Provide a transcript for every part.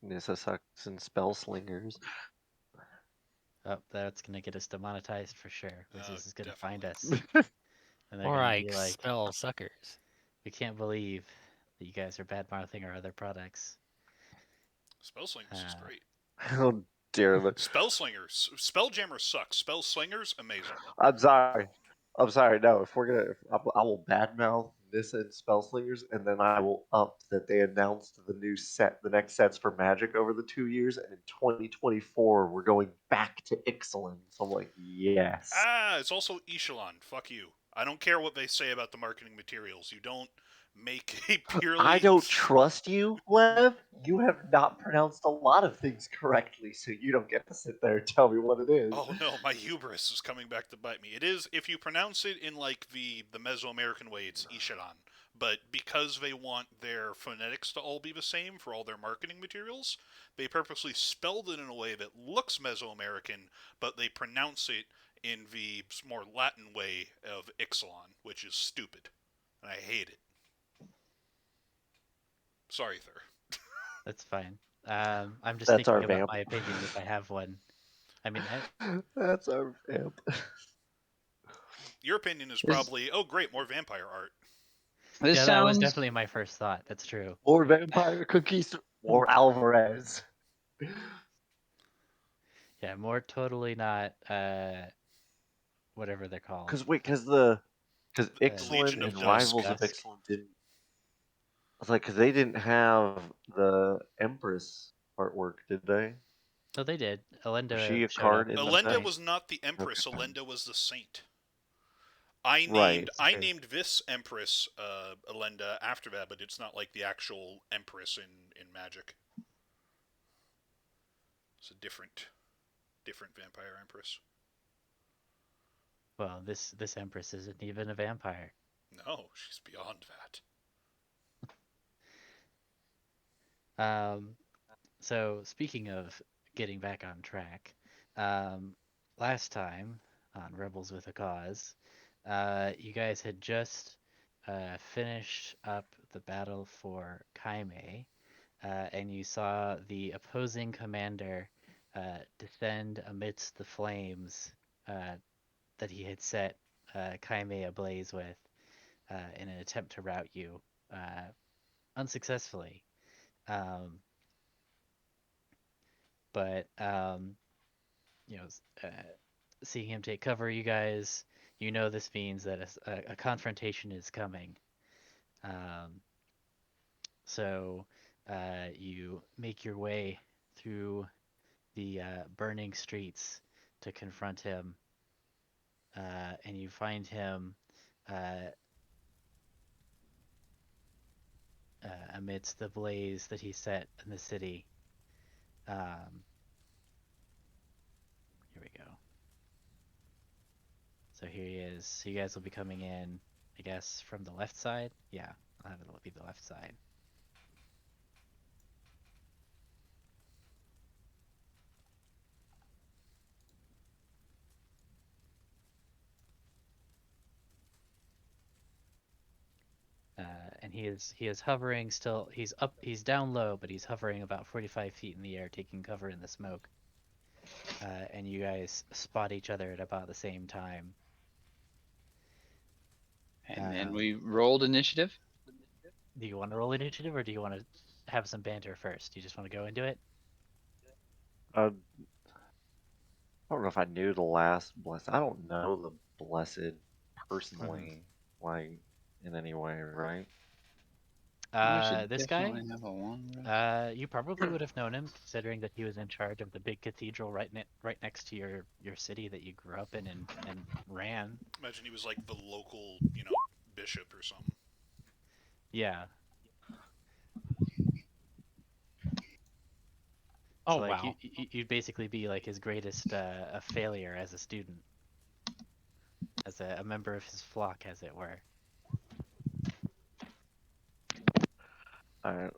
Nissa and spell slingers. Oh, that's gonna get us demonetized for sure. Wizards is gonna find Definitely. us, and they're Or gonna I be like, expel suckers. "We can't believe that you guys are bad mouthing our other products." Spellslingers is great. How dare they? Spellslingers, Spelljammer sucks. Spellslingers, amazing. I'm sorry. I'm sorry. No, if we're gonna, I will badmouth Nissa and Spellslingers, and then I will up that they announced the new set, the next sets for Magic over the 2 years, and in 2024 we're going back to Ixalan. So I'm like, yes. Ah, it's also Echelon. Fuck you. I don't care what they say about the marketing materials. You don't make a I purely. don't trust you, Lev. You have not pronounced a lot of things correctly, so you don't get to sit there and tell me what it is. Oh no, my hubris is coming back to bite me. It is, if you pronounce it in like the Mesoamerican way, it's Echelon. But because they want their phonetics to all be the same for all their marketing materials, they purposely spelled it in a way that looks Mesoamerican, but they pronounce it in the more Latin way of Ixalan, which is stupid. And I hate it. Sorry, Thur. That's fine. I'm just That's our thinking about vamp. my opinion if I have one. I mean, That's our vamp. Your opinion is This probably, oh great, more vampire art. this yeah, that was sounds definitely my first thought. That's true. More vampire cookies. More Alvarez. Yeah, more totally not whatever they're called. Because The Ixalan Legion and of Legion Dusk. Rivals of Dusk. Ixalan didn't. I was like, because they didn't have the Empress artwork, did they? Oh, they did. Was Elenda she a showed up card in at the some Elenda set? point. was not the Empress. Okay. Elenda was the Saint. I Right. named It's I true. named this Empress Elenda after that, but it's not like the actual Empress in Magic. It's a different vampire Empress. Well, this Empress isn't even a vampire. No, she's beyond that. Um, so speaking of getting back on track, um, last time on Rebels with a Cause, you guys had just finished up the battle for Chimie, and you saw the opposing commander descend amidst the flames that he had set Chimie ablaze with in an attempt to rout you unsuccessfully. Um, but you know, seeing him take cover, you guys, you know this means that a confrontation is coming. Um, so you make your way through the burning streets to confront him, and you find him uh, amidst the blaze that he set in the city. Um, here we go. So here he is. So you guys will be coming in, I guess, from the left side. Yeah, I'll have it be the left side. And he is hovering still. He's up. He's down low, but he's hovering about 45 feet in the air, taking cover in the smoke. And you guys spot each other at about the same time. and then Um, we rolled initiative. do you want to roll initiative, or do you want to have some banter first? You just want to go into it? I don't know if I knew the last blessed. I don't know the blessed personally, like in any way, right? We should This guy, definitely have a long rest. you probably would have known him, considering that he was in charge of the big cathedral right next to your city that you grew up in and ran. Imagine he was like the local, bishop or something. Yeah. Oh So like wow. you'd basically be like his greatest a failure as a student, as a member of his flock, as it were. Alright,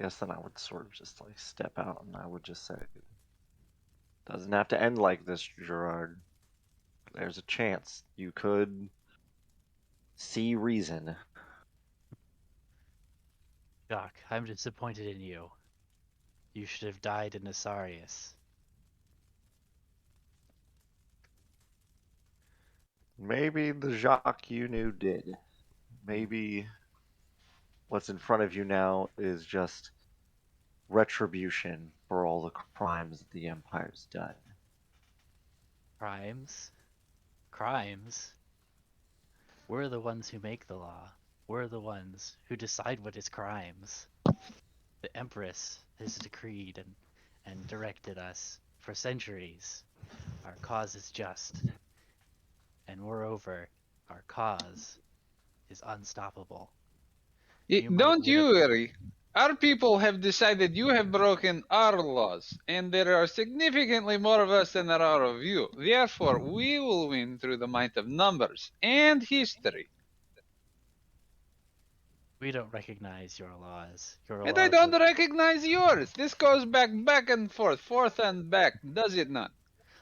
guess then I would sort of just like step out and I would just say, doesn't have to end like this, Gerard. There's a chance you could see reason. Doc, I'm disappointed in you. You should have died in Asarius. Maybe the Jacques you knew did. Maybe what's in front of you now is just retribution for all the crimes that the Empire's done. Crimes? Crimes? We're the ones who make the law. We're the ones who decide what is crimes. The Empress has decreed and directed us for centuries. Our cause is just. And moreover, our cause is unstoppable. You might Don't win you a- worry. Our people have decided you have broken our laws, and there are significantly more of us than there are of you. Therefore, we will win through the might of numbers and history. We don't recognize your laws. Your And I laws don't are... recognize yours. This goes back and forth and back, does it not?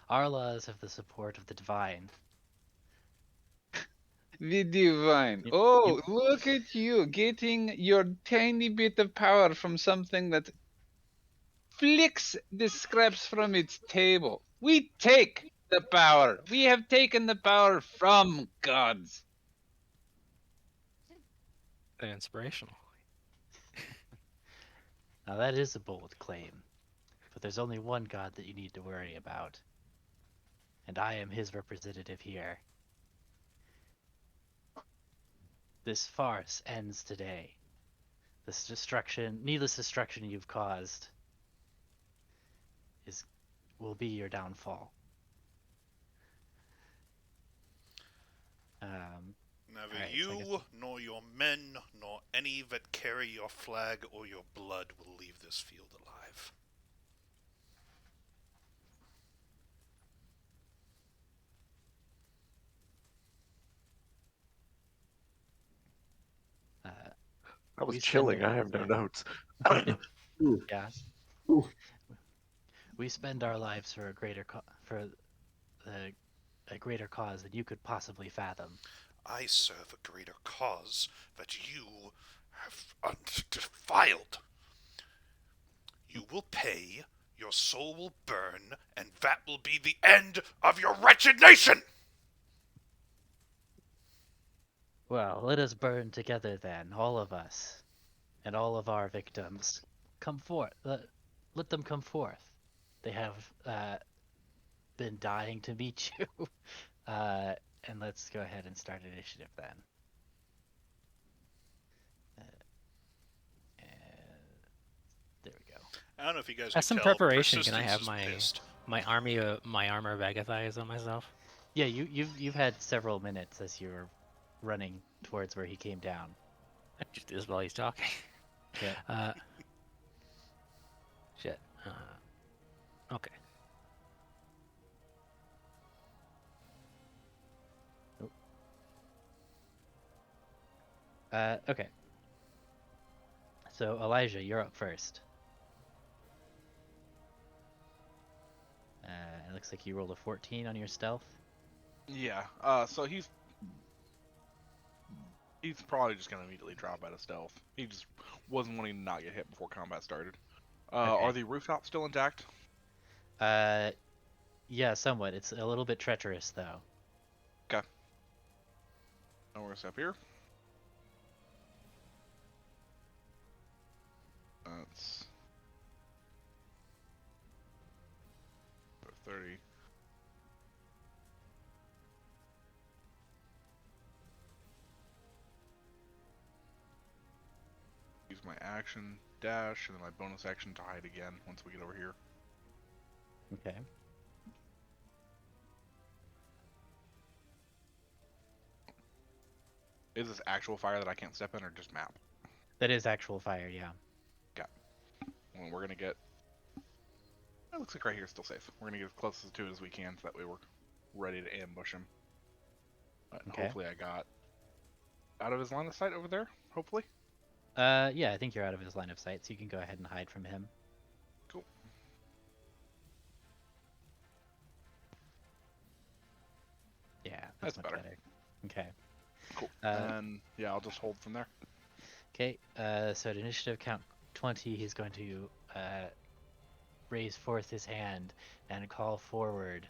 Our laws have the support of the divine. The divine. You, Oh, you, look at you getting your tiny bit of power from something that flicks the scraps from its table. We take the power. We have taken the power from gods. Inspirational. now that is a bold claim, but there's only one God that you need to worry about, and I am his representative here. This farce ends today. This destruction, needless destruction you've caused, will be your downfall. Neither Alright, so I you, guess- nor your men, nor any that carry your flag or your blood will leave this field alive. That was We spend chilling. our- I have no notes. Yeah. We spend our lives for a greater a greater cause than you could possibly fathom. I serve a greater cause that you have defiled. You will pay, your soul will burn, and that will be the end of your wretched nation! Well, let us burn together then, all of us, and all of our victims. Come forth. Let them come forth. They have been dying to meet you. And let's go ahead and start initiative then. And there we go. I don't know if you guys As can some tell, preparation, can I Persistence have is pissed. my armor bag of thighs on myself? Yeah, you've had several minutes as you're running towards where he came down. I just do this while he's talking. Yeah. Shit. Okay. Okay. So Elijah, you're up first. It looks like you rolled a 14 on your stealth. Yeah. So he's probably just gonna immediately drop out of stealth. He just wasn't wanting to not get hit before combat started. Okay. Are the rooftops still intact? Yeah, somewhat. It's a little bit treacherous though. Okay. Now we're gonna step here. That's 30. Use my action dash and then my bonus action to hide again once we get over here. Okay. Is this actual fire that I can't step in or just map? That is actual fire, yeah. Well, we're gonna get. It looks like right here is still safe. We're gonna get as close to it as we can, so that way we're ready to ambush him. But Okay. hopefully, I got out of his line of sight over there. Hopefully. Yeah, I think you're out of his line of sight, so you can go ahead and hide from him. Cool. Yeah, That's much better. better. Okay. Cool. Uh, And yeah, I'll just hold from there. Okay, so at initiative count 20, he's going to raise forth his hand and call forward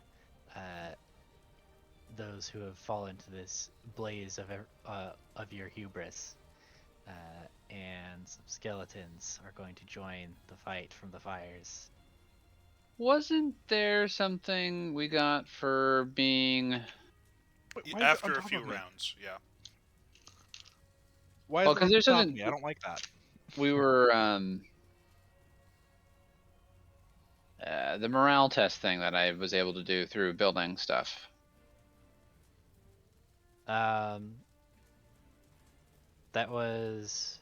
those who have fallen to this blaze of your hubris. And some skeletons are going to join the fight from the fires. Wasn't there something we got for being? Wait, why is it on After a top few of me? rounds, yeah. Why Oh, is it 'cause on there's top of something- me? I don't like that. We were the morale test thing that I was able to do through building stuff. That was.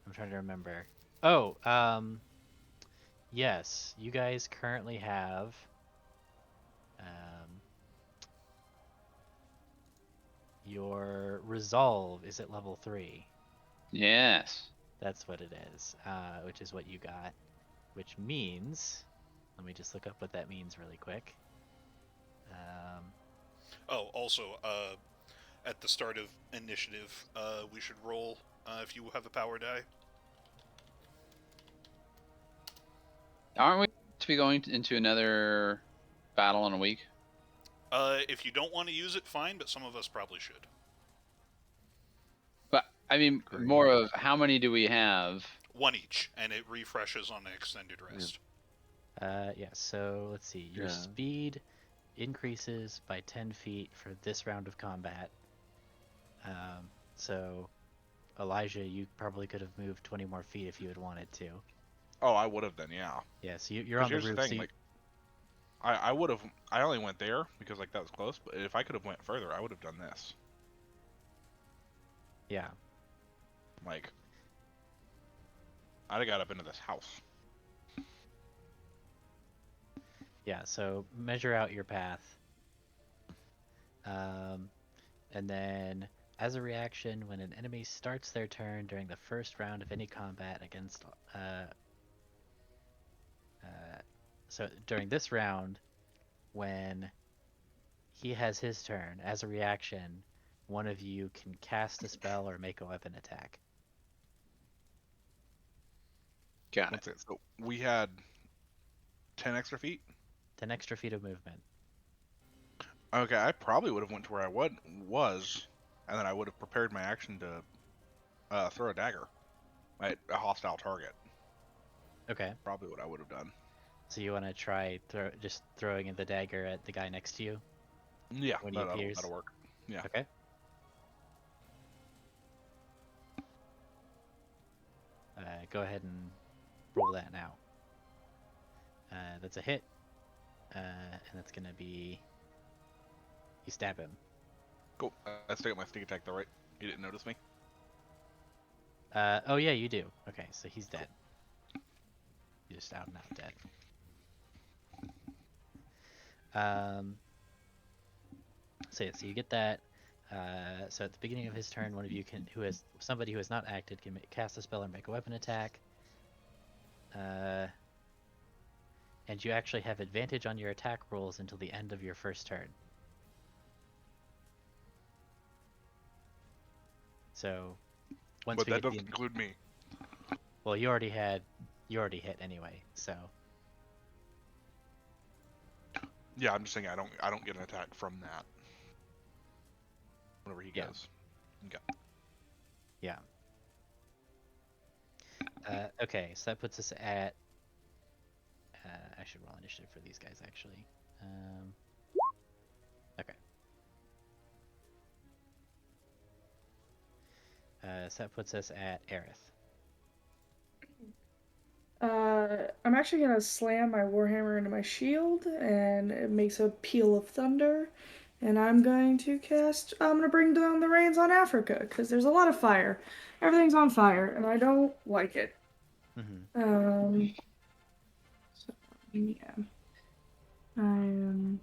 I'm trying to remember. Oh, yes, you guys currently have. Your resolve is at level 3. Yes. That's what it is, which is what you got. Which means, let me just look up what that means really quick. Oh, also, at the start of initiative, we should roll if you have a power die. Aren't we to be going into another battle in a week? If you don't want to use it, fine, but some of us probably should. But I mean, Agreed. more of how many do we have? One each, and it refreshes on an extended rest. Yeah, so let's see. Your Yeah. speed increases by 10 feet for this round of combat. So, Elijah, you probably could have moved 20 more feet if you had wanted to. Oh, I would have then, yeah. Yeah, so you're 'Cause on the here's roof. the So thing, you- like, I would have. I only went there because like that was close. But if I could have went further, I would have done this. yeah, Like, I'd have got up into this house. yeah. So measure out your path. And then, as a reaction, when an enemy starts their turn during the first round of any combat against, so during this round, when he has his turn, as a reaction, one of you can cast a spell or make a weapon attack. Got it. That's it. So we had 10 extra feet. 10 extra feet of movement. Okay, I probably would have went to where I was, and then I would have prepared my action to throw a dagger at a hostile target. Okay. Probably what I would have done. So you want to try just throwing the dagger at the guy next to you? Yeah, When he appears? that'll work. Yeah. Okay. Go ahead and roll that now. That's a hit. And that's going to be... You stab him. Cool. I still got my sneak attack though, right? You didn't notice me? Oh yeah, you do. Okay, so he's dead. He's just out and out dead. So yeah, so you get that. So at the beginning of his turn, one of you somebody who has not acted can cast a spell or make a weapon attack. And you actually have advantage on your attack rolls until the end of your first turn. So once But we that get doesn't include me. well, you already hit anyway. So Yeah, I'm just saying I don't get an attack from that. Whenever he Yeah. goes. Okay. yeah. Okay, so that puts us at. I should roll initiative for these guys actually. Okay. So that puts us at Aerith. I'm actually gonna slam my warhammer into my shield, and it makes a peal of thunder. And I'm gonna bring down the rains on Africa, because there's a lot of fire. Everything's on fire, and I don't like it. Mm-hmm. So, yeah. I'm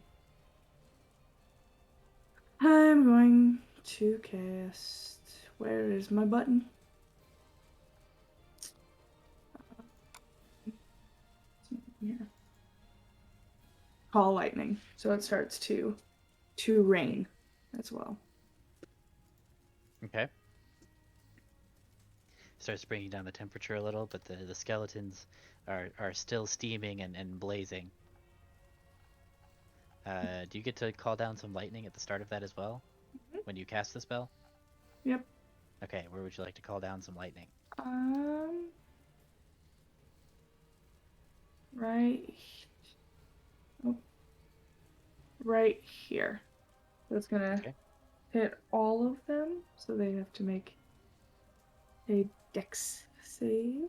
going to cast. Where is my button? Yeah. Call lightning. So it starts to rain as well. Okay. starts bringing down the temperature a little, but the skeletons are still steaming and blazing. Do you get to call down some lightning at the start of that as well? When you cast the spell? Yep. Okay, where would you like to call down some lightning? Right. Oh, right here. So it's gonna Okay. hit all of them, so they have to make a dex save.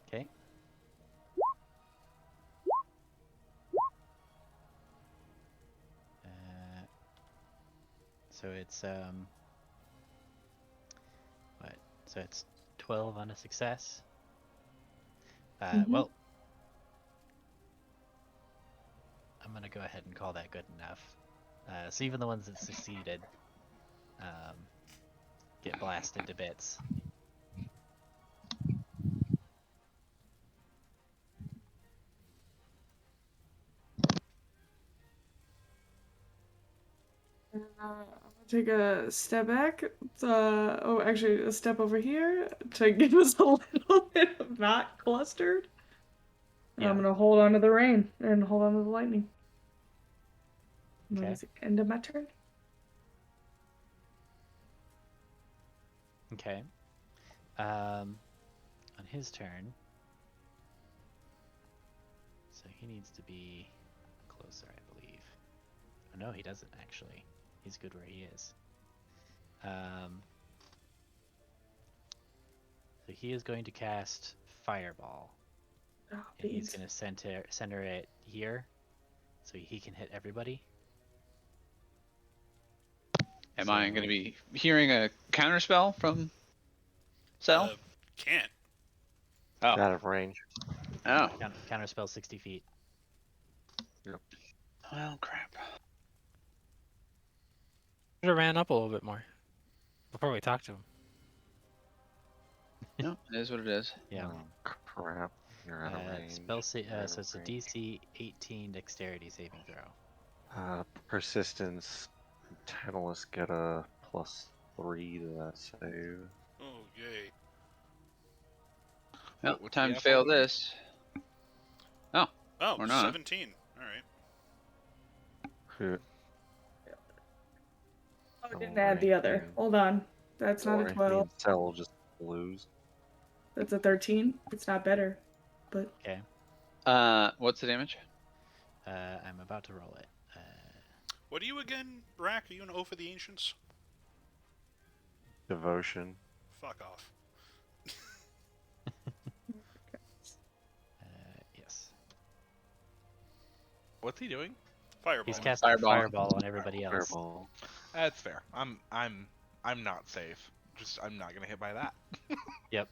Okay. So it's what? So it's 12 on a success. Well, I'm gonna go ahead and call that good enough. So even the ones that succeeded get blasted to bits. I'm gonna take a step back. Actually, a step over here to give us a little bit of not clustered. Yeah. I'm gonna hold on to the rain and hold on to the lightning. Okay. That is the end of my turn. Okay. On his turn, so he needs to be closer, I believe. Oh no, he doesn't actually. He's good where he is. So he is going to cast Fireball, Oh, and he's beans. going to center it here, so he can hit everybody. Am I going to be hearing a counterspell from Cell? Can't. Oh. Out of range. Oh. Counterspell 60 feet. Well, crap. Should have ran up a little bit more before we talked to him. No, it is what it is. Yeah. Oh, crap. You're out of range. So You're out it's of a range. DC 18 Dexterity saving throw. Persistence. Tantalus get a +3 to that save. Oh, yay. Well, What's time the to fail athlete? this. Oh, Oh, or not. 17. Alright. Who? Oh, I Oh, didn't add the right, other. me Hold on. That's Don't not a worry, me 12. and Cell will just lose. That's a 13. It's not better, but Okay. What's the damage? I'm about to roll it. What are you again, Rack? Are you an Oath of the Ancients? Devotion. Fuck off. Yes. What's he doing? Fireball. He's casting Fireball on everybody else. Fireball. That's fair. I'm not safe. I'm not gonna hit by that. Yep.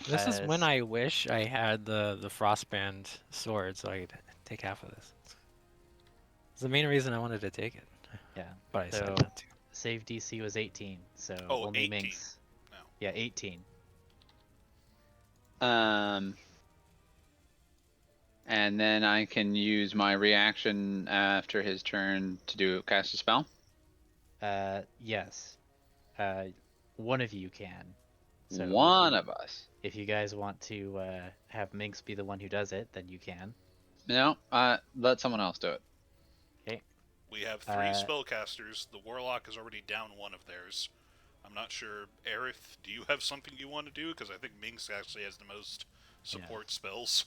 This is when I wish I had the frostband sword, so I could take half of this. It's the main reason I wanted to take it. Yeah. But I So said not to. save DC was 18, so Oh, only 18. Minx. No. Yeah, 18. And then I can use my reaction after his turn to cast a spell. Yes. One of you can. So One of us. if you guys want to have Minx be the one who does it, then you can. No, let someone else do it. Okay. We have 3 spellcasters. The Warlock is already down one of theirs. I'm not sure. Aerith, do you have something you want to do? Because I think Minx actually has the most support spells.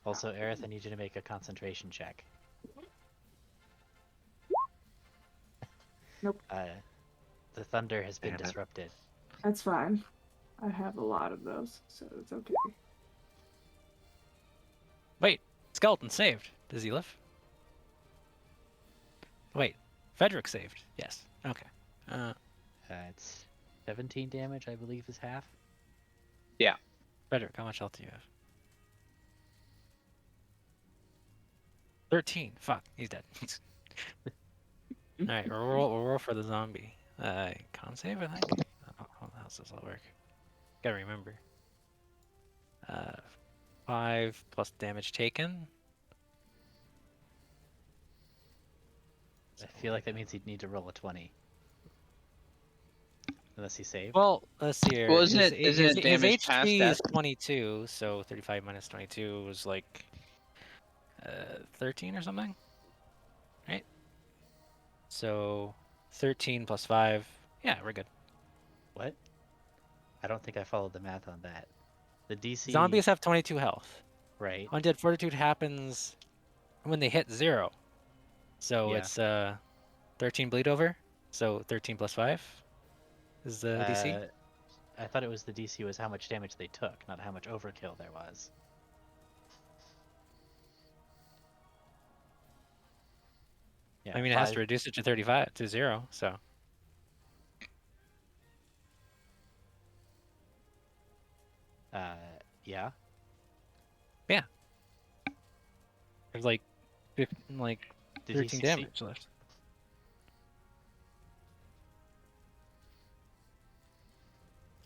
Also, Aerith, I need you to make a concentration check. Nope. The thunder has been Damn it. disrupted. that's fine. I have a lot of those, so it's okay. Wait, skeleton saved. Does he live? Wait, Frederick saved. Yes. Okay. It's 17 damage, I believe, is half. Frederick, how much health do you have? 13. Fuck, he's dead. All right, we'll roll for the zombie. Con save, I think. How else does that work? Gotta remember. 5 plus damage taken. I feel like that means he'd need to roll a 20. Unless he saved. Well, let's see here. Well, isn't his, it- isn't his, it his damage past HP is death? 22, so 35 minus 22 was like 13 or something, right? So 13 plus 5. Yeah, we're good. What? I don't think I followed the math on that. The DC. Zombies have 22 health. Right. Undead Fortitude happens when they hit 0. So Yeah. it's 13 bleed over. So 13 plus 5 is the DC. I thought it was the DC was how much damage they took, not how much overkill there was. Yeah, I mean, it has 5. to reduce it to 35 to 0. So Yeah. there's like 13 Did he succeed? damage left.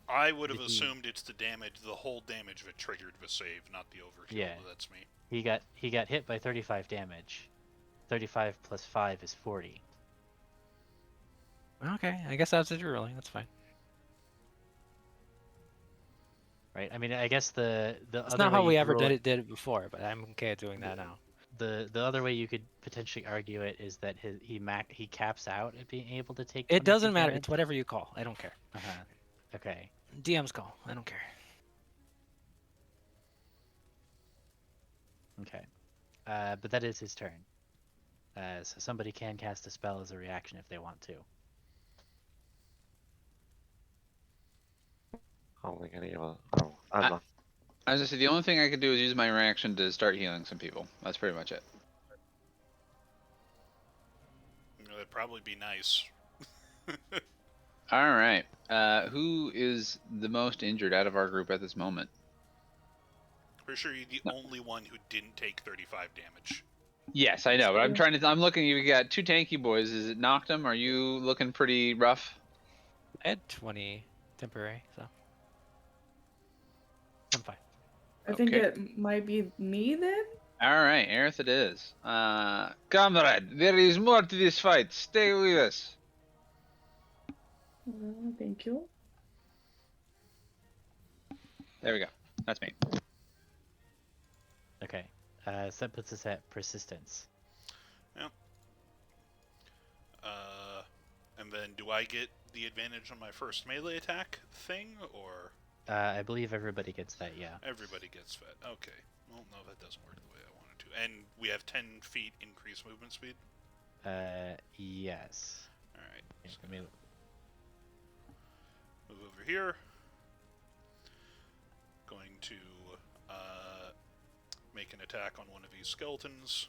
I would have Did he- assumed it's the damage, the whole damage that triggered the save, not the overkill. Yeah. But that's me. He got hit by 35 damage. 35 plus 5 is 40. Okay, I guess that's it. Really, that's fine. Right? I mean, I guess the That's other not way how you we could ever rule did it before, but I'm okay at doing that now. the other way you could potentially argue it is that he caps out at being able to take. It 22 doesn't matter. damage. It's whatever you call. I don't care. Okay. DM's call. I don't care. Okay. But that is his turn. So somebody can cast a spell as a reaction if they want to. I don't think any of us. Oh, I'm I- not. I was gonna say the only thing I could do is use my reaction to start healing some people. That's pretty much it. That'd probably be nice. All right. Who is the most injured out of our group at this moment? Pretty sure you're the only one who didn't take 35 damage. Yes, I know, but I'm looking. You got 2 tanky boys. Is it knocked them? Are you looking pretty rough? I had 20 temporary, so I'm fine. I think Okay. it might be me then. All right, Aerith it is. Comrade, there is more to this fight. Stay with us. Thank you. There we go. That's me. Okay. So that puts us at persistence. And then do I get the advantage on my first melee attack thing, or I believe everybody gets that. Yeah. everybody gets that? Okay. Well, no, that doesn't work the way I wanted to. And we have 10 feet increased movement speed. Yes. All right. Yeah, So let me- move over here. Going to make an attack on one of these skeletons.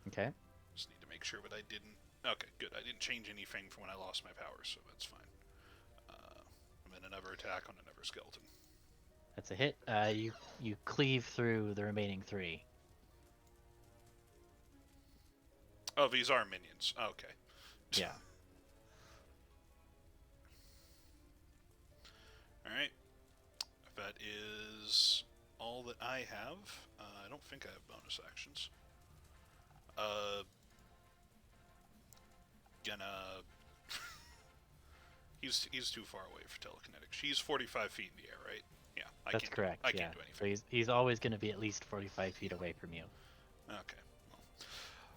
Okay. Just need to make sure that I didn't. Okay, good. I didn't change anything from when I lost my power, so that's fine. And then another attack on another skeleton. That's a hit. You cleave through the remaining 3. Oh, these are minions. Okay. Yeah. Alright. That is all that I have. I don't think I have bonus actions. Gonna... he's too far away for telekinetics. He's 45 feet in the air, right? Yeah, That's correct. I yeah. can't do So anything. he's always going to be at least 45 feet away from you. Okay. Well,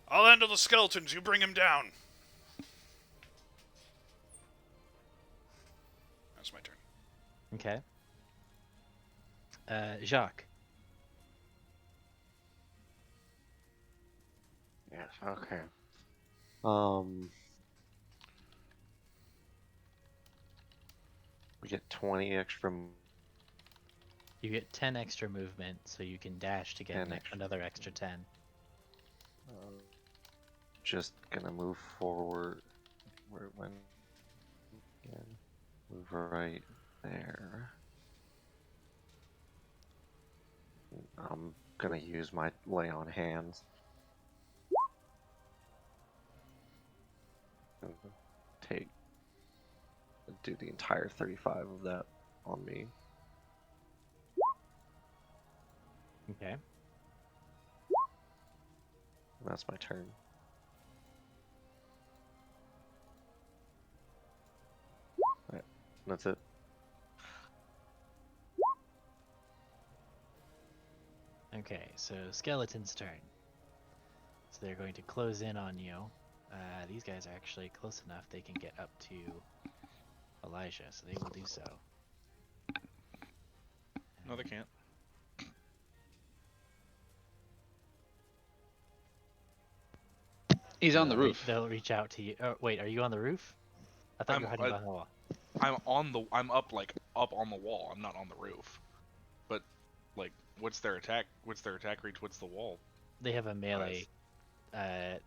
I'll handle the skeletons. You bring him down. That's my turn. Okay. Jacques. Yes. Okay. We get 20 extra. You get 10 extra movement, so you can dash to get 10 extra. another extra 10. Just gonna move forward. Where it went? Again. Move right there. I'm gonna use my lay on hands. Do the entire 35 of that on me. Okay. And that's my turn. That's it. Okay, so skeleton's turn. So they're going to close in on you. These guys are actually close enough they can get up to Elijah, so they will do so. No, they can't. He's on the They'll roof. They'll reach out to you. Oh, wait, are you on the roof? I thought you were hiding behind the wall. I'm up on the wall. I'm not on the roof. But like, what's their attack? What's their attack reach? What's the wall? They have a melee. How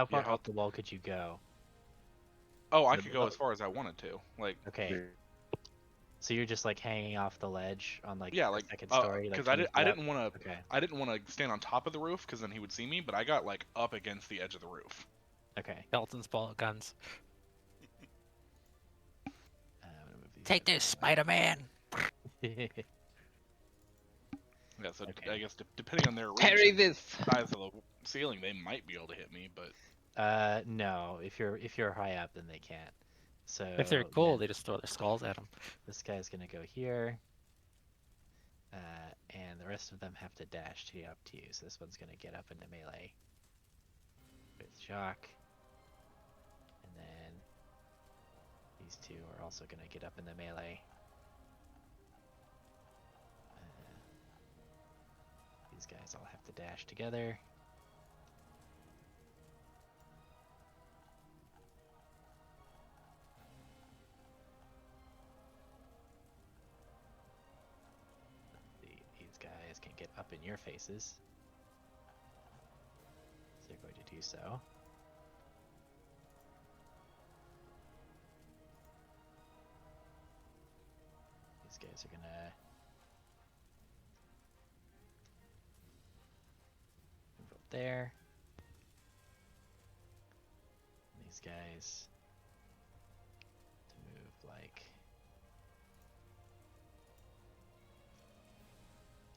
far how- off the wall could you go? Oh, I could go as far as I wanted to. Like, Okay, so you're just like hanging off the ledge on like yeah, the like second story, like because 20 I feet up? didn't want to. Okay. I didn't want to stand on top of the roof because then he would see me. But I got like up against the edge of the roof. Okay. Skeleton's ball guns. I'm gonna move these Take guys this, Spider-Man. Yeah, so Okay. I guess depending on their reach Parry and this. size of the ceiling, they might be able to hit me. But No, if you're high up, then they can't. So If they're cool, then they just throw their skulls at them. this guy's gonna go here, and the rest of them have to dash to up to you. So this one's gonna get up into melee with Jacques, and then these two are also gonna get up into melee. These guys all have to dash together. These guys can get up in your faces. So they're going to do so. These guys are gonna move up there. And these guys to move like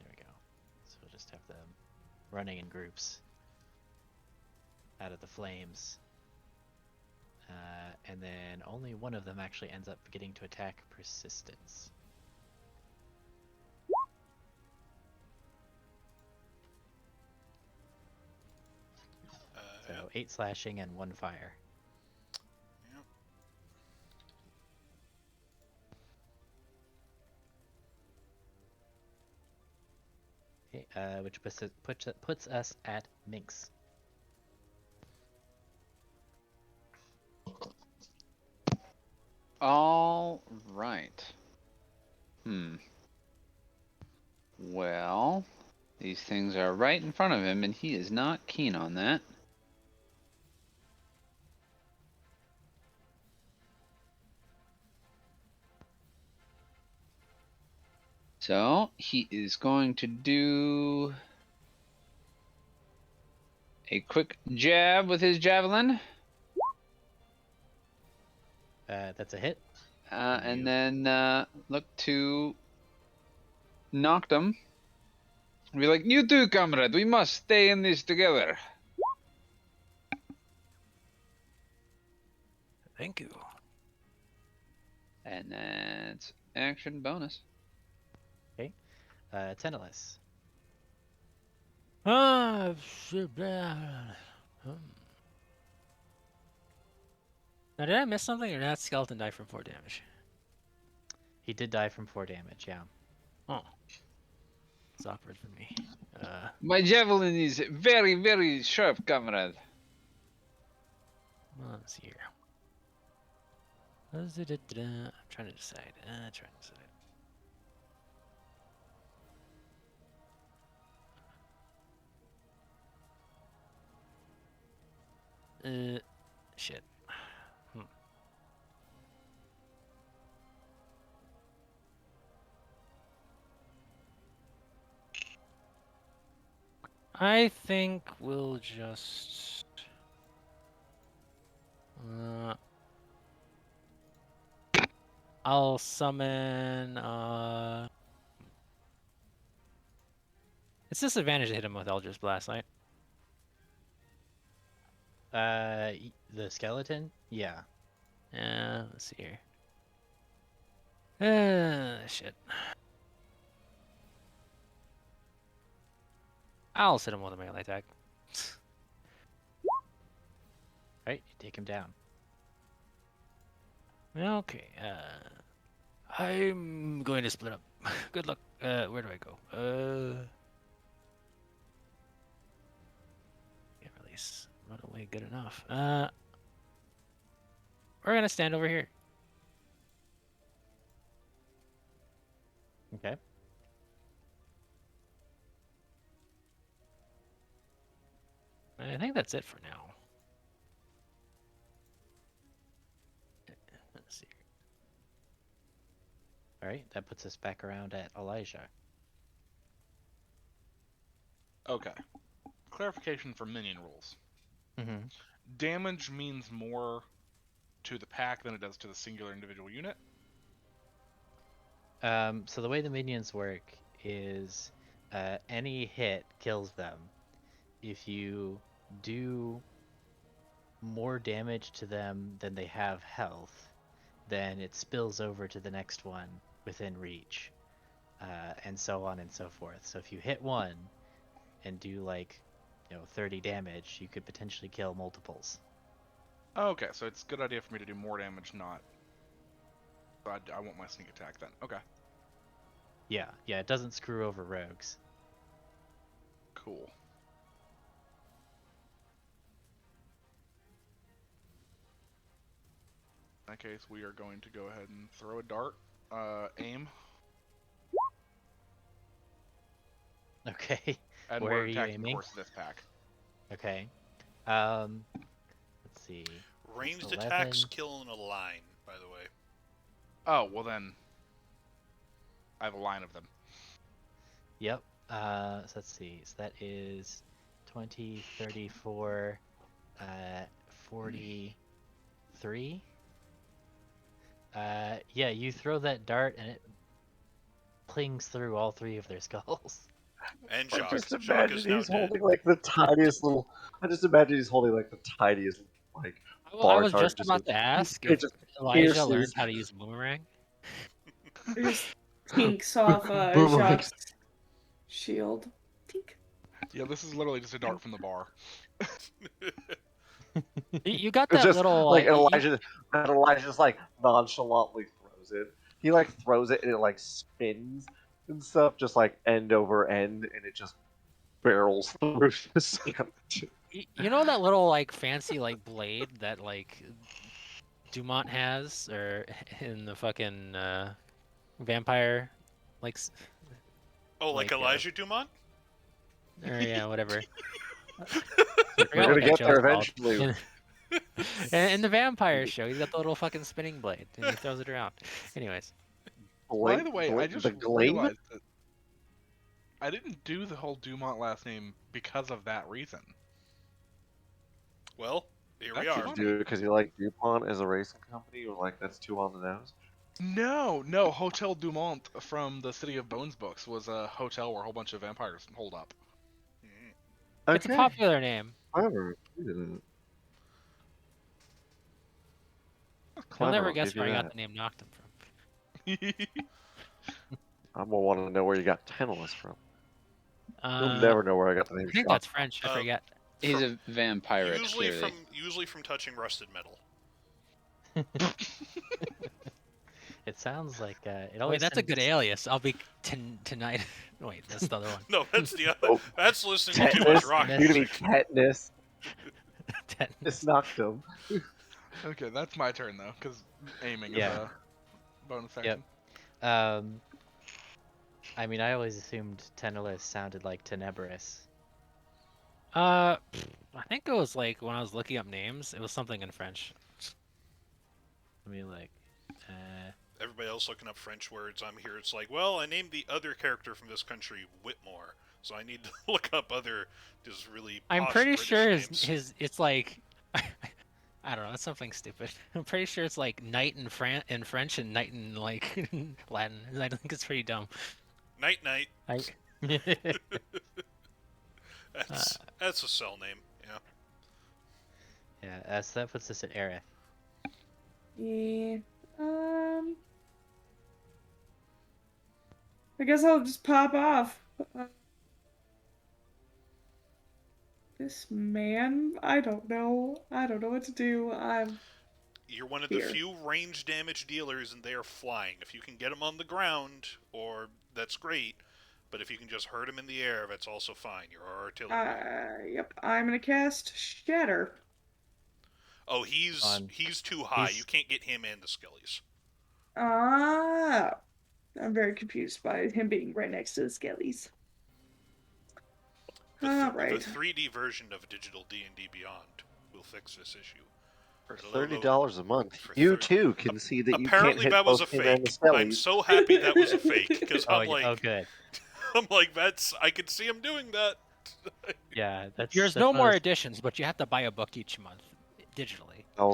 there we go. So we'll just have them running in groups out of the flames. And then only one of them actually ends up getting to attack persistence. So 8 slashing and 1 fire. Yep. Okay, which puts us at Minx. All right. Well, these things are right in front of him, and he is not keen on that. So he is going to do a quick jab with his javelin. That's a hit. And then look to knock them. Be like, you too, comrade. We must stay in this together. Thank you. And that's action bonus. Tennis. Ah, Now, did I miss something, or did that skeleton die from 4 damage? He did die from 4 damage, yeah. Oh. It's awkward for me. My javelin is very, very sharp, comrade. Well, let's see here. I'm trying to decide. Shit. I think we'll just... I'll summon... It's disadvantage to hit him with Eldritch Blast, right? The skeleton? Yeah. Yeah, Let's see here. Shit. I'll hit him with a melee attack. Right, you take him down. Okay. I'm going to split up. Good luck. Where do I go? Can't really run away good enough. We're gonna stand over here. Okay. I think that's it for now. Let's see. All right, that puts us back around at Elijah. Okay. Clarification for minion rules. Mm-hmm. Damage means more to the pack than it does to the singular individual unit. So the way the minions work is any hit kills them. If you do more damage to them than they have health, then it spills over to the next one within reach, and so on and so forth. So if you hit one and do like 30 damage, you could potentially kill multiples. Okay, so it's a good idea for me to do more damage, not... I want my sneak attack then. Okay, Yeah, it doesn't screw over rogues. cool. In that case, we are going to go ahead and throw a dart. Aim. Okay. And Where we're are you attacking, aiming? of course, this pack. Okay. Let's see. Ranged 11. attacks kill in a line, by the way. Oh, well then... I have a line of them. Yep. So let's see. So that is 20, 34, 43. Yeah, you throw that dart and it plings through all three of their skulls. And I Jacques. just Jacques is imagine now he's dead. holding like the tiniest little. I just imagine he's holding like the tiniest like. I was bar just dart, about to ask it if just Elijah pierces. learned how to use boomerang. It just tinks off Boomerang. Jacques' shield. Tink. Yeah, this is literally just a dart from the bar. You got It's that just little like you- Elijah just like nonchalantly throws it. He like throws it and it like spins and stuff, just like end over end, and it just barrels through the sand. you know that little like fancy like blade that like Dumont has or in the fucking vampire like Oh, like Elijah Dumont? or yeah whatever. We're gonna get there eventually. In the vampire show, he's got the little fucking spinning blade and he throws it around. Anyways, By the way, I just the glaive. realized that I didn't do the whole Dumont last name because of that reason. Well, here we That's are. funny. Do it because you like DuPont as a racing company, or like that's too on the nose. No, Hotel Dumont from the City of Bones books was a hotel where a whole bunch of vampires hold up. Mhm. it's a popular name. However, we didn't. You'll Clever, never I'll guess give you where I got that. the name Noctum from. I'm gonna want to know where you got Tentalis from. You'll Uh, never know where I got the name I think Shock. that's French. I forget. He's a vampire. Usually from touching rusted metal. It sounds like it always. Wait, that's a sounds- good alias. I'll be tonight. Wait, that's the other one. No, that's the other. Oh. That's listening to too much Tetanus. rock You're gonna be music. tetanus. Tetanus. It's Noctum. Okay, that's my turn though, because aiming Yeah. is a bonus action. I mean, I always assumed Tenelis sounded like Tenebris. I think it was like when I was looking up names, it was something in French. I mean, like, Everybody else looking up French words. I'm here. It's like, well, I named the other character from this country Whitmore, so I need to look up other just really. I'm posh pretty British sure names. his it's like I don't know, it's something stupid. I'm pretty sure it's like knight in French and knight in like Latin. I think it's pretty dumb. Night Night. I... That's a cell name. Yeah. yeah. So that puts us at Aerith. Yeah. I guess I'll just pop off. This man, I don't know. I don't know what to do. I'm You're one of the here. few range damage dealers, and they are flying. If you can get them on the ground, or that's great. But if you can just hurt them in the air, that's also fine. You're our artillery. Yep. I'm gonna cast Shatter. Oh, he's On too high. You he's can't get him and the skellies. Ah, I'm very confused by him being right next to the Skellies. The All right. 3D version of Digital D&D Beyond will fix this issue. For Hello, $30 a month, for you 30 too can see that you can't Apparently hit that was both a him and the fake. I'm Skellies. so happy that was a fake because oh I'm yeah, like, oh good. I'm like I can see him doing that. Yeah, There's that's no one of more those- editions, but you have to buy a book each month digitally. I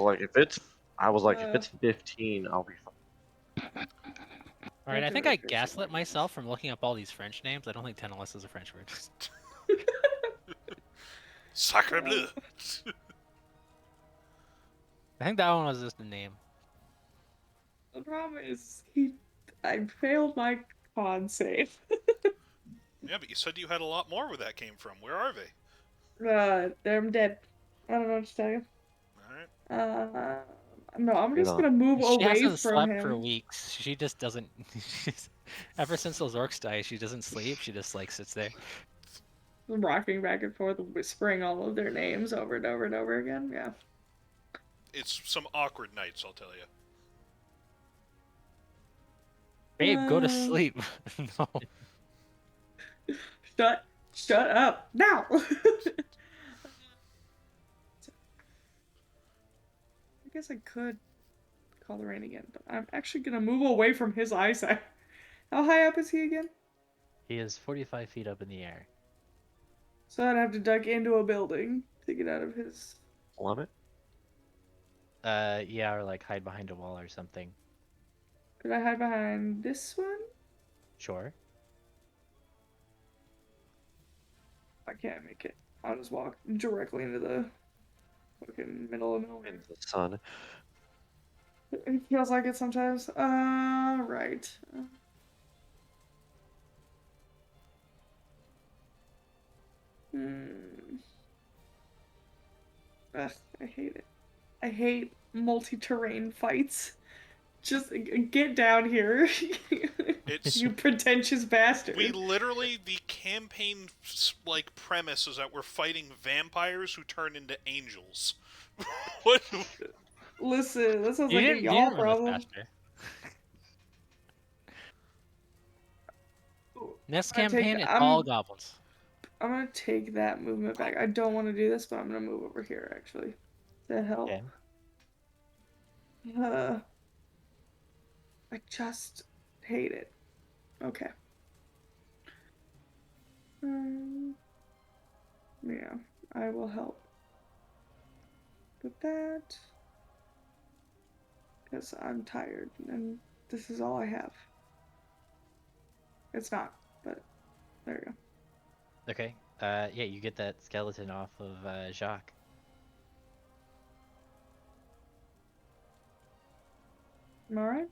was like, if Uh. it's 15, I'll be fine. All right, I think I gaslit myself from looking up all these French names. I don't think Tennis is a French word. Sacre bleu. I think that one was just a name. The problem is I failed my con save. Yeah, but you said you had a lot more where that came from. Where are they? I'm dead. I don't know what to tell you. Alright. No, I'm Get just on. gonna move She away hasn't from slept for him. weeks. She just doesn't. Ever since those orcs died, she doesn't sleep. She just like sits there. Rocking back and forth, whispering all of their names over and over and over again. Yeah. It's some awkward nights, I'll tell you. Babe, go to sleep. No. Shut up now. I guess I could call the rain again, but I'm actually gonna move away from his eyesight. How high up is he again? He is 45 feet up in the air. So I'd have to duck into a building to get out of his. Plummet? Yeah, or like hide behind a wall or something. Could I hide behind this one? Sure. I can't make it. I'll just walk directly into the fucking middle of nowhere. Into the sun. It feels like it sometimes. Right. Ugh, I hate it. I hate multi-terrain fights. Just get down here. It's You pretentious bastard. we literally the campaign like premise is that we're fighting vampires who turn into angels. What? Listen, that sounds You like a didn't y'all run this problem. faster. Next I'm gonna campaign, take- it's I'm- all goblins. I'm gonna take that movement back. I don't want to do this, but I'm gonna move over here actually to help. Okay. I just hate it. Okay. Yeah, I will help with that because I'm tired and this is all I have. It's not, but there you go. Okay. Yeah, you get that skeleton off of Jacques. Am I right?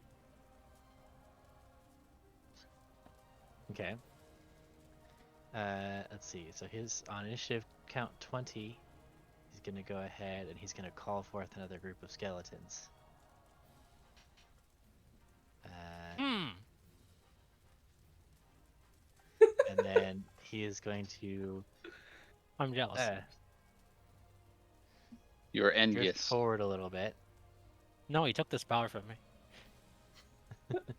Okay. Let's see. So his on initiative count 20, he's gonna go ahead and he's gonna call forth another group of skeletons. And then he is going to I'm jealous. You're drift envious. forward a little bit. No, he took this power from me.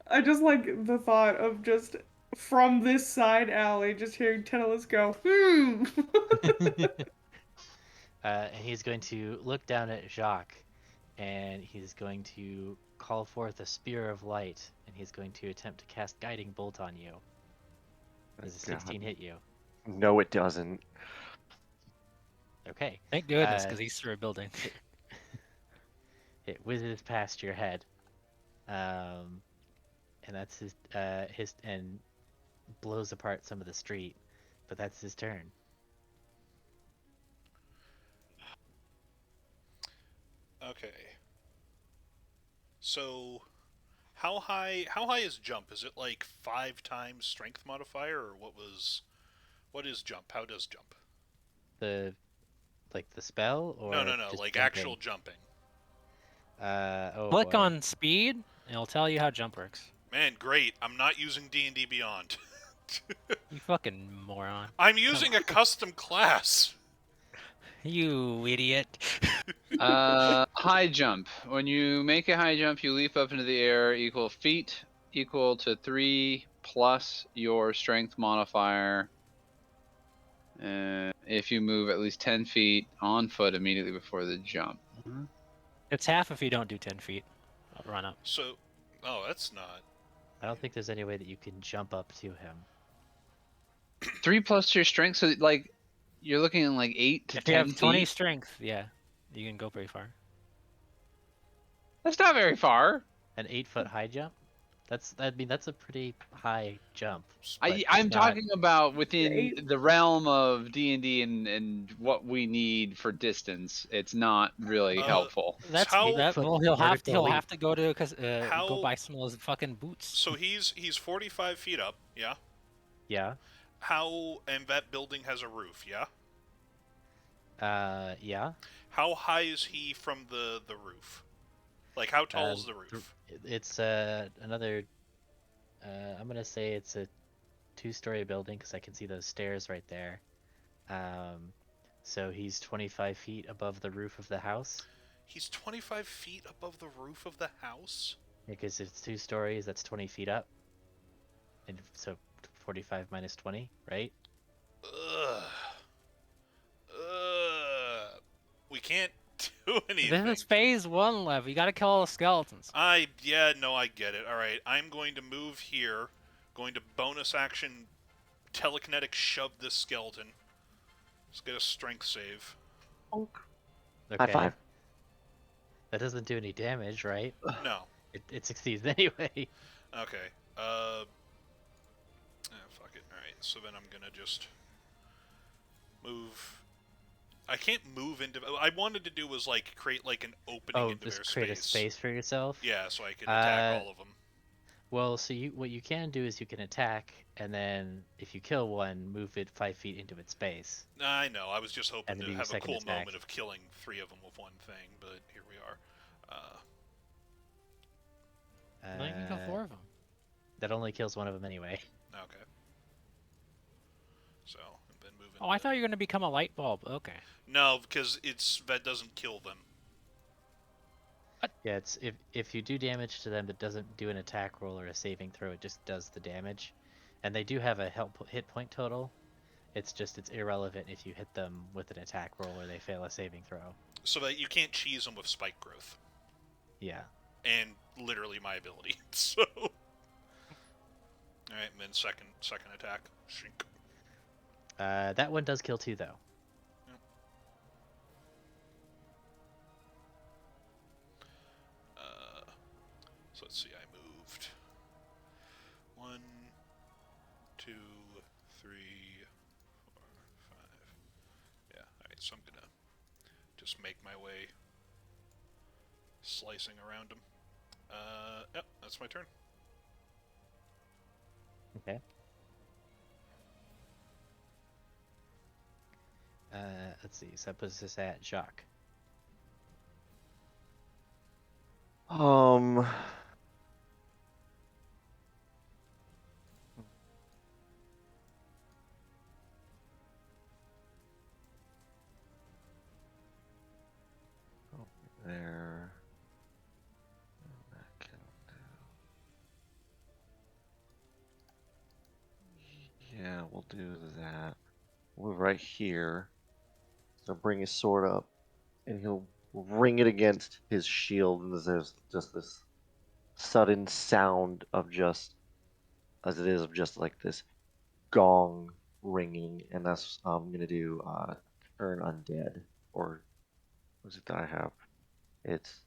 I just like the thought of just from this side alley, just hearing Tennis go, And he's going to look down at Jacques, and he's going to call forth a spear of light, and he's going to attempt to cast Guiding Bolt on you. Does a 16 hit you? No, it doesn't. Okay. Thank goodness, because he's through a building. It whizzes past your head. And that's his and blows apart some of the street, but that's his turn. Okay. So, how high? How high is jump? Is it like 5 times strength modifier, or what was? What is jump? How does jump? The the spell No, or no, no. just Like jumping? actual jumping. Oh Click boy. on speed, and it'll tell you how jump works. Man, great. I'm not using D&D Beyond. You fucking moron. I'm using a custom class. You idiot. High jump. When you make a high jump, you leap up into the air equal feet equal to 3 plus your strength modifier. If you move at least 10 feet on foot immediately before the jump. It's half if you don't do 10 feet. I'll run up. So, oh, that's not. I don't think there's any way that you can jump up to him. 3 plus your strength, so like you're looking at like 8 to If 10 you have 20 feet. strength, yeah, you can go pretty far. That's not very far. An 8-foot high jump? I mean, that's a pretty high jump. I'm not- talking about within Eight- the realm of D&D and what we need for distance. It's not really helpful. That's How- 8-foot Well, he'll vertical leap. have to go to How- go buy some of those fucking boots. So he's 45 feet up, yeah? Yeah. And that building has a roof, yeah? Yeah. How high is he from the roof? Like, how tall is the roof? It's another. I'm gonna say it's a 2-story building because I can see those stairs right there. So he's 25 feet above the roof of the house. He's 25 feet above the roof of the house? Because it's 2 stories, that's 20 feet up. And so 45 minus 20, right? Ugh. We can't do anything. This is phase 1 level. You gotta kill all the skeletons. I get it. Alright, I'm going to move here. Going to bonus action telekinetic shove this skeleton. Let's get a strength save. High Okay. five. That doesn't do any damage, right? No. It succeeds anyway. Okay. Fuck it. Alright, so then I'm gonna just move. I can't move into. I wanted to do was like create like an opening into their just create a space for yourself. Yeah, so I could attack all of them. Well, so what you can do is you can attack, and then if you kill one, move it 5 feet into its space. I know. I was just hoping And to then do have a second cool attack. moment of killing 3 of them with one thing, but here we are. Then you can kill 4 of them. That only kills one of them anyway. Okay. So, and then moving. Oh, I thought you were gonna become a light bulb. Okay. No, because that doesn't kill them. Yeah, it's if you do damage to them that doesn't do an attack roll or a saving throw, it just does the damage. And they do have a hit point total. It's irrelevant if you hit them with an attack roll or they fail a saving throw. So that you can't cheese them with spike growth. Yeah. And literally my ability. So. Alright, and then second attack. Shink. That one does kill too, though. So let's see, I moved 1, 2, 3, 4, 5. Yeah, alright, so I'm gonna just make my way slicing around him. Yep, that's my turn. Okay. Let's see. So that puts us at Jacques. There. That can do. Yeah, we'll do that. We'll move right here. So bring his sword up, and he'll ring it against his shield, and there's just this sudden sound of just like this gong ringing, and that's I'm gonna do turn undead, or what is it that I have? It's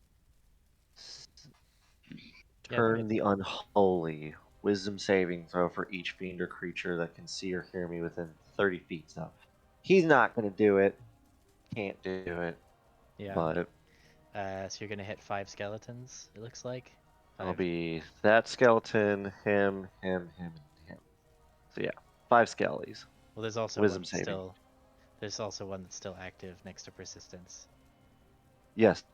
turn the unholy. Wisdom saving throw for each fiend or creature that can see or hear me within 30 feet. So he's not gonna do it. Can't do it. Yeah. But So you're gonna hit 5 skeletons. It looks like. It'll 5. be that skeleton, him, and him. So yeah, 5 skellies. Well, there's also Wisdom one that's saving. still. There's also one that's still active next to persistence. Yes,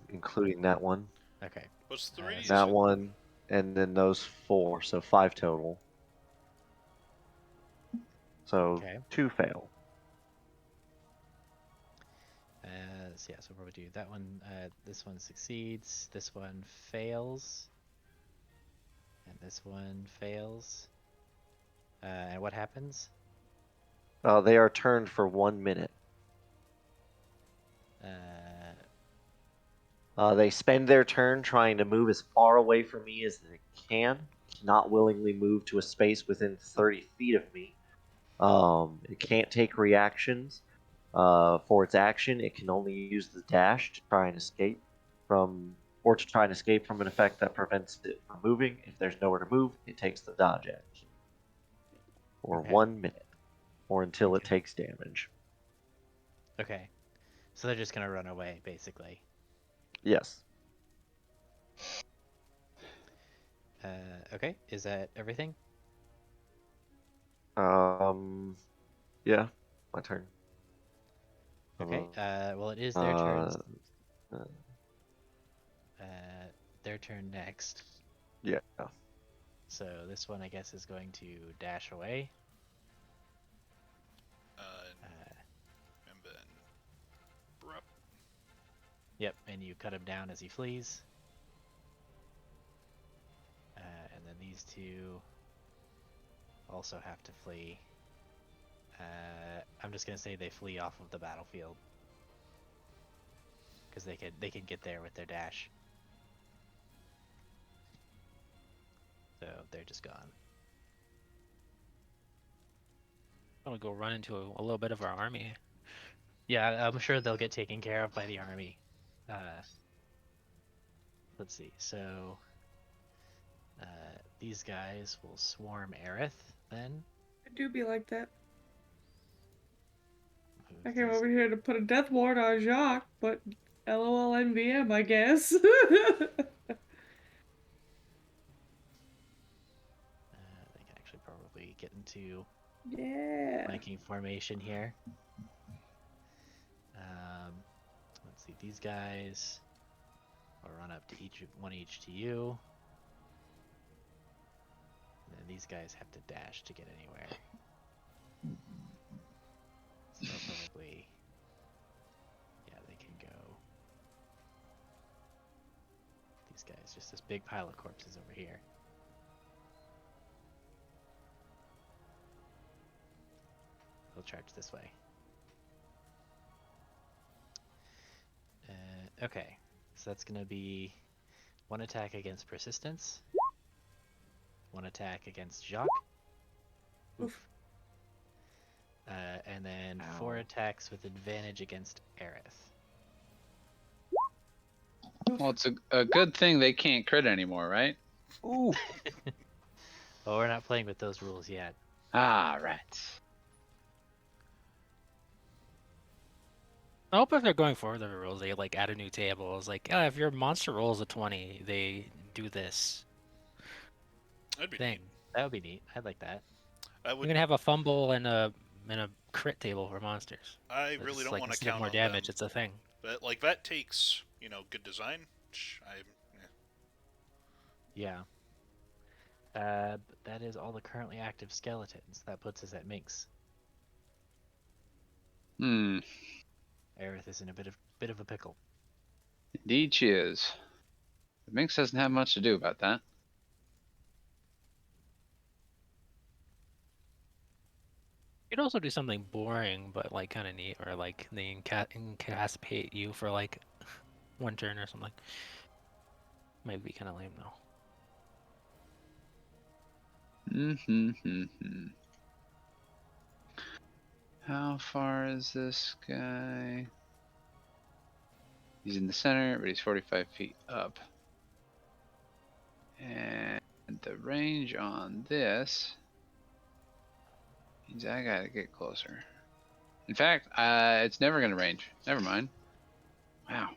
including that one, Okay. What's the Uh, radius? that one, and then those 4, so 5 total. So Okay. 2 fail. So yeah, so what do we do? That one, this one succeeds. This one fails. And this one fails. And what happens? They are turned for 1 minute. They spend their turn trying to move as far away from me as they can, not willingly move to a space within 30 feet of me. It can't take reactions. For its action, it can only use the dash to try and escape from, or to try and escape from an effect that prevents it from moving. If there's nowhere to move, it takes the dodge action for Okay. 1 minute, or until it Okay. takes damage. Okay. So they're just gonna run away, basically. Yes. Okay. Is that everything? Yeah, my turn. Okay. Well, it is their turn. Uh, Their turn next. yeah. So this one, I guess, is going to dash away. And then. Bruh. Yep, and you cut him down as he flees. And then these two also have to flee. I'm just gonna say they flee off of the battlefield because they can get there with their dash. So they're just gone. I'm gonna go run into a little bit of our army. Yeah, I'm sure they'll get taken care of by the army. Let's see. So these guys will swarm Aerith then. I do be like that. I Move came these- over here to put a death ward on Jacques, but LOL NVM, I guess. They can actually probably get into Yeah. flanking formation here. Let's see. These guys will run up to one each to you. And then these guys have to dash to get anywhere. So they'll probably, yeah, they can go. These guys, just this big pile of corpses over here. They'll charge this way. Okay, so that's gonna be 1 attack against persistence, 1 attack against Jacques. Oof. And then 4 attacks with advantage against Aerith. Well, it's a good thing they can't crit anymore, right? Ooh. Well, we're not playing with those rules yet. Ah, right. I hope if they're going forward with the rules, they like add a new table. It's like, if your monster rolls a 20, they do this That'd be thing. neat. That would be neat. I'd like that. I We're would. gonna have a fumble and a crit table for monsters. I It's really don't like want to instead of count more on damage. them. It's a thing. But like that takes good design. Which Yeah. But that is all the currently active skeletons. That puts us at Minx. Hmm. Aerith is in a bit of a pickle. Indeed she is. The Minx doesn't have much to do about that. You could also do something boring, but like kind of neat, or like they incapacitate you for like 1 turn or something. Might be kind of lame though. How far is this guy? He's in the center, but he's 45 feet up. And the range on this means I gotta get closer. In fact, it's never gonna range. Never mind. Wow.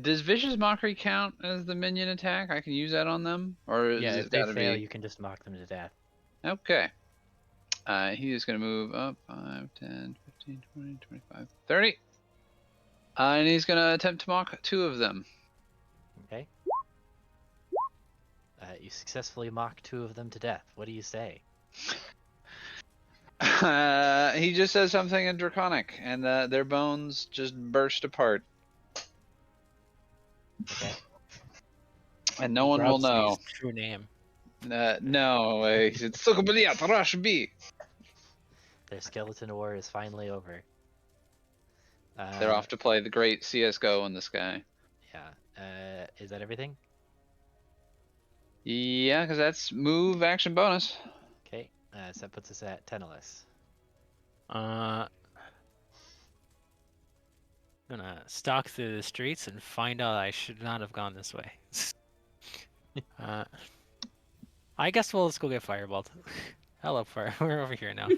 Does Vicious Mockery count as the minion attack? I can use that on them? Or is Yeah, it if they gotta fail, be... you can just mock them to death. Okay. He is going to move up 5, 10, 15, 20, 25, 30. And he's going to attempt to mock 2 of them. Okay. You successfully mock 2 of them to death. What do you say? He just says something in Draconic, and their bones just burst apart. Okay. And no one will know. His true name. No, he said, "Sukabiliat Rush B." Their skeleton war is finally over. They're off to play the great CS:GO in the sky. Yeah. Is that everything? Yeah, because that's move, action, bonus. Okay. So that puts us at 10 or less. Gonna stalk through the streets and find out I should not have gone this way. I guess we'll just go get fireballed. Hello, fire. We're over here now.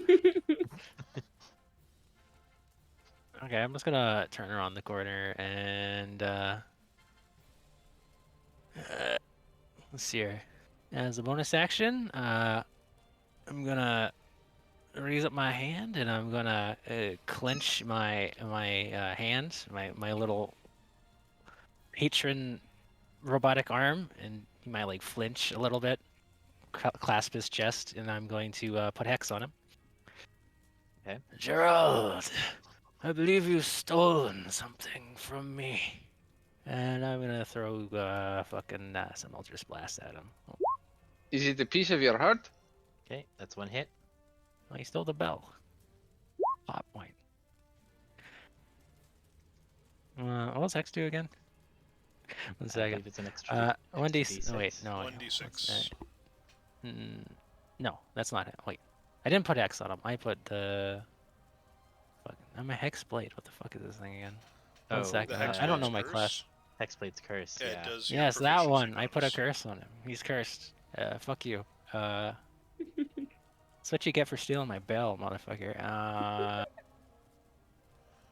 Okay, I'm just gonna turn around the corner and let's see here. As a bonus action, I'm gonna raise up my hand and I'm gonna clench my hand, my little patron robotic arm, and he might like flinch a little bit, clasp his chest, and I'm going to put hex on him. Okay. Gerald, I believe you've stolen something from me. And I'm gonna throw fucking some Eldritch Blast at him. Is it a piece of your heart? Okay, that's 1 hit. Oh, he stole the bell. Plot point. What was hex do again? 1 I second. believe it's an extra. 1d. D6. Oh, wait, no. 1d6. No, that's not it. Wait, I didn't put hex on him. I put the. Fucking. I'm a hex blade. What the fuck is this thing again? One second. The I don't know Hexblade's my curse? class. Hexblade's curse. Yeah, Yeah. it does your Yes, that proficiency one. I put a bonus. curse on him. He's cursed. Fuck you. That's what you get for stealing my bell, motherfucker.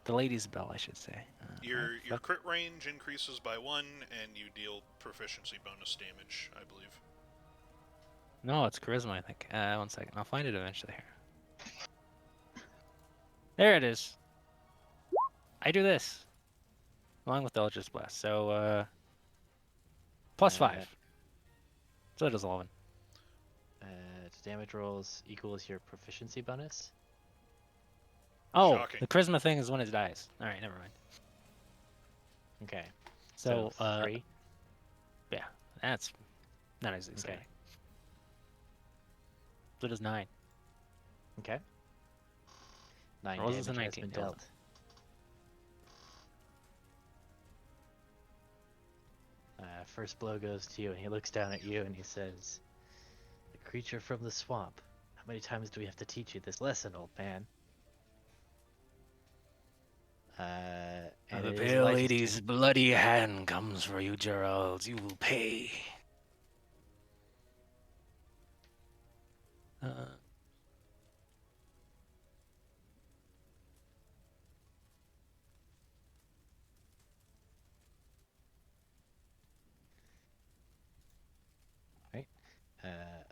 The lady's bell, I should say. Your Fuck. crit range increases by 1, and you deal proficiency bonus damage, I believe. No, it's charisma, I think. 1 second. I'll find it eventually here. There it is. I do this. Along with the Eldritch Blast. So, plus 5. So it is 11. Damage rolls equals your proficiency bonus. Oh, Shocking. the charisma thing is when it dies. Alright, never mind. Okay. So, 3. yeah, that's not as exciting. Okay. So it is 9. Okay. 9 Rolls is damage a has 19, been Dylan. dealt. First blow goes to you, and he looks down at you and he says, "The creature from the swamp. How many times do we have to teach you this lesson, old man?" And The it is Pale Elijah's Lady's turn. bloody hand comes for you, Gerald. You will pay.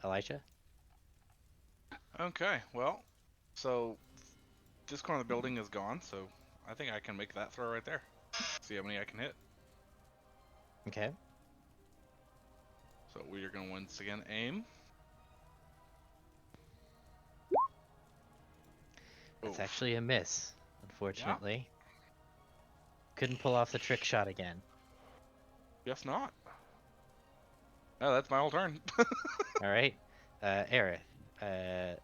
Elijah? Okay, well, so this corner of the building is gone, so I think I can make that throw right there. See how many I can hit. Okay. So we are going to once again aim. That's Oof. actually a miss, unfortunately. Couldn't pull off the trick shot again. Guess not. Oh, that's my whole turn. Alright. Aerith.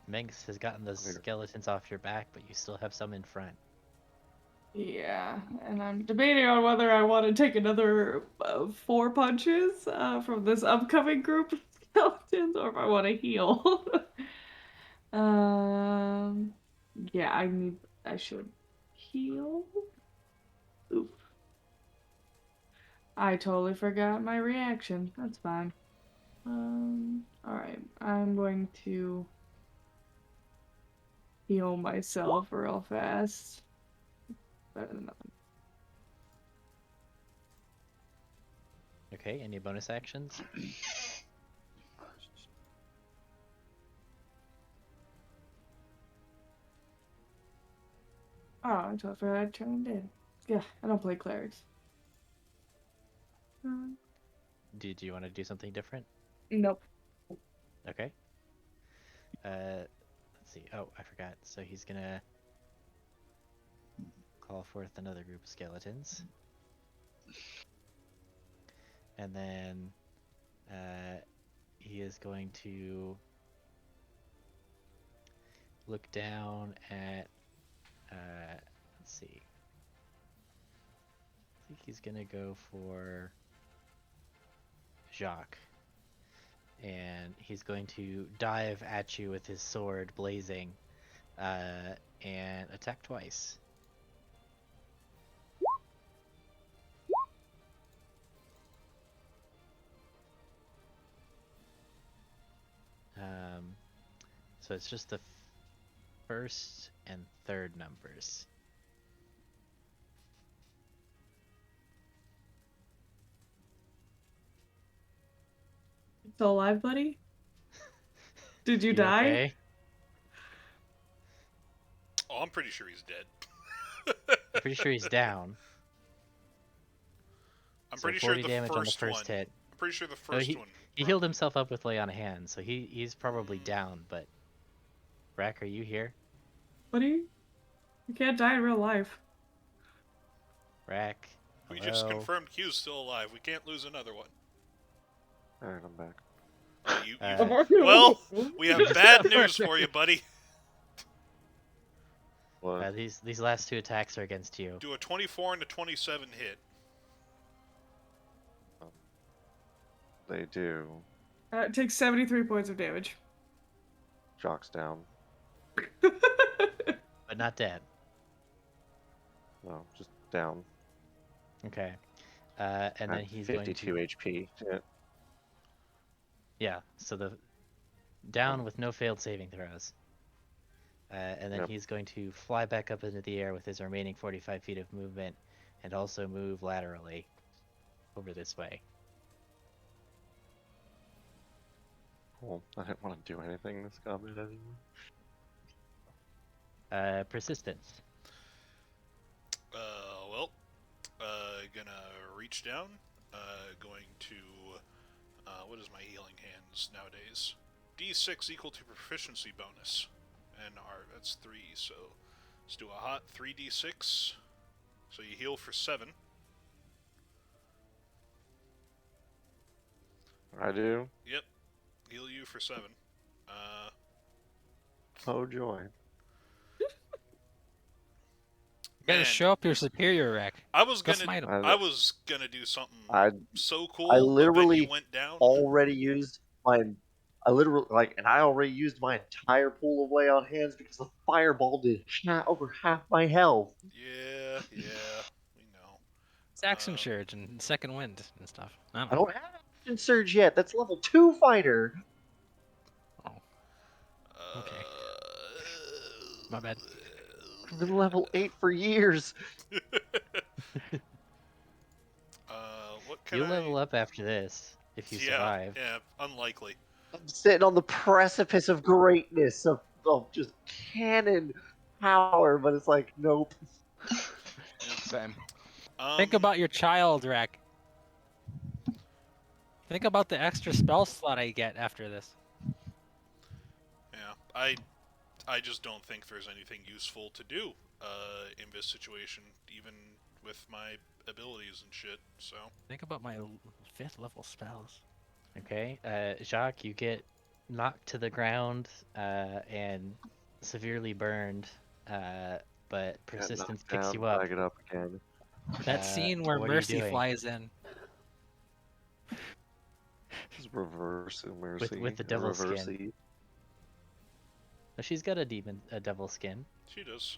Minx has gotten the skeletons off your back, but you still have some in front. Yeah, and I'm debating on whether I want to take another 4 punches from this upcoming group of skeletons, or if I want to heal. Yeah, I should heal. Oof. I totally forgot my reaction. That's fine. Alright, I'm going to heal myself real fast. Better than nothing. Okay, any bonus actions? Oh, I totally forgot I turned in. Yeah, I don't play clerics. Do you want to do something different? Nope. Okay. Let's see. Oh, I forgot. So he's gonna call forth another group of skeletons. And then he is going to look down at let's see. I think he's gonna go for Jacques. And he's going to dive at you with his sword blazing and attack twice. So it's just the first and third numbers. Still alive, buddy? Did you You die? okay? Oh, I'm pretty sure he's dead. I'm pretty sure he's down. I'm So pretty sure 40 the damage on the first first one. hit. I'm pretty sure the Oh, first one. he healed himself up with lay on hands, so he's probably down. But Rack, are you here? Buddy? You can't die in real life. Rack, We hello? just confirmed Q's still alive. We can't lose another one. Alright, I'm back. Well, we have bad news for you, buddy. What? These last two attacks are against you. Do a 24 and a 27 hit. They do. It takes 73 points of damage. Jock's down. But not dead. No, just down. Okay. And then At he's going 52 to... HP. Yeah. Yeah, so the down with no failed saving throws. And then Yep. he's going to fly back up into the air with his remaining 45 feet of movement and also move laterally over this way. Cool. I didn't want to do anything this combat anymore. Persistence. Well, gonna reach down. Going to, what is my healing hands nowadays? D6 equal to proficiency bonus. And that's 3, so let's do a hot 3d6. So you heal for 7. I do? Yep. Heal you for 7. Oh joy. You gotta Man, show up your superior, Rack. I was Go gonna, smite him. I was gonna do something I so cool. I but then literally you went down. already used my and I already used my entire pool of lay on hands because the fireball did over half my health. Yeah, we know. It's action surge and second wind and stuff. I I don't know. don't have action surge yet. That's level 2 fighter. Okay. My bad. I've been level 8 for years. What can You'll I... level up after this if you survive. Yeah, unlikely. I'm sitting on the precipice of greatness of just cannon power, but it's like nope. Same. Think about your child, Rack. Think about the extra spell slot I get after this. Yeah, I just don't think there's anything useful to do in this situation, even with my abilities and shit. So Think about my 5th level spells. Okay, Jacques, you get knocked to the ground and severely burned, but persistence picks you up. Back it up again. That scene where what are you Mercy doing? flies in. Just reverse mercy. With the devil skin. reversey. She's got a devil skin. she does.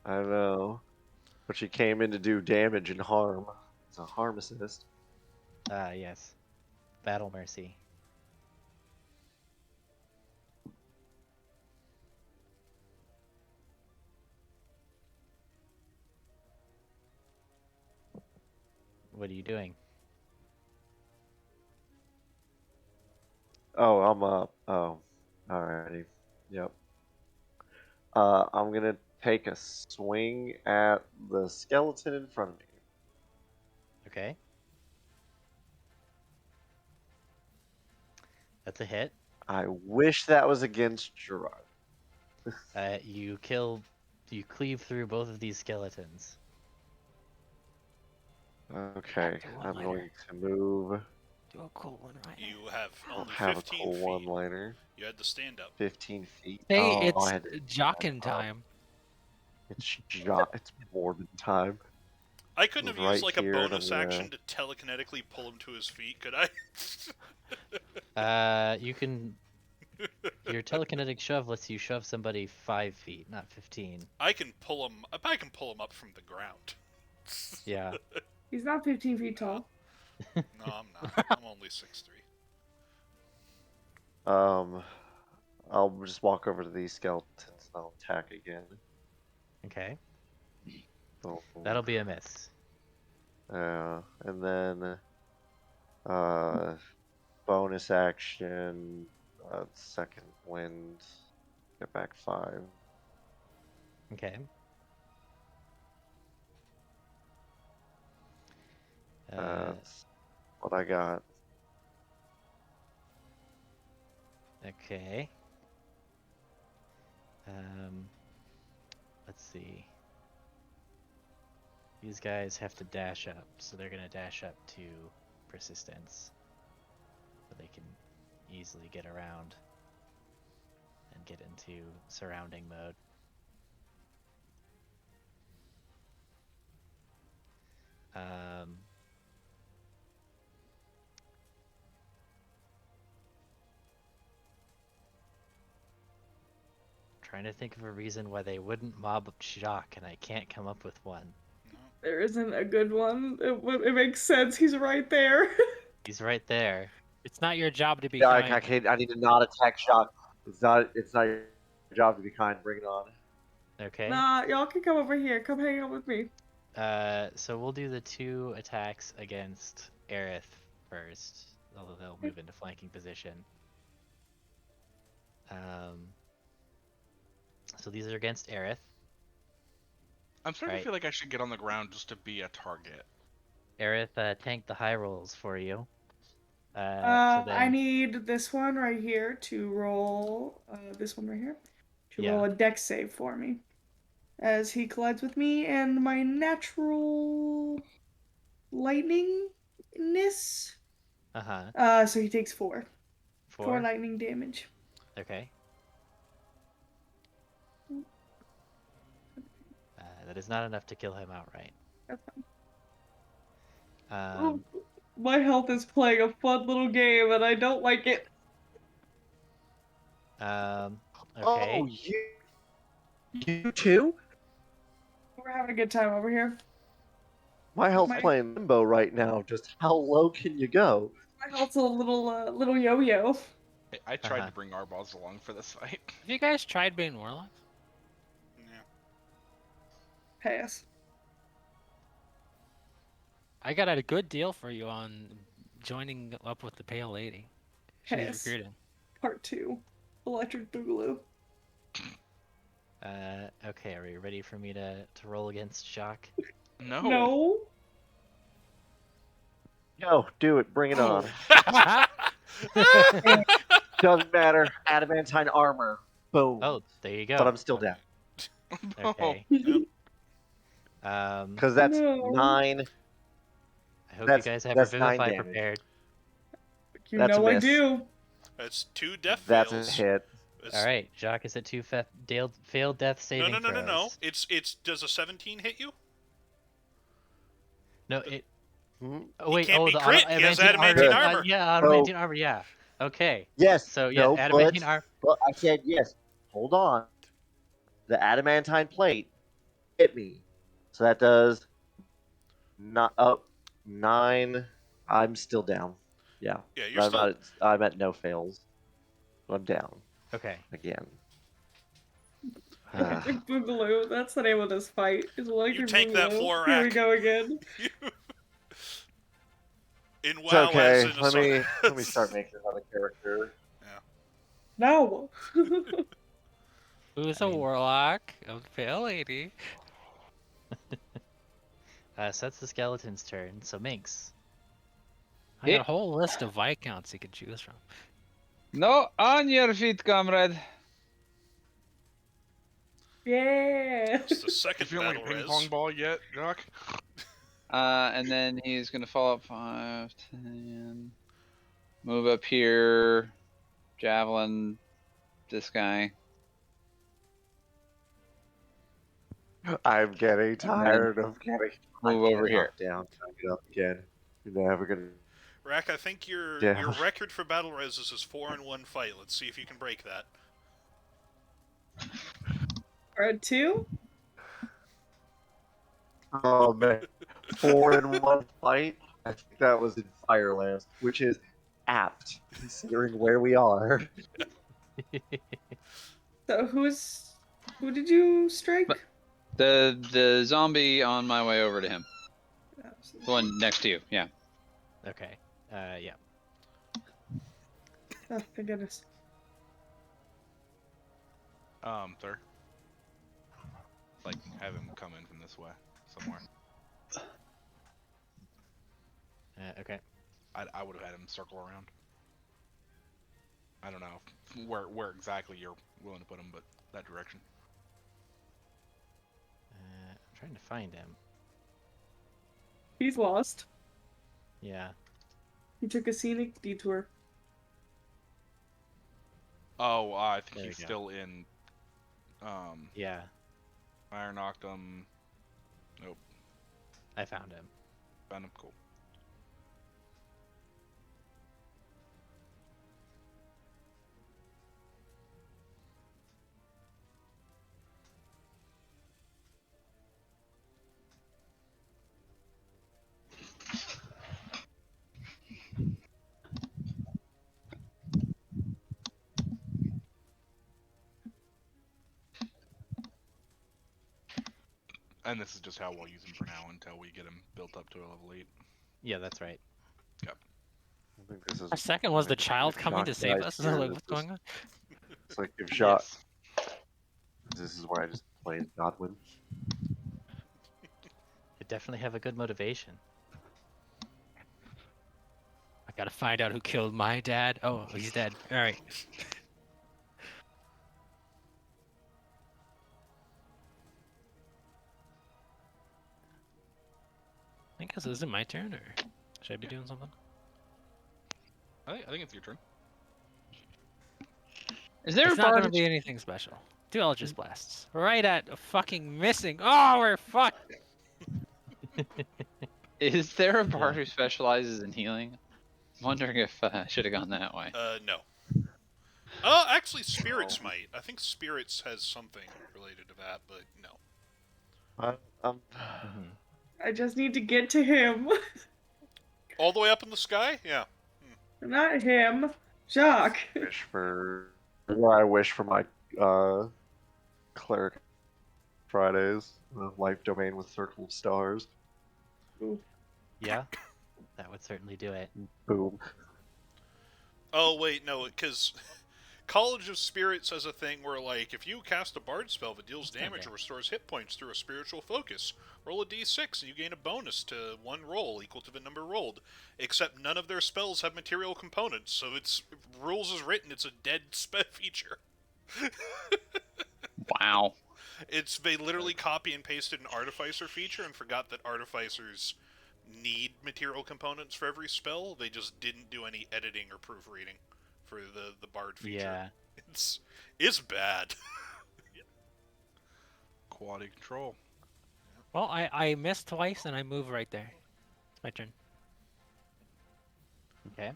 I know. But she came in to do damage and harm. It's a harm assist. Yes. Battle Mercy. What are you doing? Oh, I'm up. Oh, alrighty. Yep. I'm gonna take a swing at the skeleton in front of me. Okay. That's a hit. I wish that was against Gerard. You cleave through both of these skeletons. Okay, Do I'm one-liner. going to move. Do a cool one right now. You have I'll only have a 15 cool feet. one-liner. You had to stand up. 15 feet. Hey, Oh, it's I had to jockin' stand up. time. It's Morbid time. I couldn't have Right used like a here, and bonus I'm gonna- action to telekinetically pull him to his feet, could I? You can. Your telekinetic shove lets you shove somebody 5 feet, not 15. I can pull him up from the ground. Yeah. He's not 15 feet tall. No, I'm not. I'm only 6'3". I'll just walk over to these skeletons and I'll attack again. Okay. Boom. That'll be a miss. And then, bonus action, second wind, get back 5. Okay. That's what I got. Okay. Let's see. These guys have to dash up, so they're gonna dash up to persistence, so they can easily get around and get into surrounding mode. Trying to think of a reason why they wouldn't mob Jacques, and I can't come up with one. There isn't a good one. It makes sense. He's right there. He's right there. It's not your job to be Yeah, kind. I need to not attack shot. It's not your job to be kind. Bring it on. Okay. Nah, y'all can come over here. Come hang out with me. So we'll do the 2 attacks against Aerith first, although they'll move into flanking position. So these are against Aerith. I'm starting Right. to feel like I should get on the ground just to be a target. Aerith, tank the high rolls for you. So I then, need this one right here to roll. This one right here to Yeah. roll a dex save for me, as he collides with me and my natural lightningness. So he takes 4 4. lightning damage. Okay. That is not enough to kill him outright. That's fine. Um, My health is playing a fun little game, and I don't like it. okay. Oh, you too? We're having a good time over here. My health's My- playing limbo right now. Just how low can you go? My health's a little yo-yo. Hey, I tried Uh-huh. to bring our balls along for this fight. Have you guys tried being warlocks? Yeah. Pass. I got a good deal for you on joining up with the Pale Lady. She's Pass. recruiting. Part 2. Electric Boogaloo. Okay, are we ready for me to roll against Jacques? No. No. Go, do it. Bring it on. Doesn't matter. Adamantine armor. Boom. Oh, there you go. But I'm still down. Okay. Because that's No. 9. I hope That's- you guys have that's your 9 Vivify damage. prepared. You That's a know I miss. do. That's 2 death That's fails. a hit. It's- All right, Jacques is at 2 failed death saving No. throws. It's does a 17 hit you? No, it. Hmm? Oh wait, can't oh be the crit, he has adamantine armor. Yeah, adamantine armor. Yeah. Okay. Yes. So yeah, no, adamantine armor. Well, I said yes. Hold on. The adamantine plate hit me. So that does not up 9. I'm still down. Yeah. Yeah, you're still. I'm at no fails. I'm down Okay. again. Electric Boogaloo. That's the name of this fight. Is Electric take that Boogaloo. floor Here we rack. go again. In It's WoW, okay. as in a Let me song- start making another character. No. Who's I a mean- warlock? A pale lady. So that's the skeleton's turn. So Minx. I got a whole list of viscounts you can choose from. No, on your feet, comrade. Yeah. It's the You second feeling like battle a ping res. pong ball yet, Jock? And then he's gonna follow up 5, 10. Move up here. Javelin. This guy. I'm getting tired of getting Move over here. knocked down. Can I get up again? You're never gonna. Rack, I think your Yeah. record for battle res is 4-in-1 fight. Let's see if you can break that. Or a 2? Oh man, 4-in-1 fight. I think that was in Firelands, which is apt considering where we are. So who did you strike? The zombie on my way over to him. The one next to you. Yeah. Okay. Yeah. Oh, thank goodness. Sir. Like, have him come in from this way somewhere. Okay. I would have had him circle around. I don't know where exactly you're willing to put him, but that direction. I'm trying to find him. He's lost. Yeah. He took a scenic detour. Oh, I think There he's we go. still in. Yeah. Iron knocked him. Nope. I found him. Found him. Cool. And this is just how we'll use him for now until we get him built up to a level 8. Yeah, that's right. I think this is. Our second was the like, child if coming to Jacques save dies us. here, Like, what's this- going on? It's like if shot. Yes. This is where I just played Godwin. You definitely have a good motivation. I gotta find out who killed my dad. Oh, he's dead. All right. I think this isn't my turn, or should I be doing something? I think it's your turn. Is there It's a not bar? gonna be anything special. Two Eldritch Blasts. Right at a fucking missing. Oh, we're fucked. Is there a bard Yeah. who specializes in healing? I'm wondering if I should have gone that way. No. Oh, actually, spirits might. I think spirits has something related to that, but no. Mhm. I just need to get to him. All the way up in the sky? Yeah. Not him. Jacques. Wish for. Where I wish for my cleric Fridays, life domain with circle of stars. Yeah. That would certainly do it. Boom. Oh, wait, no, because College of Spirits has a thing where, like, if you cast a bard spell that deals damage Okay. or restores hit points through a spiritual focus, roll a d6 and you gain a bonus to one roll equal to the number rolled. Except none of their spells have material components, so it's rules as written, it's a dead spell feature. Wow. They literally copy and pasted an artificer feature and forgot that artificers need material components for every spell. They just didn't do any editing or proofreading for the bard feature. Yeah. It's bad. Quality control. Well, I missed twice and I move right there. It's my turn. Okay.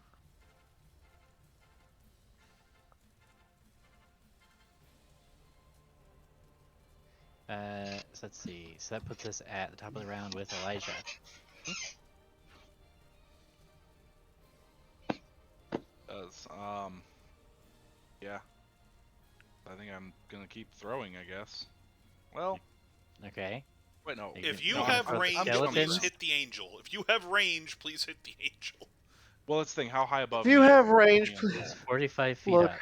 So let's see. So that puts us at the top of the round with Elijah. Does yeah. I think I'm gonna keep throwing, I guess. Well, Okay. wait, no. You If can- you you have can put range, skeletons. please hit the angel. If you have range, please hit the angel. Well, let's think. How high above? If you me have are range, the please. angels? 45 feet Look. up.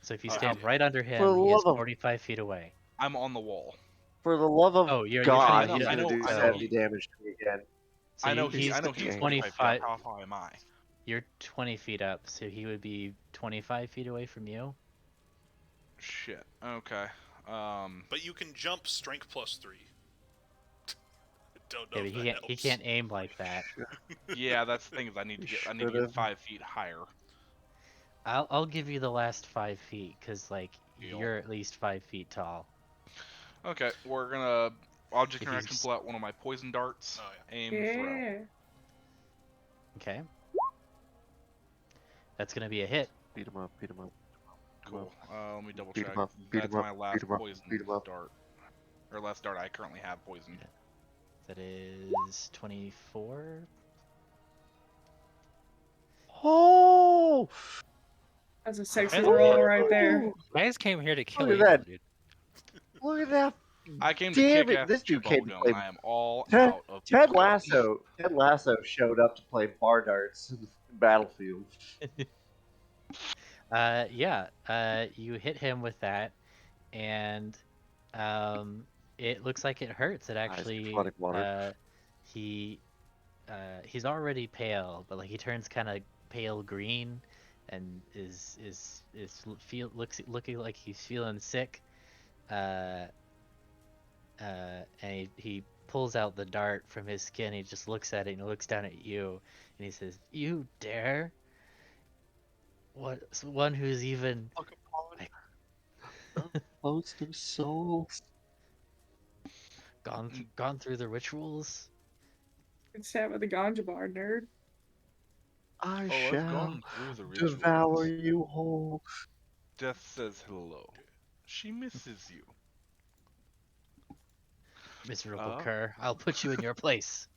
So if you Oh, stand damn. right under For him, the he is love of 45 feet away. I'm on the wall. For the love of Oh, you're 20 God, feet he's up. gonna do I know 70 he- damage to me again. So I know he's he's 45 feet up. 25. How high am I? You're 20 feet up, so he would be 25 feet away from you. Shit. Okay. But you can jump strength +3. Don't know Yeah, but if that helps. he can't aim like that. Yeah, that's the thing is I need to Should've. get 5 feet higher. I'll give you the last 5 feet, because, like, Deal. you're at least 5 feet tall. Okay, we're gonna object If interaction he's- pull out one of my poison darts. Oh, Aim, throw. Yeah. Okay. That's gonna be a hit. Beat him up, beat him up. Cool. Let me double Beat check. 'em up, beat That's 'em up, my beat last 'em up, poison beat 'em up. dart. Or last dart I currently have poisoned. That is 24. Oh! That's a sexy That's roll good. right there. Ooh, I just came here to kill Look at you, that. dude. Look at that. I came to Damn kick it, ass this dude came to Chibodom. play. I am all Ted, out of Ted poison. Lasso. Ted Lasso showed up to play bar darts in the battlefield. You hit him with that, and it looks like it hurts. It actually, tonic water. he's already pale, but like he turns kind of pale green, and looking like he's feeling sick. And he pulls out the dart from his skin. He just looks at it and he looks down at you, and he says, "You dare? What? One who's even Look upon the host of souls. gone through the rituals?" Good stat with the ganja bar, nerd. I I've shall gone through the rituals. devour you whole. Death says hello. She misses you. Miserable cur, I'll put you in your place.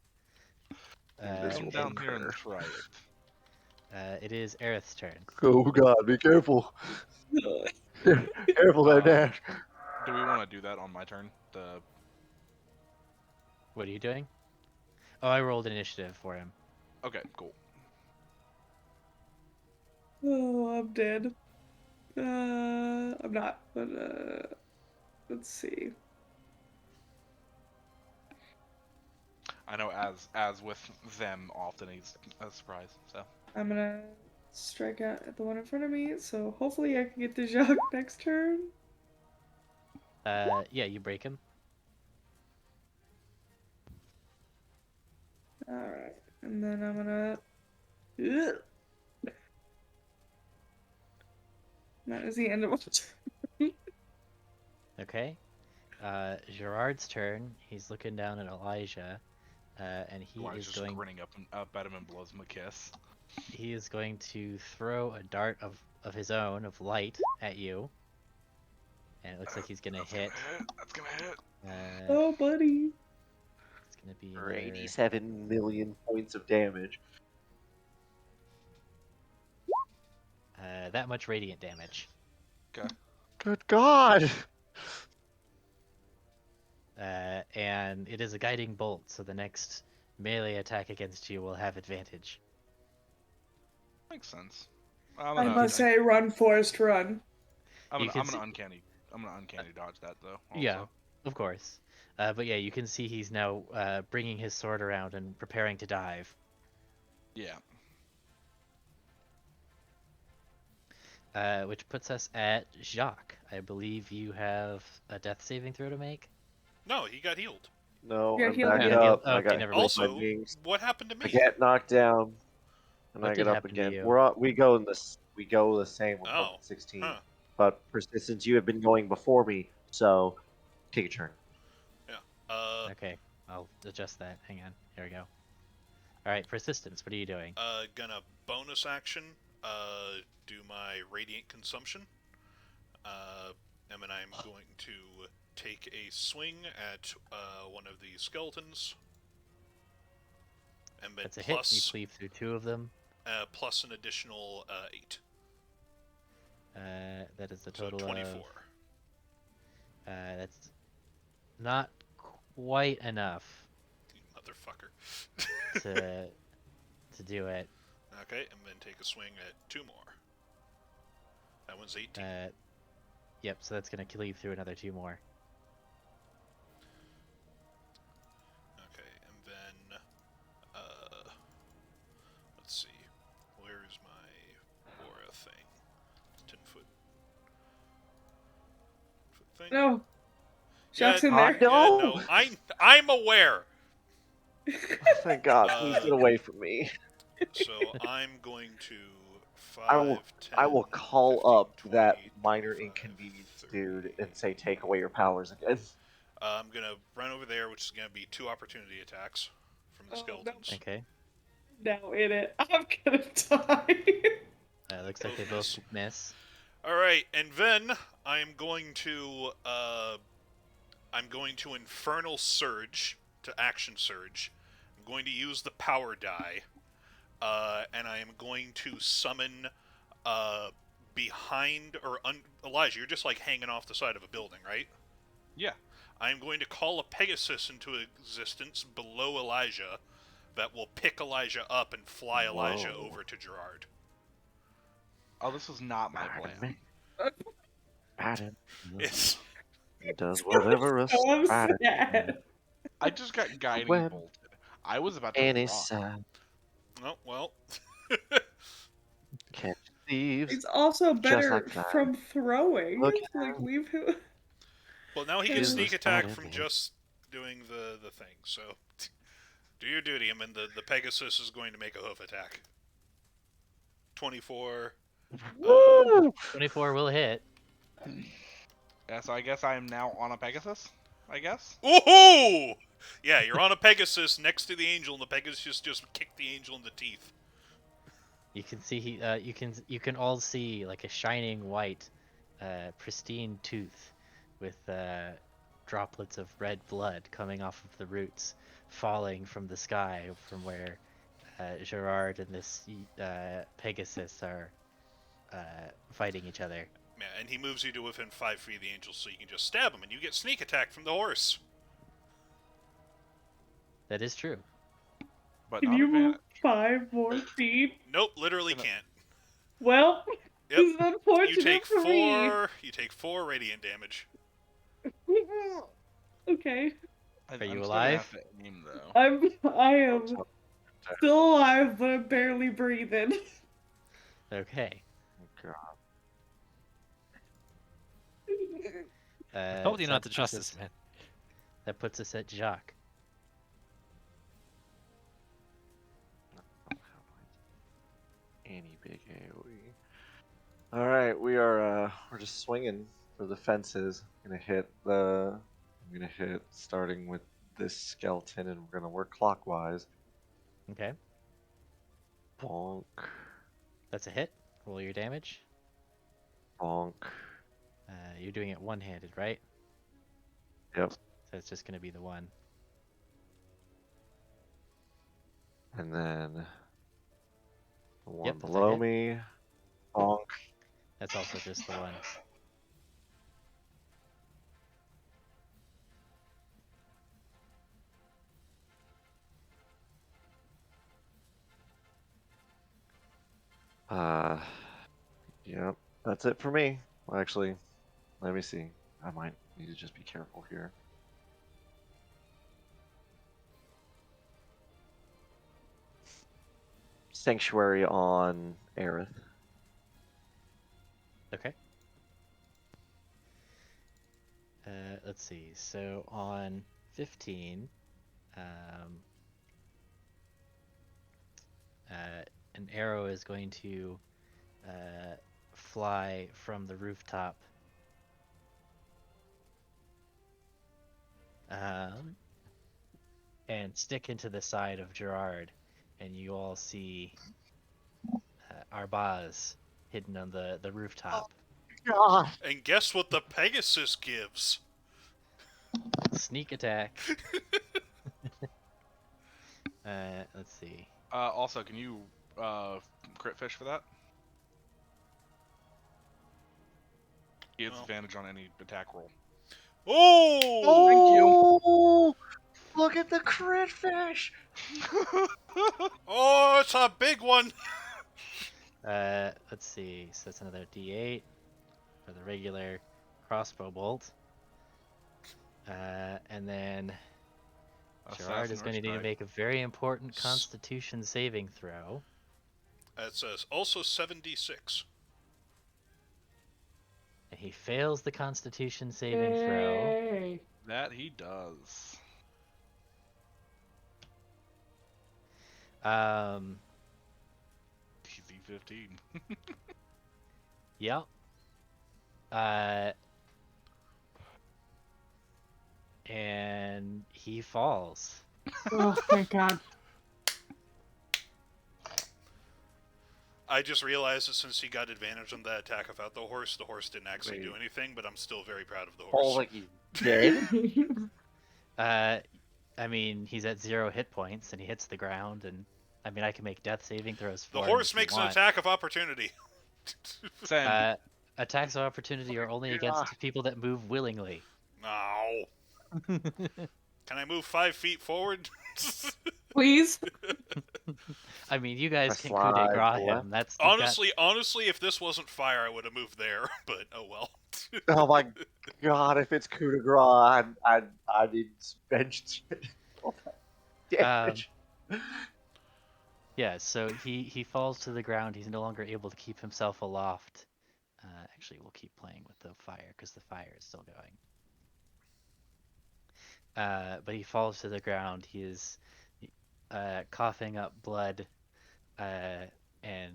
Come down here and cur. try it. It is Aerith's turn. Oh God, be careful. Careful there, Dash. Do we want to do that on my turn? What are you doing? Oh, I rolled initiative for him. Okay, cool. Oh, I'm dead. I'm not, but let's see. I know as with them often he's a surprise, so. I'm gonna strike out at the one in front of me, so hopefully I can get the Jacques next turn. Yeah, you break him. Alright, and then I'm gonna. Ugh. That is the end of it. Okay. Gerard's turn. He's looking down at Elijah, and he Elijah's is just going. grinning up at him and blows him a kiss. He is going to throw a dart of his own of light at you, and it looks like he's gonna hit. That's gonna hit. Oh, buddy. It's gonna be For another- 87 million points of damage. that much radiant damage. Okay. Good God! And it is a guiding bolt, so the next melee attack against you will have advantage. Makes sense. I must say, run, Forrest, run. I'm You can gonna see- uncanny dodge that though. Yeah, Also. of course. But yeah, you can see he's now bringing his sword around and preparing to dive. Yeah. Which puts us at Jacques. I believe you have a death saving throw to make. No, he got healed. No, Yeah, I'm heal back again. up. Oh, I okay, got never hit mind. with my Also, wings. what happened to I me? get knocked down, and What I did get up happen to again. you? We go in this. We go the same with Oh, 16. huh. But persistence, you have been going before me, so take a turn. Okay, I'll adjust that. Hang on. Here we go. Alright, persistence, what are you doing? Gonna bonus action, do my radiant consumption. And then I'm going to take a swing at one of the skeletons. And then That's a hit. You plus, cleave through two of them. plus an additional 8. That is a So total 24. of... that's not quite enough You motherfucker. to do it. Okay, and then take a swing at 2 more. That one's 18. Yep. So that's gonna cleave through another 2 more. Okay, and then let's see. Where is my aura thing? 10-foot thing. No. Yeah, Shock's in Ah, there. no. Yeah, no, I'm aware. Thank God. Please get away from me. So I'm going to 5, I will 10, I will call 15, up 20, that minor 25, inconvenience 30. dude and say, take away your powers again. I'm gonna run over there, which is gonna be 2 opportunity attacks from the Oh, no. skeletons. Okay. Now in it. I'm gonna die. Looks like they Both both miss. All right, and then I'm going to Infernal Surge to Action Surge. I'm going to use the power die, and I am going to summon behind Elijah. You're just like hanging off the side of a building, right? Yeah. I'm going to call a Pegasus into existence below Elijah that will pick Elijah up and fly Elijah Whoa. over to Gerard. Oh, this was not my plan. Adam It's does whatever a Oh, I'm spider sad. I just got guiding When- bolted. I was about to any run. side. oh well. Catch thieves. It's also better like that. from throwing. Look Like leave him. Well, now he can Is sneak the attack spider from man. just doing the thing. So, do your duty. I mean, the Pegasus is going to make a hoof attack. 24. Woo! 24 will hit. Yeah, so I guess I am now on a Pegasus. I guess. Woohoo! Yeah, you're on a Pegasus next to the angel, and the Pegasus just kicked the angel in the teeth. You can see you can all see like a shining white, pristine tooth, with droplets of red blood coming off of the roots, falling from the sky from where Gerard and this Pegasus are fighting each other. Yeah, and he moves you to within 5 feet of the angel, so you can just stab him, and you get sneak attack from the horse. That is true. But Can not you move advantage. 5 more feet? Nope, literally Gonna- can't. Well, Yep. this is unfortunate You take for You take 4 radiant damage. me. Okay. Are I'm you still gonna alive? have to aim, though. I am still alive, but I'm barely breathing. Okay. God. I told you so not to that trust puts this us- man. That puts us at Jacques. Any big AoE. All right, we're just swinging for the fences. I'm gonna hit starting with this skeleton, and we're gonna work clockwise. Okay. Bonk, That's a hit. Roll your damage. bonk. You're doing it one-handed, right? Yep. So it's just going to be the one. And then the one Yep, that's a below hit. me. Bonk. That's also just the one. Yep. That's it for me. Well, actually, let me see. I might need to just be careful here. Sanctuary on Aerith. Okay. Let's see. So on 15, an arrow is going to fly from the rooftop. And stick into the side of Gerard, and you all see Arbaz hidden on the rooftop. God. And guess what the Pegasus gives? Sneak attack. Let's see. Also, can you crit fish for that? He has Well. advantage on any attack roll. Oh! Oh, look at the crit fish. Oh, it's a big one! Let's see. So that's another D8. for the regular crossbow bolt. And then Gerard Assassin is or going to need to strike. make a very important Constitution saving throw. It says also 7d6. And he fails the Constitution saving throw. Yay. That he does. DC 15. Yep. And he falls. Oh, thank God. I just realized that since he got advantage on that attack without the horse didn't actually do anything, but I'm still very proud of the horse. Falls like he's dead. I mean, he's at 0 hit points and he hits the ground, and I mean, I can make death saving throws for The him horse if you makes an want. attack of opportunity. Send. Attacks of opportunity are only against people that move willingly. No. Can I move 5 feet forward? Please. I mean, you guys Press can coup de slide grace left. him. That's you've got- Honestly, if this wasn't fire, I would have moved there. But oh well. Oh my God! If it's coup de grace, I need bench. Damage. Yeah, so he falls to the ground. He's no longer able to keep himself aloft. Actually, we'll keep playing with the fire because the fire is still going. But he falls to the ground. He is coughing up blood and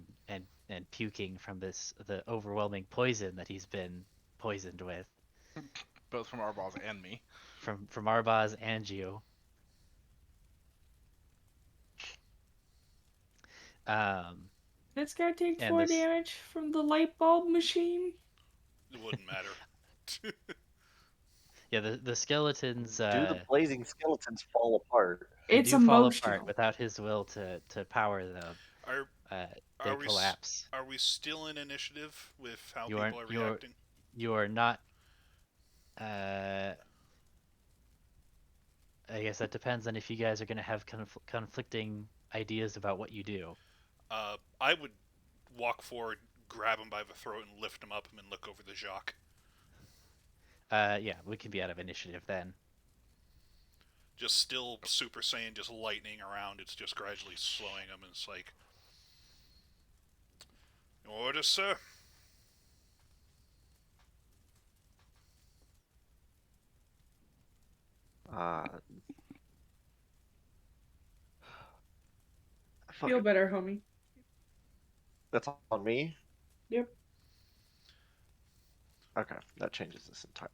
puking from the overwhelming poison that he's been poisoned with Both from Arbaz and me. from Arbaz and you. This guy take And 4 this- damage from the light bulb machine. It wouldn't matter. Yeah, the skeletons Do the blazing skeletons fall apart? they It's do fall emotional. apart without his will to power them. Are They are we collapse. are we still in initiative with how You are- people are you are- reacting? You are not. I guess that depends on if you guys are going to have conflicting ideas about what you do. I would walk forward, grab him by the throat, and lift him up and look over the Jacques. Yeah, we can be out of initiative then. Just still Super Saiyan, just lightning around. It's just gradually slowing him, and it's like, order, sir. Feel better, homie. That's on me. Yep. Okay, that changes this entire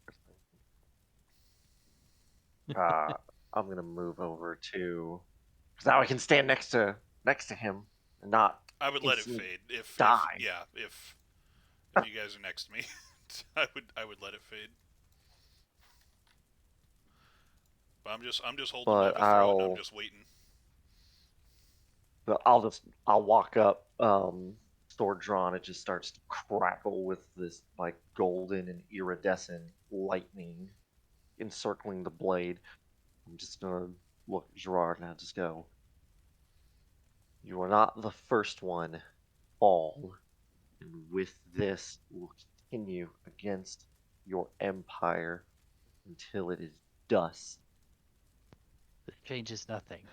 thing. I'm gonna move over to, because now I can stand next to him and not. I would let it Instantly fade if die. if you guys are next to me. I would let it fade. But I'm just holding by But the throat, and I'm I'll- just waiting. But I'll walk up, sword drawn. It just starts to crackle with this like golden and iridescent lightning encircling the blade. I'm just gonna look at Gerard and I'll just go. You are not the first one to fall, and with this will continue against your empire until it is dust. This changes nothing.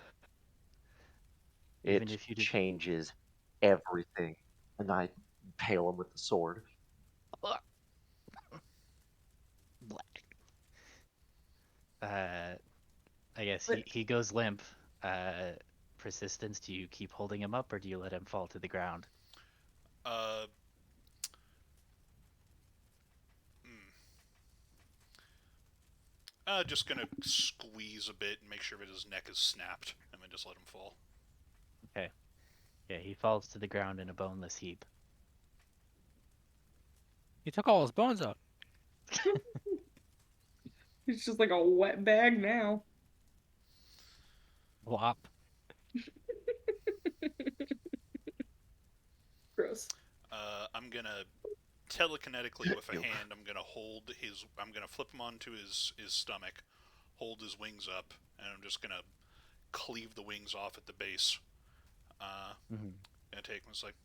It Even if you did- changes everything. And I impale him with the sword. I guess he goes limp. Persistence, do you keep holding him up or do you let him fall to the ground? Just gonna squeeze a bit and make sure that his neck is snapped, and then just let him fall. Okay. Yeah, he falls to the ground in a boneless heap. He took all his bones out. It's just like a wet bag now. Whop. Gross. I'm gonna telekinetically with a hand. I'm gonna flip him onto his stomach, hold his wings up, and I'm just gonna cleave the wings off at the base. Mhm. Gonna take him. It's like,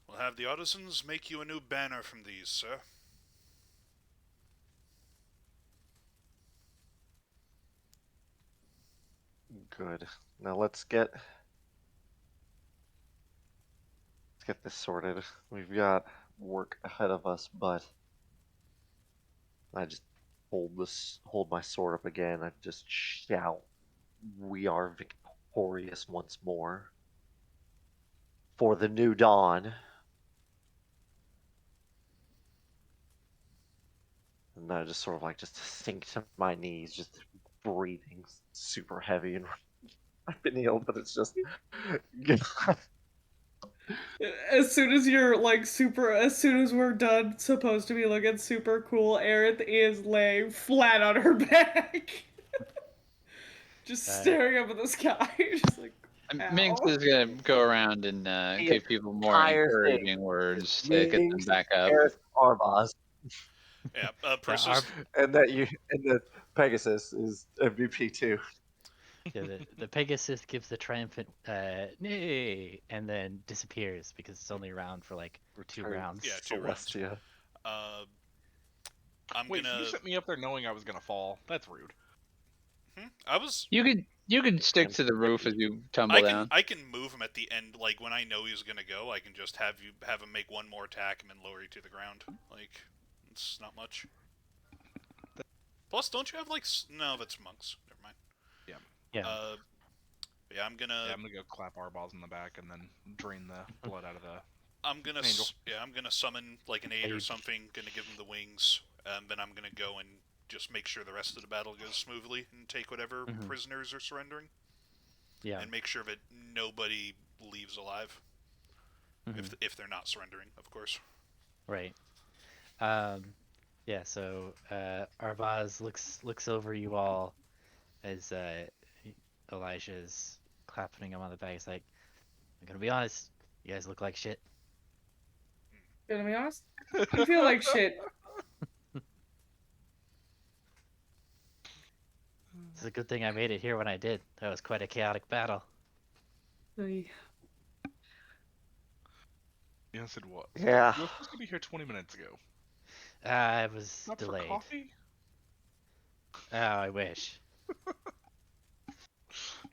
we'll have the artisans make you a new banner from these, sir. Good. Now let's get this sorted. We've got work ahead of us, but I just hold my sword up again. I just shout, "We are victorious once more for the new dawn." And I just sort of like just sink to my knees, just breathing super heavy, and I've been healed, but it's just As soon as you're like as soon as we're done, supposed to be looking super cool, Aerith is laying flat on her back. Just staring up at the sky. Just like, Minx ow. is gonna go around and the give people more entire thing encouraging words is to get them Minx, back up. Aerith, Arbaz, Yeah, The Persis. and that Pegasus is MVP too. Yeah, the Pegasus gives the triumphant nay, and then disappears because it's only around for like 2 Turns rounds. Yeah, 2 rounds. Celestia. I'm Wait, so gonna. you set me up there knowing I was gonna fall. That's rude. I was. You could stick to the roof as you tumble down. I can move him at the end. Like when I know he's gonna go, I can just have him make one more attack and then lower you to the ground. Like it's not much. Plus, don't you have like no? That's monks. Never mind. Yeah. Yeah, I'm gonna. Yeah, I'm gonna go clap our balls in the back and then drain the blood out of the. I'm gonna. Angel. I'm gonna summon like an aid or something. Gonna give him the wings. Then I'm gonna go and just make sure the rest of the battle goes smoothly and take whatever prisoners are surrendering. Yeah. And make sure that nobody leaves alive. If they're not surrendering, of course. Right. Yeah, so Arbaz looks over you all as Elijah's clapping him on the back. He's like, I'm gonna be honest, you guys look like shit. Gonna be honest, you feel like shit. It's a good thing I made it here when I did. That was quite a chaotic battle. Yes, it was. Yeah. You were supposed to be here 20 minutes ago. I was Not delayed. for coffee? Oh, I wish.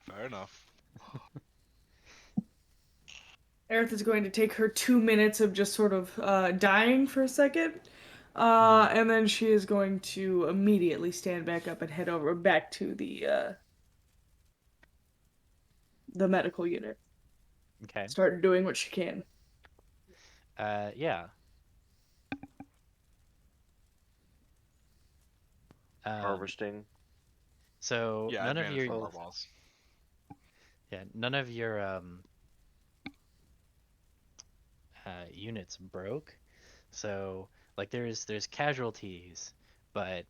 Fair enough. Aerith is going to take her 2 minutes of just sort of dying for a second. And then she is going to immediately stand back up and head over back to the medical unit. Okay. Start doing what she can. Yeah. Harvesting. So Yeah, none of advantage your from our balls. units broke. So like there's casualties, but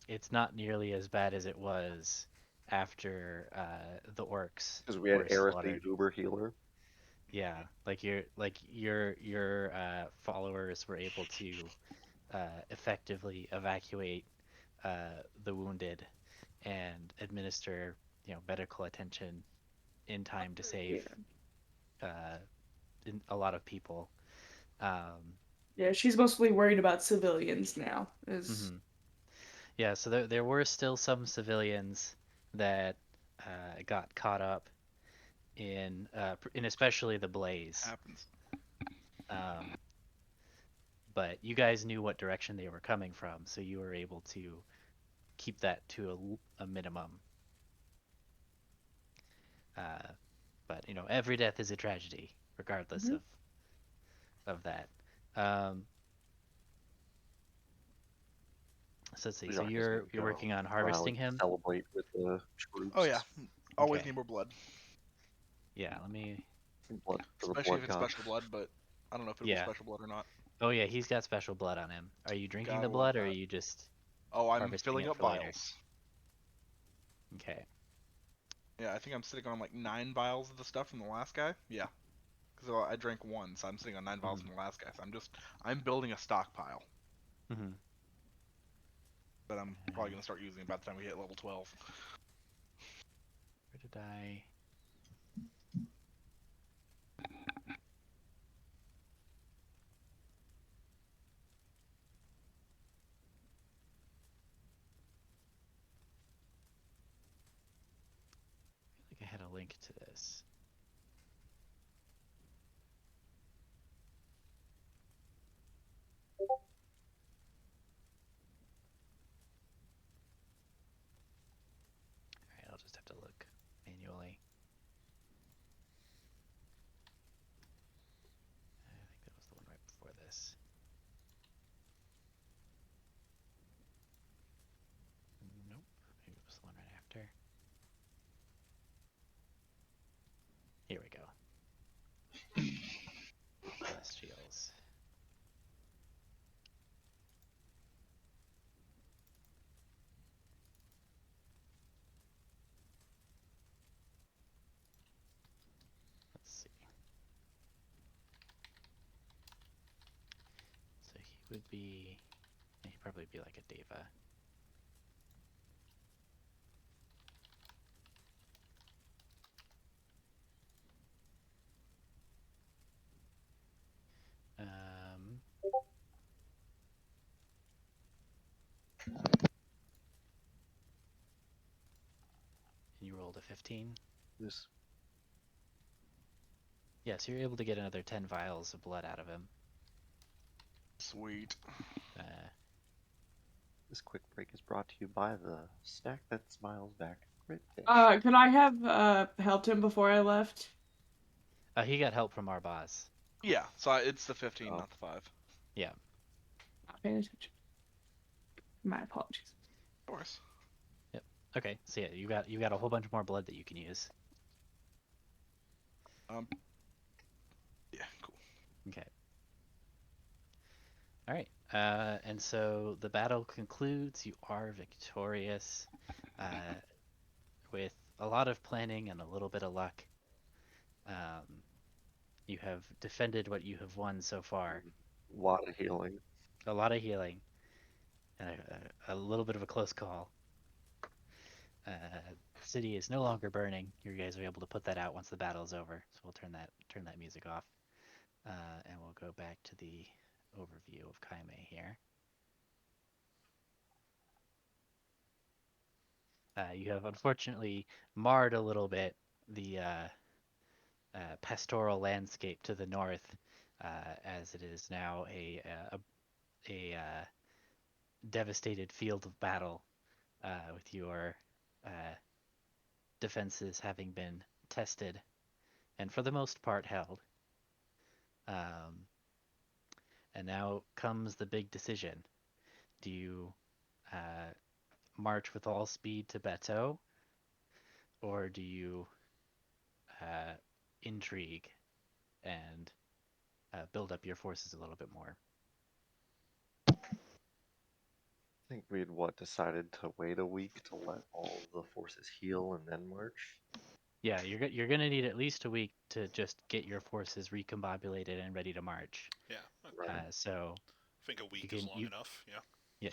it's not nearly as bad as it was after the orcs Because we had were Aerith the slaughtered. Uber healer. Yeah, like your followers were able to effectively evacuate the wounded and administer medical attention in time to save a lot of people. Yeah, she's mostly worried about civilians now. Yeah, so there were still some civilians that got caught up in especially the blaze. Happens. But you guys knew what direction they were coming from, so you were able to keep that to a minimum. But every death is a tragedy, regardless of that. So let's see. So you're working on harvesting him. Celebrate with the troops. Oh yeah, always Okay. need more blood. Yeah, let me. Blood for the Especially blood if it's god. special blood, but I don't know if it'll be special blood or not. Oh yeah, he's got special blood on him. Are you drinking Gotta the love blood, or are that. you just? Oh, I'm harvesting filling it up for later? vials. Okay. Yeah, I think I'm sitting on like 9 vials of the stuff from the last guy. Yeah, because I drank 1, so I'm sitting on 9 vials from the last guy. So I'm building a stockpile that I'm probably gonna start using by the time we hit level 12. Where did I? a link to this. All right, I'll just have to look manually. I think that was the one right before this. Nope, maybe it was the one right after. Here we go. Celestials. Let's see. So he would be, he'd probably be like a Deva. And you rolled a 15. This Yeah, so you're able to get another 10 vials of blood out of him. Sweet. this quick break is brought to you by the snack that smiles back. Great fish. Could I have helped him before I left? He got help from our boss. Yeah, so it's the 15, Oh. not the 5. Yeah. Not paying attention. My apologies. Of course. Okay, so yeah, you got a whole bunch more blood that you can use. Yeah, cool. Okay. All right. And so the battle concludes. You are victorious, with a lot of planning and a little bit of luck. You have defended what you have won so far. A lot of healing. A lot of healing, and a little bit of a close call. The city is no longer burning. You guys are able to put that out once the battle is over. So we'll turn that music off, and we'll go back to the overview of Chimie here. You have unfortunately marred a little bit the pastoral landscape to the north, as it is now a devastated field of battle, with your defenses having been tested and for the most part held. And now comes the big decision. Do you march with all speed to Bateau, or do you intrigue and build up your forces a little bit more? I think we'd decided to wait a week to let all the forces heal and then march. Yeah, you're gonna need at least a week to just get your forces recombobulated and ready to march. Yeah. Right. So I think a week can- is long you- enough. Yeah. yeah.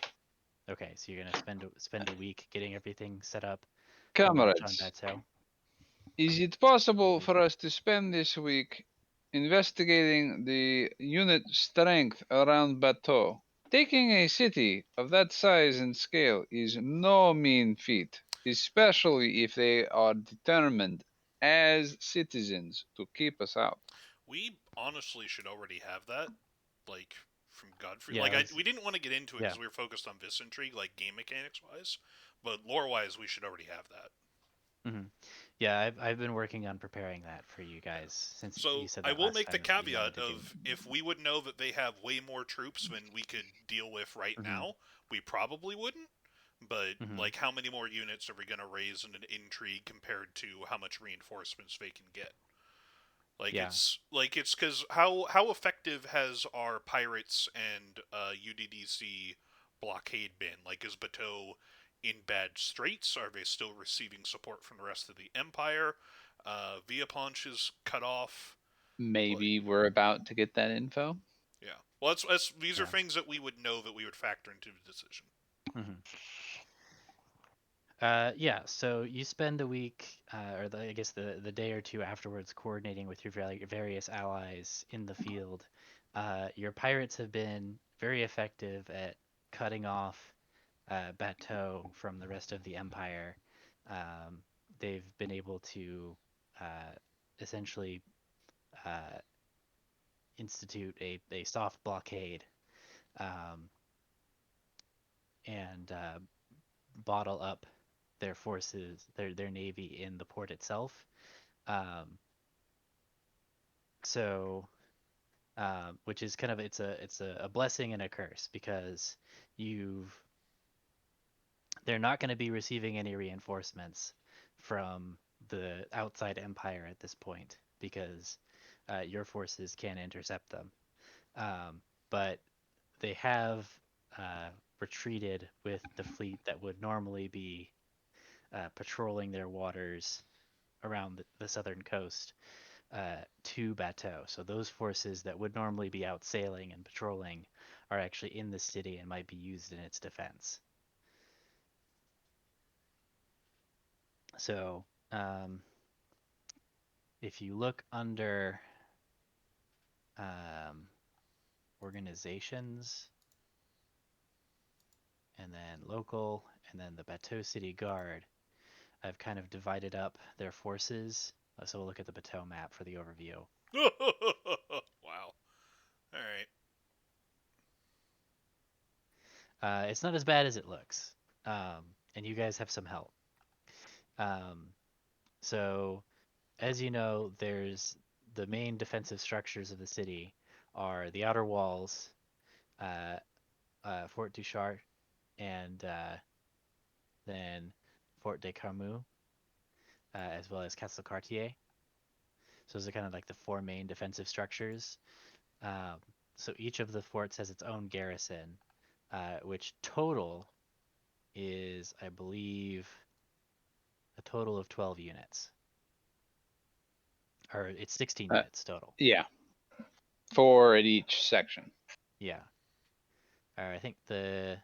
Okay, so you're gonna spend a week getting everything set up for march on Comrades, Bateau. is it possible for us to spend this week investigating the unit strength around Bateau? Taking a city of that size and scale is no mean feat, especially if they are determined as citizens to keep us out. We honestly should already have that, like from Godfrey. Yeah, Like we didn't want to get into it yeah. because we were focused on this intrigue, like game mechanics wise, but lore wise, we should already have that. Mm-hmm. Yeah, I've been working on preparing that for you guys since So you said I that will last make the time that you wanted caveat to do. of if we would know that they have way more troops than we could deal with right Mhm. now, we probably wouldn't. But Mhm. like, how many more units are we going to raise in an intrigue compared to how much reinforcements they can get? Like Yeah. it's because how effective has our pirates and UDDC blockade been? Like, is Bateau in bad straits? Are they still receiving support from the rest of the Empire? Viaponch is cut off. Maybe we're about to get that info. Yeah. Well, these are Yeah. things that we would know that we would factor into the decision. Mhm. Yeah, so you spend a week, or I guess the day or two afterwards, coordinating with your various allies in the field. Your pirates have been very effective at cutting off Bateau from the rest of the empire. They've been able to essentially institute a soft blockade um, and bottle up their forces, their navy in the port itself. Um, so, which is kind of it's a blessing and a curse because you've they're not going to be receiving any reinforcements from the outside empire at this point because your forces can intercept them. But they have retreated with the fleet that would normally be patrolling their waters around the southern coast to Bateau. So those forces that would normally be out sailing and patrolling are actually in the city and might be used in its defense. So if you look under organizations and then local and then the Bateau City Guard, I've kind of divided up their forces. So we'll look at the Bateau map for the overview. Wow. All right. It's not as bad as it looks, and you guys have some help. So, as you know, there's the main defensive structures of the city are the outer walls, uh, Fort Duchart, and then Fort de Carmou, as well as Castle Cartier. So those are kind of like the four main defensive structures. Um, so each of the forts has its own garrison, which total is, I believe, a total of 12 units. Or it's 16 units total. Yeah. 4 at each section. Yeah. Or I think the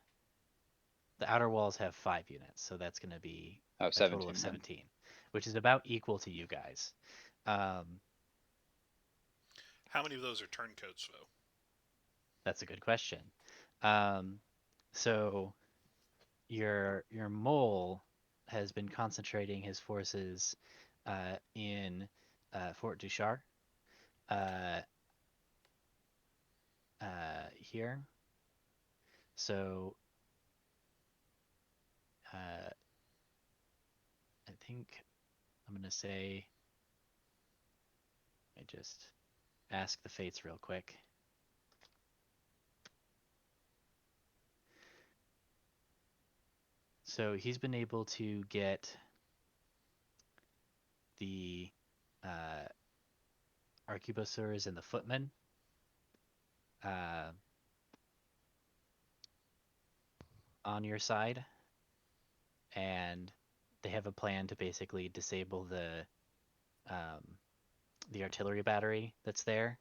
outer walls have 5 units, so that's going to be a total of 17, which is about equal to you guys. How many of those are turncoats, though? That's a good question. So your mole has been concentrating his forces in Fort Duchart here. So I think I'm gonna say I just ask the fates real quick. So he's been able to get the arquebusiers and the footmen on your side, and they have a plan to basically disable the artillery battery that's there.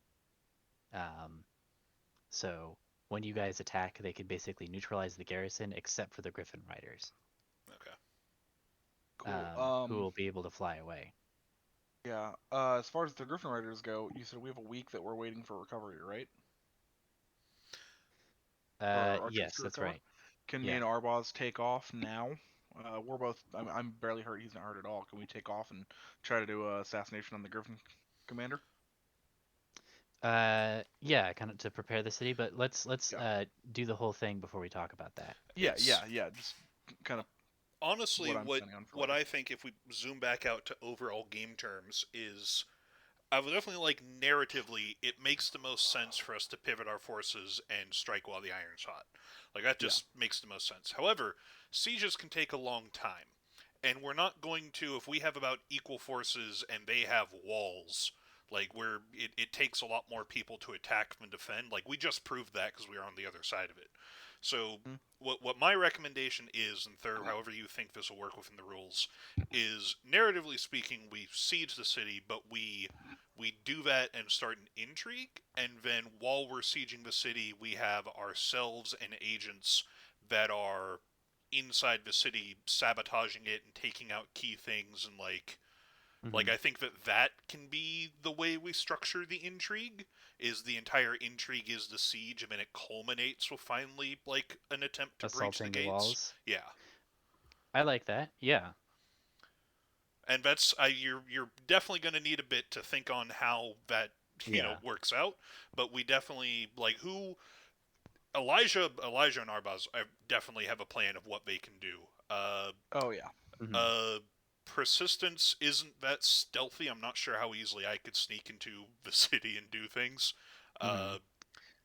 So when you guys attack, they can basically neutralize the garrison except for the Griffin Riders. Okay. Cool. Who will be able to fly away. Yeah. As far as the Griffin Riders go, you said we have a week that we're waiting for recovery, right? Or Yes, that's right. Can me Yeah. and Arbaz take off now? We're both. I'm barely hurt. He's not hurt at all. Can we take off and try to do assassination on the Griffin commander? Yeah, kind of to prepare the city, but let's do the whole thing before we talk about that. Yeah. Just kind of. Honestly, what what I think, if we zoom back out to overall game terms, is I would definitely like narratively, it makes the most sense for us to pivot our forces and strike while the iron's hot. Like that just makes the most sense. However, sieges can take a long time, and we're not going to, if we have about equal forces and they have walls, like where it takes a lot more people to attack than defend. Like we just proved that because we are on the other side of it. So what my recommendation is, and third, however you think this will work within the rules, is narratively speaking, we siege the city, but we do that and start an intrigue, and then while we're sieging the city, we have ourselves and agents that are inside the city sabotaging it and taking out key things, and like I think that can be the way we structure the intrigue. Is the entire intrigue is the siege, and then it culminates with finally like an attempt to breach the gates. Walls. Yeah, I like that. Yeah. And that's you're definitely going to need a bit to think on how that works out. But we definitely who Elijah and Arbaz definitely have a plan of what they can do. Oh yeah. Persistence isn't that stealthy. I'm not sure how easily I could sneak into the city and do things. Well,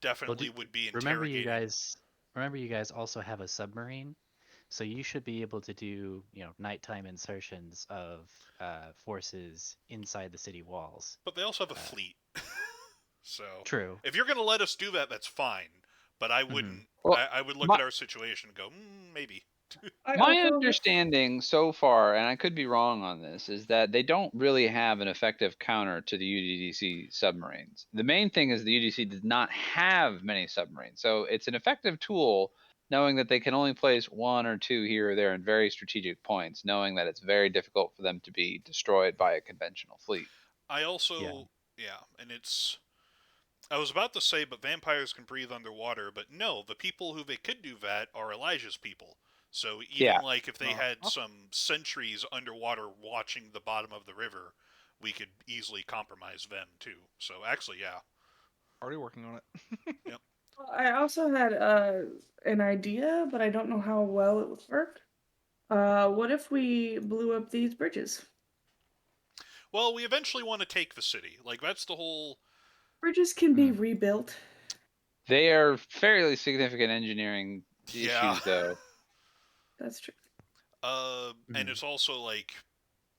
Definitely would be remember interrogating. you guys also have a submarine, so you should be able to do nighttime insertions of forces inside the city walls. But they also have a fleet. So True. if you're going to let us do that, that's fine. But I wouldn't. Well, I would look my- at our situation and go, maybe. My understanding so far, and I could be wrong on this, is that they don't really have an effective counter to the UDDC submarines. The main thing is the UDC does not have many submarines, so it's an effective tool knowing that they can only place 1 or 2 here or there in very strategic points, knowing that it's very difficult for them to be destroyed by a conventional fleet. I also, and it's. I was about to say, but vampires can breathe underwater, but no, the people who they could do that are Elijah's people. So even if they had some sentries underwater watching the bottom of the river, we could easily compromise them too. So actually, yeah. Already working on it. Yep. I also had an idea, but I don't know how well it would work. What if we blew up these bridges? Well, we eventually want to take the city. That's the whole. Bridges can be rebuilt. They are fairly significant engineering issues, though. That's true. And it's also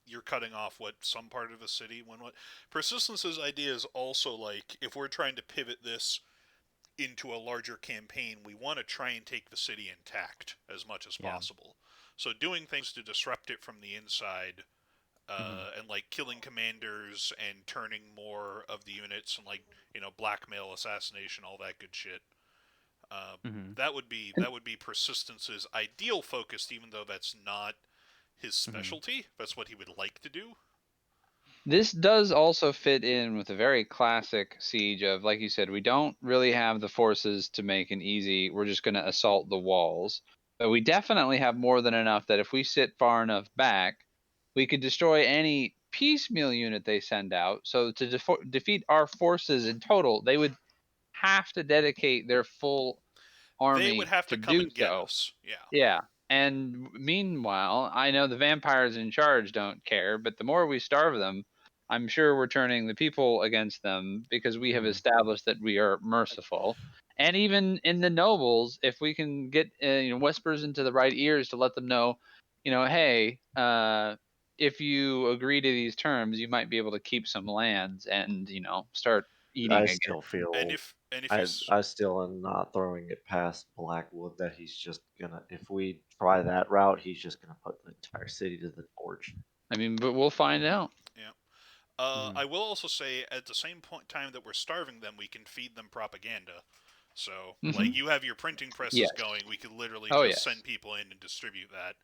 you're cutting off some part of the city when what Persistence's idea is also if we're trying to pivot this into a larger campaign, we want to try and take the city intact as much as possible. So doing things to disrupt it from the inside, and killing commanders and turning more of the units and blackmail, assassination, all that good shit. That would be Persistence's ideal focus, even though that's not his specialty. That's what he would like to do. This does also fit in with a very classic siege of, like you said, we don't really have the forces to make an easy, we're just going to assault the walls. But we definitely have more than enough that if we sit far enough back, we could destroy any piecemeal unit they send out. So to defeat our forces in total, they would have to dedicate their full army They would have to come do and get so. us. Yeah. Yeah. And meanwhile, I know the vampires in charge don't care, but the more we starve them, I'm sure we're turning the people against them because we have established that we are merciful. And even in the nobles, if we can get whispers into the right ears to let them know, hey, if you agree to these terms, you might be able to keep some lands and start eating I again. still feel. And if I still am not throwing it past Blackwood that he's just gonna. If we try that route, he's just gonna put the entire city to the torch. I mean, but we'll find out. Yeah. I will also say, at the same time that we're starving them, we can feed them propaganda. So, you have your printing presses going, we could literally just send people in and distribute that,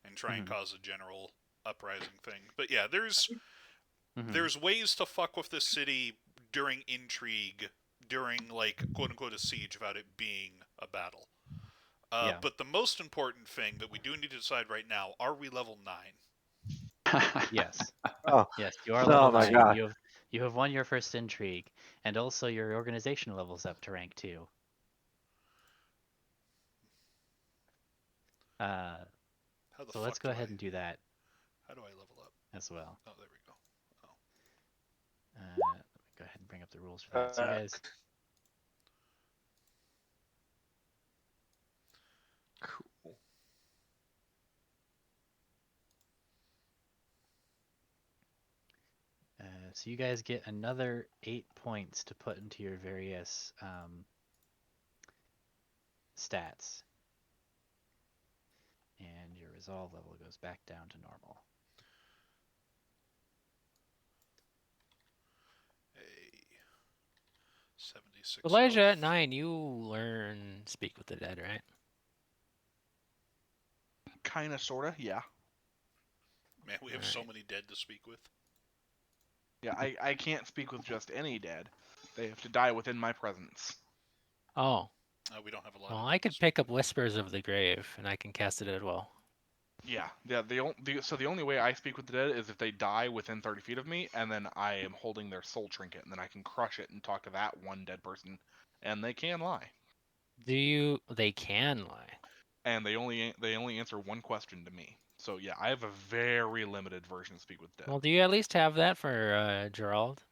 and try and cause a general uprising thing. But yeah, there's ways to fuck with this city during intrigue, during quote unquote a siege, without it being a battle. But the most important thing that we do need to decide right now: are we level 9? Yes. Oh, Yes, you are oh level my 9. God. You have won your first intrigue, and also your organization level's up to rank 2. So let's go ahead and do that. How do I level up? As well. Oh, there we go. Oh. Let me go ahead and bring up the rules for that. So you guys. Cool. So you guys get another 8 points to put into your various stats. And your resolve level goes back down to normal. Hey. 76. Elijah, at 9, you learn Speak with the Dead, right? Kinda, sorta, yeah. Man, we have so many dead to speak with. Yeah, I can't speak with just any dead. They have to die within my presence. Oh. We don't have a lot. Well, I could pick up Whispers of the Grave, and I can cast it as well. Yeah. So the only way I speak with the dead is if they die within 30 feet of me, and then I am holding their soul trinket, and then I can crush it and talk to that one dead person, and they can lie, They can lie. and they only answer one question to me. So yeah, I have a very limited version of speak with dead. Well, do you at least have that for Gerald?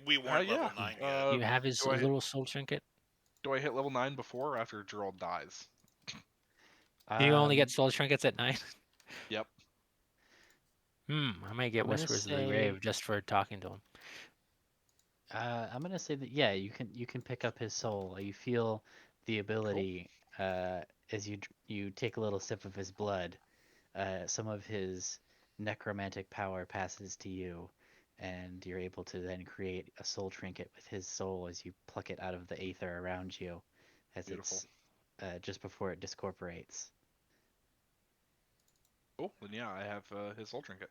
We weren't Yeah. level 9 yet. You have his do I little soul trinket? do I hit level 9 before or after Gerald dies? Do you only get Um, soul trinkets at night? Yep. I might get I'm gonna Whispers of the say Grave just for talking to him. I'm gonna say that yeah, you can pick up his soul. You feel the ability as you take a little sip of his blood. Some of his necromantic power passes to you, and you're able to then create a soul trinket with his soul as you pluck it out of the aether around you, as Beautiful. it's just before it discorporates. Cool. Then yeah, I have his soul trinket.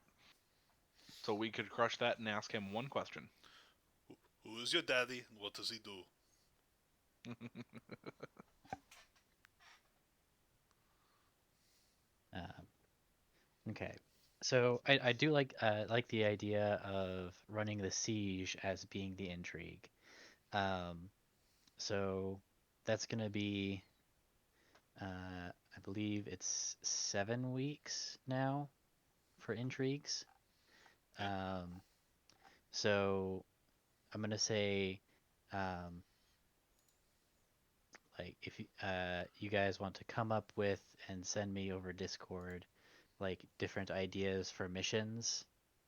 So we could crush that and ask him one question. Who is your daddy and what does he do? Um, okay, so I do like the idea of running the siege as being the intrigue. Um, so that's gonna be I believe it's 7 weeks now for intrigues. Okay. Um, so I'm gonna say, um, like if you guys want to come up with and send me over Discord, like different ideas for missions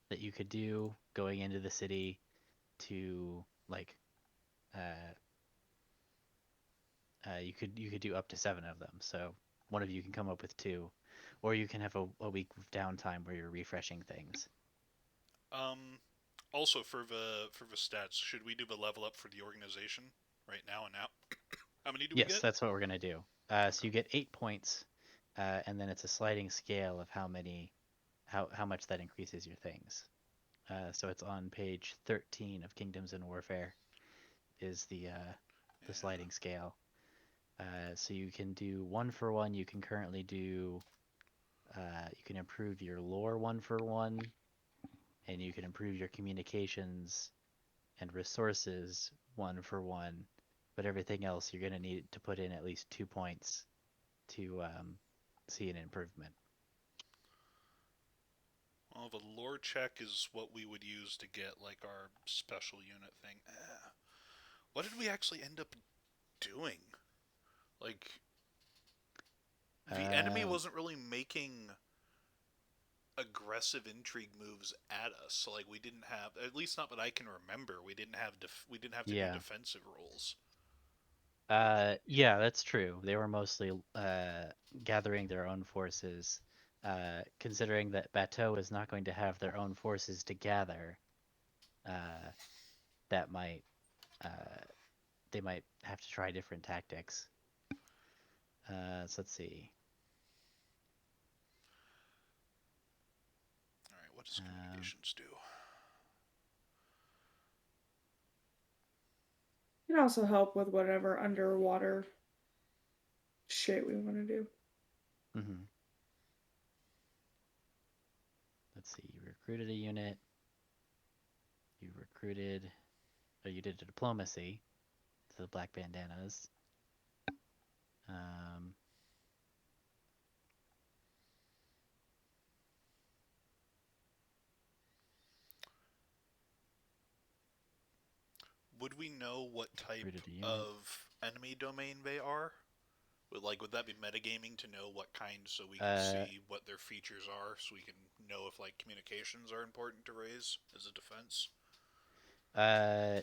that you could do going into the city to like uh, you could do up to 7 of them. So one of you can come up with two, or you can have a week of downtime where you're refreshing things. Um, Also for the stats, should we do the level up for the organization right now and now? How many do we Yes, get? that's what we're gonna do. So Okay. you get 8 points, and then it's a sliding scale of how much that increases your things. So it's on page 13 of Kingdoms in Warfare is the Yeah. sliding scale. So you can do 1 for 1. You can currently do you can improve your lore 1 for 1, and you can improve your communications and resources 1 for 1. But everything else, you're gonna need to put in at least 2 points to see an improvement. Well, the lore check is what we would use to get like our special unit thing. What did we actually end up doing? Like the enemy Um, wasn't really making aggressive intrigue moves at us. So like we didn't have, at least not that I can remember, we didn't have to do yeah. defensive rolls. Yeah, that's true. They were mostly gathering their own forces. Considering that Bateau is not going to have their own forces to gather, uh, that might uh, they might have to try different tactics. So let's see. All right, what does Um, communications do? It can also help with whatever underwater shit we want to do. mhm. Let's see. You recruited a unit. You recruited, or you did a diplomacy to the Black Bandanas. Um, Would we know what type recruited a unit. of enemy domain they are? Would that be metagaming to know what kind, so we can Uh, see what their features are, so we can know if like communications are important to raise as a defense? uh,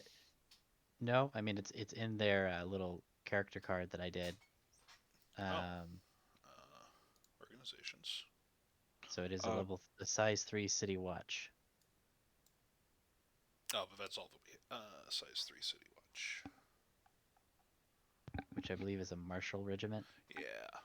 no, I mean it's in their little character card that I did. Oh, Um, organizations. so it is Uh, a size 3 city watch, Oh, but that's all that we. Size 3 City Watch. which I believe is a martial regiment. Yeah.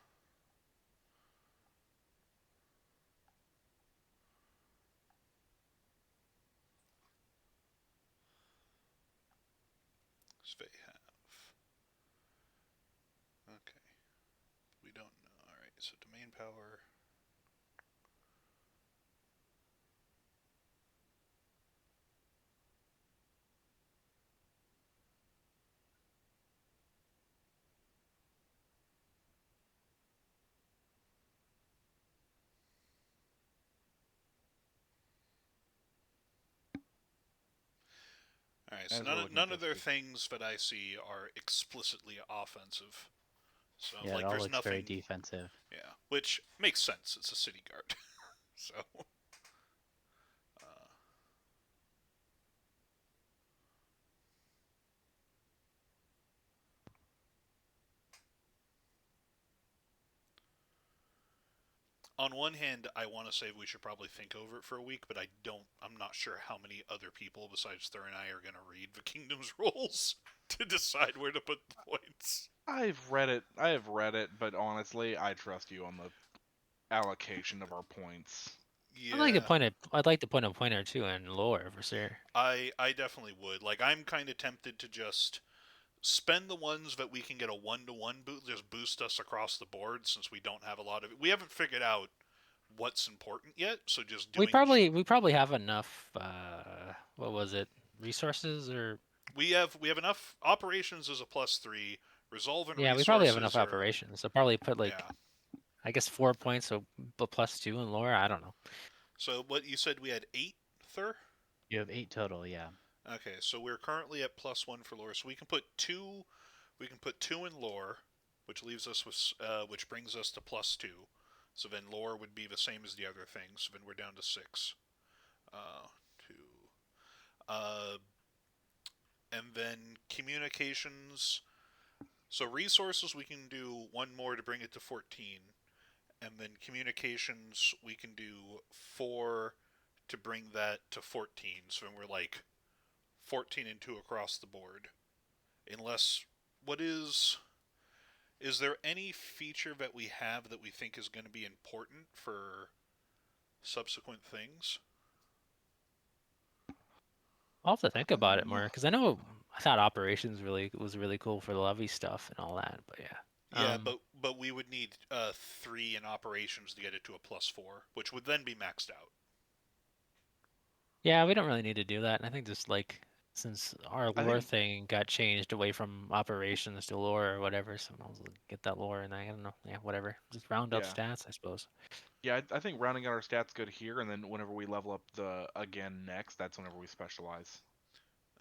They have. Okay. We don't know. Alright, so domain power. All right, so As we're looking at none of this, their we- things that I see are explicitly offensive. So Yeah, it like, all there's looks nothing. very defensive. Yeah, which makes sense. It's a city guard. So. On one hand, I want to say we should probably think over it for a week, but I'm not sure how many other people besides Thur and I are going to read the Kingdom's rules to decide where to put the points. I've read it, but honestly, I trust you on the allocation of our points. Yeah, I'd like to point a point or two in lore for sure. I definitely would. Like, I'm kind of tempted to just spend the ones that we can get a 1-to-1 boost, just boost us across the board since we don't have a lot of it. We haven't figured out what's important yet, so just doing. We probably have enough. What was it? Resources or We have enough operations as a +3. Resolve and yeah, we resources probably have enough are, operations. So probably put like yeah. I guess 4 points, so +2 in lore. I don't know. So what you said we had 8, Thur? You have 8 total, yeah. Okay, so we're currently at +1 for lore. So we can put 2. We can put 2 in lore, which leaves us with which brings us to +2. So then lore would be the same as the other things. So then we're down to 6. 2. And then communications. So resources we can do 1 more to bring it to 14. And then communications we can do 4 to bring that to 14. So then we're like 14 and 2 across the board. Unless, is there any feature that we have that we think is going to be important for subsequent things? I'll have to think about it more because I thought operations was really cool for the levy stuff and all that. But yeah. Yeah, but we would need 3 in operations to get it to a +4, which would then be maxed out. Yeah, we don't really need to do that. I think just like since our I lore think- thing got changed away from operations to lore or whatever, so I'll get that lore and I don't know. Yeah, whatever. Just round up Yeah. stats, I suppose. Yeah, I think rounding out our stats good here, and then whenever we level up the again next, that's whenever we specialize.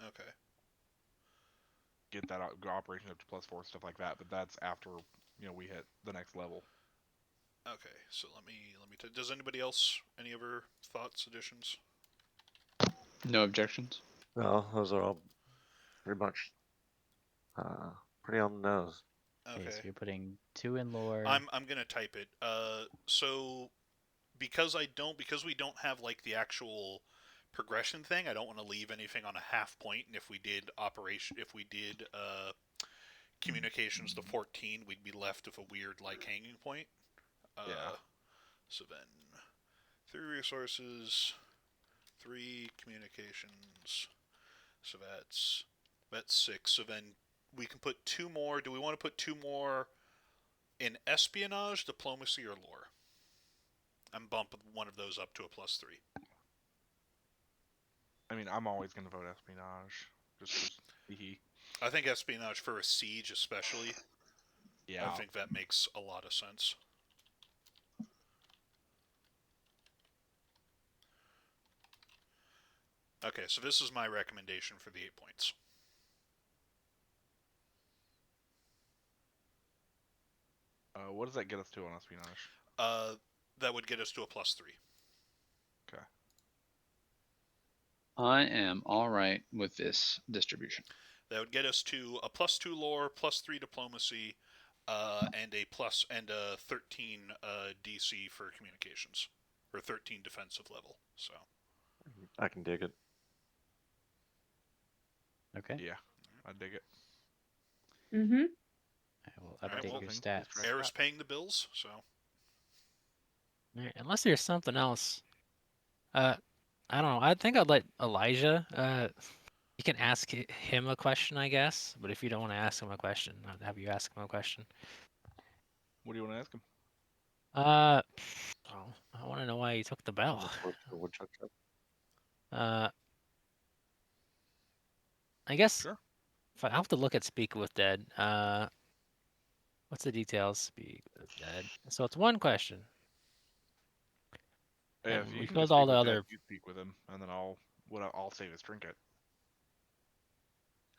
Okay. Get that operation up to +4, stuff like that. But that's after we hit the next level. Okay, so let me does anybody else any other thoughts, additions? No objections. No, those are all pretty much pretty on the nose. Okay, so Okay. you're putting 2 in lore. I'm gonna type it. So because we don't have like the actual progression thing, I don't want to leave anything on a half point. And if we did communications to 14, we'd be left with a weird like hanging point. Yeah. So then 3 resources, 3 communications. So that's 6. So then we can put 2 more. Do we want to put 2 more in espionage, diplomacy, or lore? I'm bumping one of those up to a +3. I mean, I'm always going to vote espionage. Just I think espionage for a siege, especially. yeah. I think that makes a lot of sense. Okay, so this is my recommendation for the 8 points. What does that get us to on espionage? That would get us to a +3. Okay. I am all right with this distribution. That would get us to a +2 lore, +3 diplomacy, and a 13 DC for communications, or 13 defensive level. So I can dig it. Okay. Yeah, I dig it. Mm-hmm. I will Alright, update well, your things stats. Right. Air is paying the bills, so All right, unless there's something else. I don't know. I think I'd let Elijah. You can ask him a question, I guess. But if you don't want to ask him a question, I'd have you ask him a question. What do you want to ask him? Well, I want to know why you took the bell. Woodchuck. I guess Sure. if I have to look at Speak with Dead. What's the details? Speak with Dead. So it's one question. If And you we can get filled all speak the with other. Dad, you speak with him, and then I'll save his trinket.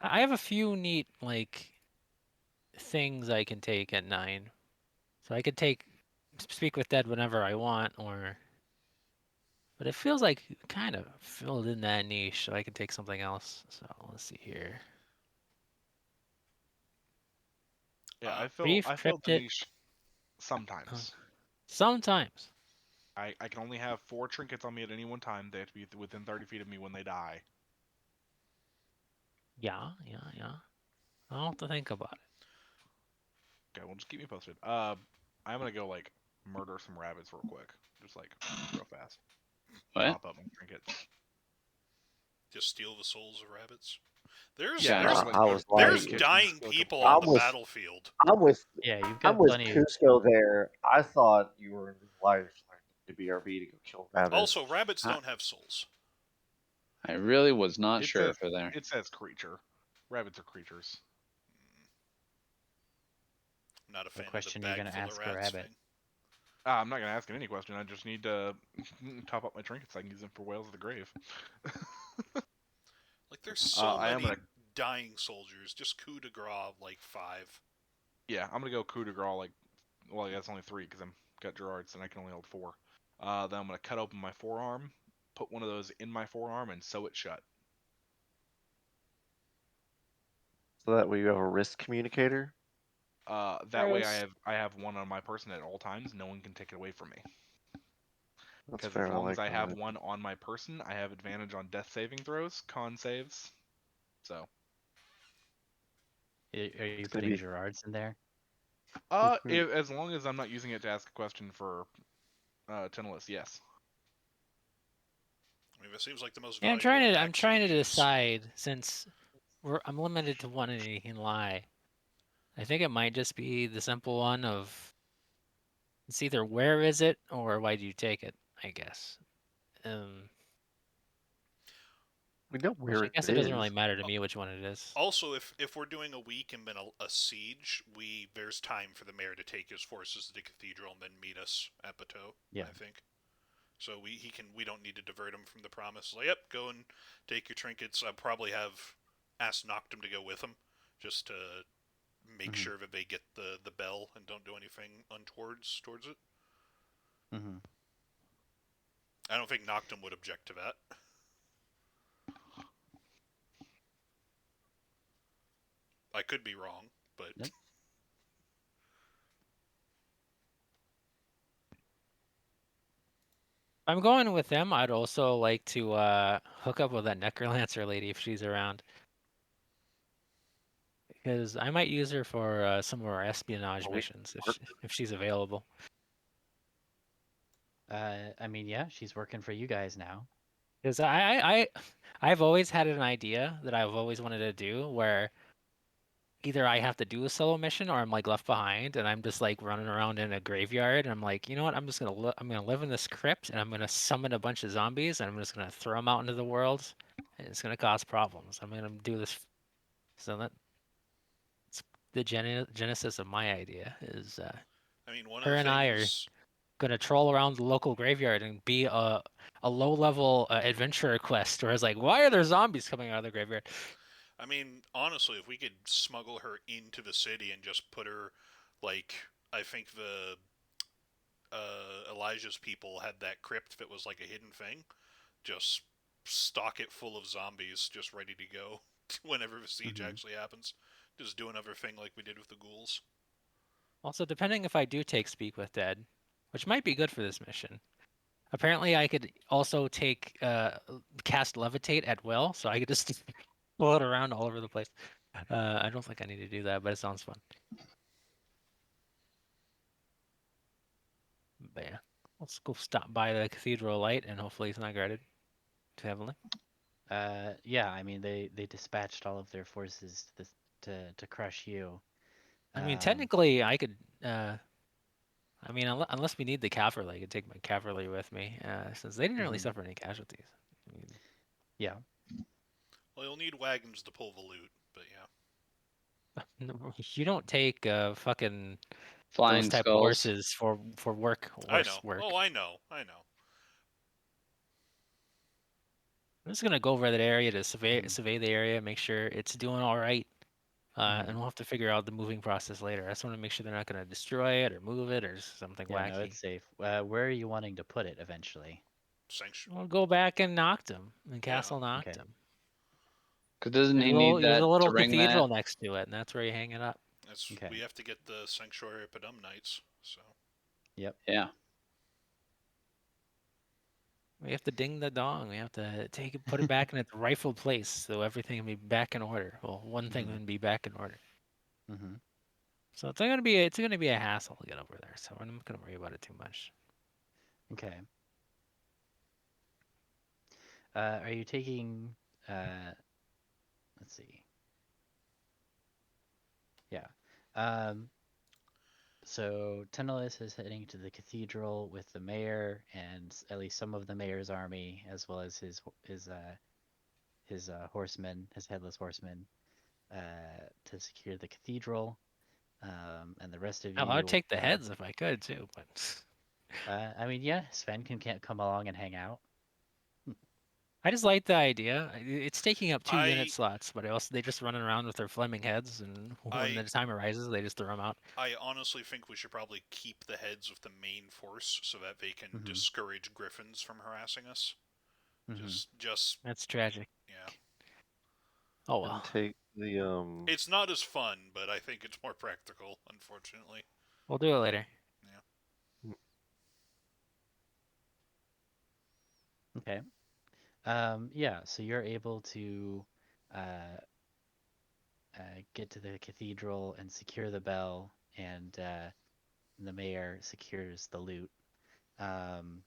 I have a few neat like things I can take at 9. So I could take Speak with Dead whenever I want, but it feels like kind of filled in that niche, so I could take something else. So let's see here. Yeah, Brief I filled the Cryptid. niche sometimes. Sometimes. I can only have 4 trinkets on me at any one time. They have to be within 30 feet of me when they die. Yeah. I'll have to think about it. Okay, well, just keep me posted. I'm gonna go like murder some rabbits real quick, just like real fast. What? Top up my trinkets. Just steal the souls of rabbits. There's Yeah, there's like, I was go to there's the like, kitchen, dying steal a people couple on I'm the rabbits. with, battlefield. I'm with, Yeah, you've I'm got with plenty of. Cusco there. I thought you were in real life like to BRB to go kill rabbits. Also, rabbits I- don't have souls. I really was not It sure says for there. it says creature. Rabbits are creatures. I'm not a fan of the question are you bag gonna full of ask a rats rabbit? thing. I'm not gonna ask it any question. I just need to top up my trinkets so I can use them for whales of the grave. Like there's so I am many gonna dying soldiers. Just coup de grace like 5. Yeah, I'm gonna go coup de grace. Like, well, that's only 3 because I'm got Gerard's and I can only hold 4. Then I'm gonna cut open my forearm, put one of those in my forearm, and sew it shut. So that way you have a wrist communicator. That way Gross. I have one on my person at all times. No one can take it away from me. That's Because fair. as I long as like I have that. one on my person, I have advantage on death saving throws, con saves. So, Are you putting Maybe. Gerard's in there? as long as I'm not using it to ask a question for Tinalus, yes. I mean, it seems like the most Yeah, valuable in I'm action trying to use. decide since I'm limited to one and he can lie. I think it might just be the simple one of it's either where is it or why do you take it, I guess. We know Which where I it guess it doesn't really is. matter to me which one it is. Also, if we're doing a week and been a siege, there's time for the mayor to take his forces to the cathedral and then meet us at Bateau. Yeah. I think. So we don't need to divert him from the promise. Like, yep, go and take your trinkets. I'll probably have asked Noctum to go with him, just to make sure that they get the bell and don't do anything untowards towards it. Mm-hmm. I don't think Noctum would object to that. I could be wrong, but Nope. I'm going with them. I'd also like to hook up with that Necrolancer lady if she's around. Because I might use her for some of our espionage missions if she's available. I mean, yeah, she's working for you guys now. Because I've always had an idea that I've always wanted to do where either I have to do a solo mission or I'm like left behind and I'm just like running around in a graveyard and I'm like, you know what? I'm just gonna I'm gonna live in this crypt and I'm gonna summon a bunch of zombies and I'm just gonna throw them out into the world and it's gonna cause problems. I'm gonna do this. So that's the genesis of my idea is I mean, one of her the and I are things. gonna troll around the local graveyard and be a low level adventurer quest where it's like, why are there zombies coming out of the graveyard? I mean, honestly, if we could smuggle her into the city and just put her, like, I think the Elijah's people had that crypt that was like a hidden thing. Just stock it full of zombies, just ready to go whenever the siege actually happens. Just do another thing like we did with the ghouls. Also, depending if I do take Speak with Dead, which might be good for this mission. Apparently, I could also take cast Levitate at will, so I could just float around all over the place. I don't think I need to do that, but it sounds fun. But yeah, let's go stop by the Cathedral Light, and hopefully it's not guarded too heavily. Yeah, I mean they dispatched all of their forces to crush you. I mean, Um, technically, I I mean, unless we need the cavalry, I could take my cavalry with me, since they didn't really Mhm. suffer any casualties. I mean, Yeah. Well, you'll need wagons to pull the loot, but yeah. you don't take fucking those Flying type of skulls. horses for work, I horse know. work. Oh, I know. I know. I'm just gonna go over that area to Mhm. survey the area, make sure it's doing all right, Mhm. and we'll have to figure out the moving process later. I just want to make sure they're not gonna destroy it or move it or something Yeah, no, wacky. it's safe. Where are you wanting to put it eventually? Sanctuary. We'll go back and Noctum, in Yeah. Castle Okay. Noctum. Because doesn't he There's need a that to little ring that? cathedral next to it, and that's where you hang it up. Okay. We have to get the Sanctuary of Padum Knights, so. Yep. Yeah. We have to ding the dong. We have to put it back in its rightful place, so everything can be back in order. Well, one thing Mhm. can be back in order. Mm-hmm. So it's gonna be a hassle to get over there. So I'm not gonna worry about it too much. Okay. Are you taking? Let's see. Yeah. Um. So Tenellis is heading to the cathedral with the mayor and at least some of the mayor's army, as well as his horsemen, his headless horsemen, to secure the cathedral. And the rest of I'd you, take the heads if I could too, but I mean, yeah, Sven can't come along and hang out. I just like the idea. It's taking up 2 unit I slots, but also they just running around with their Fleming heads, and when I the time arises, they just throw them out. I honestly think we should probably keep the heads with the main force so that they can Mm-hmm. discourage griffins from harassing us. Mm-hmm. Just That's tragic. yeah. Oh well. And take the It's not as fun, but I think it's more practical, unfortunately. We'll do it later. Yeah. Okay. Yeah, so you're able to uh, get to the cathedral and secure the bell, and the mayor secures the loot. Um,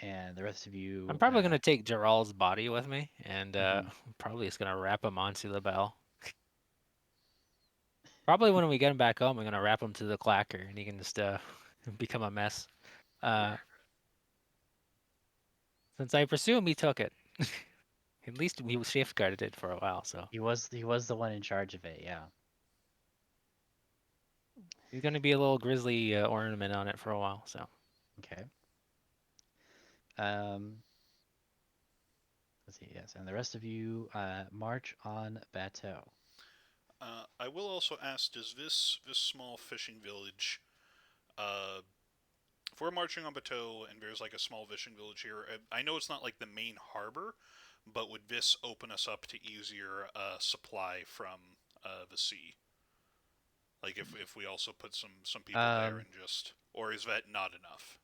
and the rest of I'm you, probably gonna take Gerald's body with me, and mhm. probably just gonna wrap him onto the bell. Probably when we get him back home, I'm gonna wrap him to the clacker, and he can just become a mess. Uh, since I presume he took it. At least we safeguarded it for a while, so He was the one in charge of it. Yeah. he's gonna be a little grizzly ornament on it for a while. So Okay. Um, let's see. Yes, and the rest of you march on Bateau. I will also ask: does this small fishing village, if we're marching on Bateau and there's like a small fishing village here, I know it's not like the main harbor, but would this open us up to easier supply from the sea? Like if we also put some people there Um, and just, or is that not enough?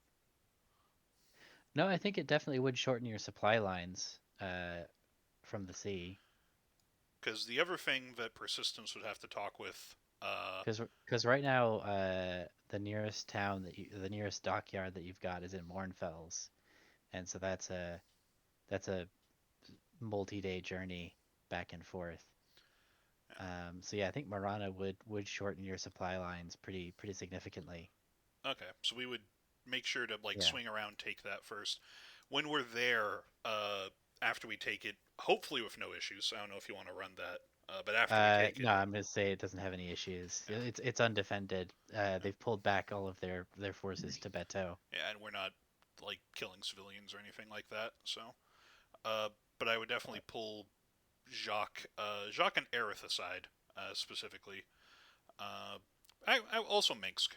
no, I think it definitely would shorten your supply lines from the sea. Because the other thing that Persistence would have to talk with, Because right now, the nearest town the nearest dockyard that you've got is in Mornfells, and so that's a multi-day journey back and forth. So yeah, I think Marana would shorten your supply lines pretty significantly. okay, so we would make sure to like Yeah. swing around, take that first. When we're there, after we take it, hopefully with no issues. I don't know if you want to run that, but after we take No, it, I'm gonna say it doesn't have any issues. yeah, It's undefended. They've pulled back all of their forces to Bateau. yeah, and we're not like killing civilians or anything like that. So, uh, but I would definitely pull Jacques and Aerith aside, specifically. Uh, I also Minsk.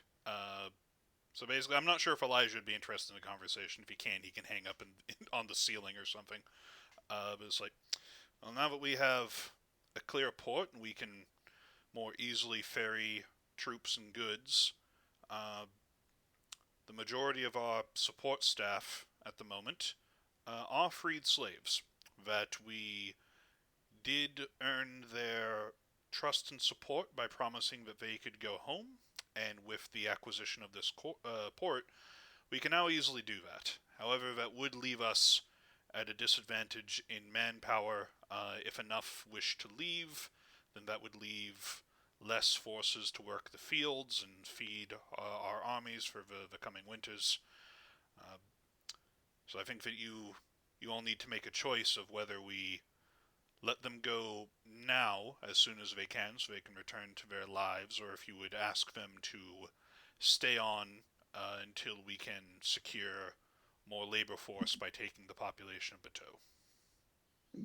So basically, I'm not sure if Elijah would be interested in the conversation. If he can hang up on the ceiling or something. But it's like, well, now that we have a clear port and we can more easily ferry troops and goods, uh, the majority of our support staff at the moment are freed slaves that we did earn their trust and support by promising that they could go home, and with the acquisition of this port, we can now easily do that. However, that would leave us at a disadvantage in manpower. If enough wish to leave, then that would leave less forces to work the fields and feed our armies for the coming winters. So I think that you all need to make a choice of whether we let them go now as soon as they can so they can return to their lives, or if you would ask them to stay on until we can secure more labor force by taking the population of Bateau.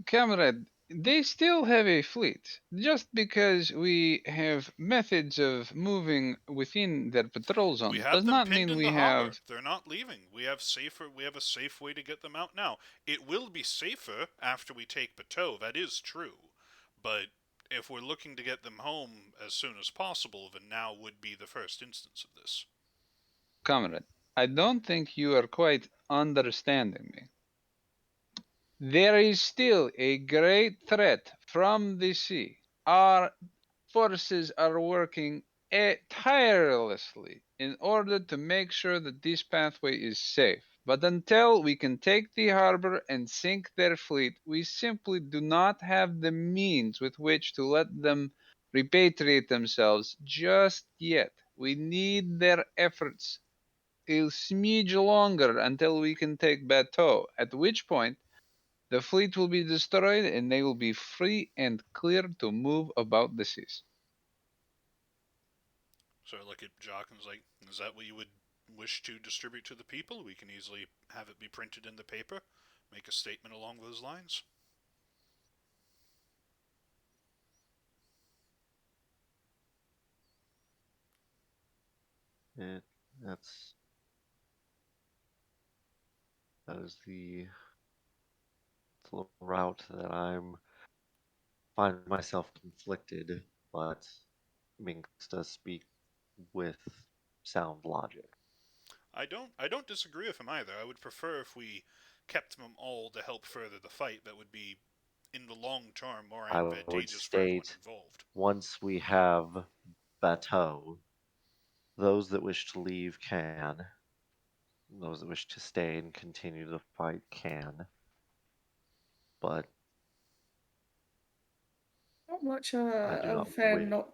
Comrade, they still have a fleet. Just because we have methods of moving within their patrol We zone have does them not pinned mean in we the harbor. have. They're not leaving. We have a safe way to get them out now. It will be safer after we take Bateau, that is true. But if we're looking to get them home as soon as possible, then now would be the first instance of this. Comrade, I don't think you are quite understanding me. There is still a great threat from the sea. Our forces are working tirelessly in order to make sure that this pathway is safe. But until we can take the harbor and sink their fleet, we simply do not have the means with which to let them repatriate themselves just yet. We need their efforts a smidge longer until we can take Bateau, at which point the fleet will be destroyed and they will be free and clear to move about the seas. So I look at Jock and was like, is that what you would wish to distribute to the people? We can easily have it be printed in the paper, make a statement along those lines. Yeah, that's that is the route that I'm find myself conflicted, but Minx does speak with sound logic. I don't disagree with him either. I would prefer if we kept them all to help further the fight. That would be, in the long term, more I would advantageous for everyone state involved. once we have Bateau, those that wish to leave can. Those that wish to stay and continue the fight can. But Not much I do of a not fan wish not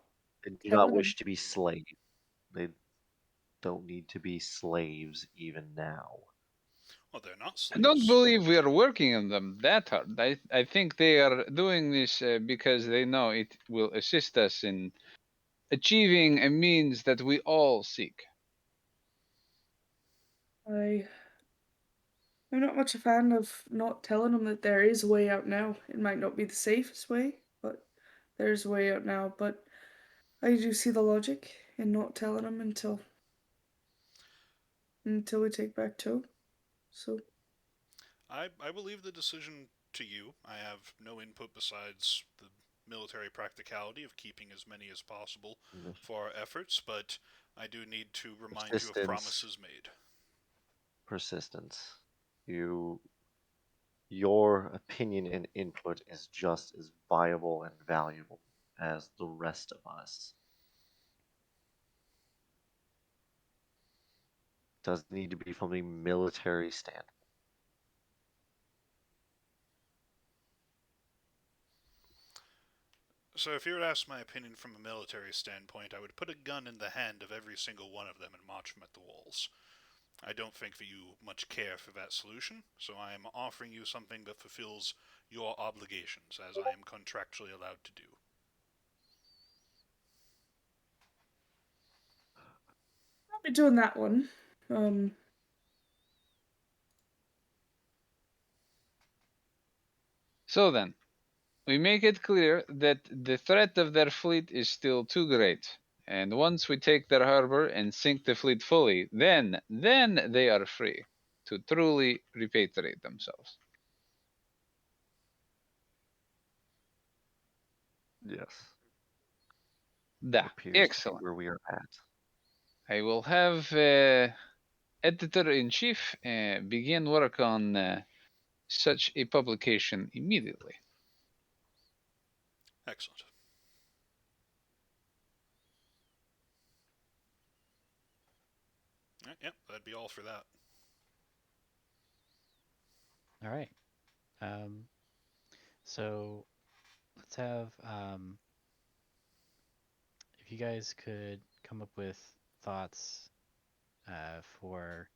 I do not telling wish them. to be slaves. They don't need to be slaves even now. Well, they're not I don't slaves. believe we are working on them that hard. I think they are doing this because they know it will assist us in achieving a means that we all seek. I'm not much a fan of not telling them that there is a way out now. It might not be the safest way, but there's a way out now. But I do see the logic in not telling them until we take back Toe. So I will leave the decision to you. I have no input besides the military practicality of keeping as many as possible for our efforts, but I do need to remind you of Persistence. promises made. Persistence. Your opinion and input is just as viable and valuable as the rest of us. Doesn't need to be from a military standpoint. So, if you were to ask my opinion from a military standpoint, I would put a gun in the hand of every single one of them and march them at the walls. I don't think that you much care for that solution, so I am offering you something that fulfills your obligations, as I am contractually allowed to do. I'll be doing that one. Um, So then, we make it clear that the threat of their fleet is still too great. And once we take their harbor and sink the fleet fully, then they are free to truly repatriate themselves. Yes. Da, Appears to be excellent. where we are at. I will have editor-in-chief begin work on such a publication immediately. Excellent. Yep, that'd be all for that. All right. So let's have you guys could come up with thoughts for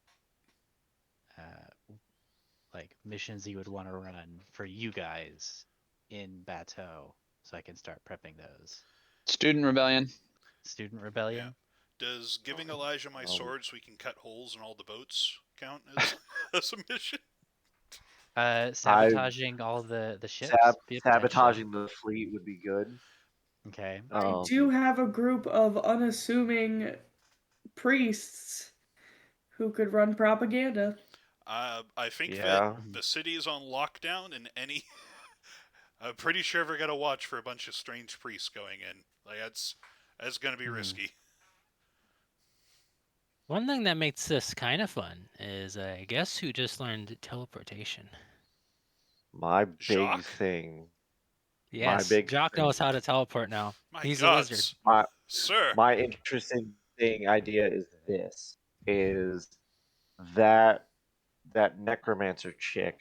like missions you would want to run for you guys in Bateau, so I can start prepping those. Student rebellion. Student rebellion. Does giving Elijah my Oh. sword so we can cut holes in all the boats count as, as a mission? Sabotaging all the ships. Be a potential. Sabotaging the fleet would be good. Okay. I do have a group of unassuming priests who could run propaganda. I think Yeah. that the city is on lockdown, and any. I'm pretty sure we're gonna watch for a bunch of strange priests going in. Like that's gonna be risky. One thing that makes this kind of fun is guess who just learned teleportation? My big Jacques? thing. Yes, big Jock thing. knows how to teleport now. My He's a gods, wizard. sir. My interesting idea is this: is that necromancer chick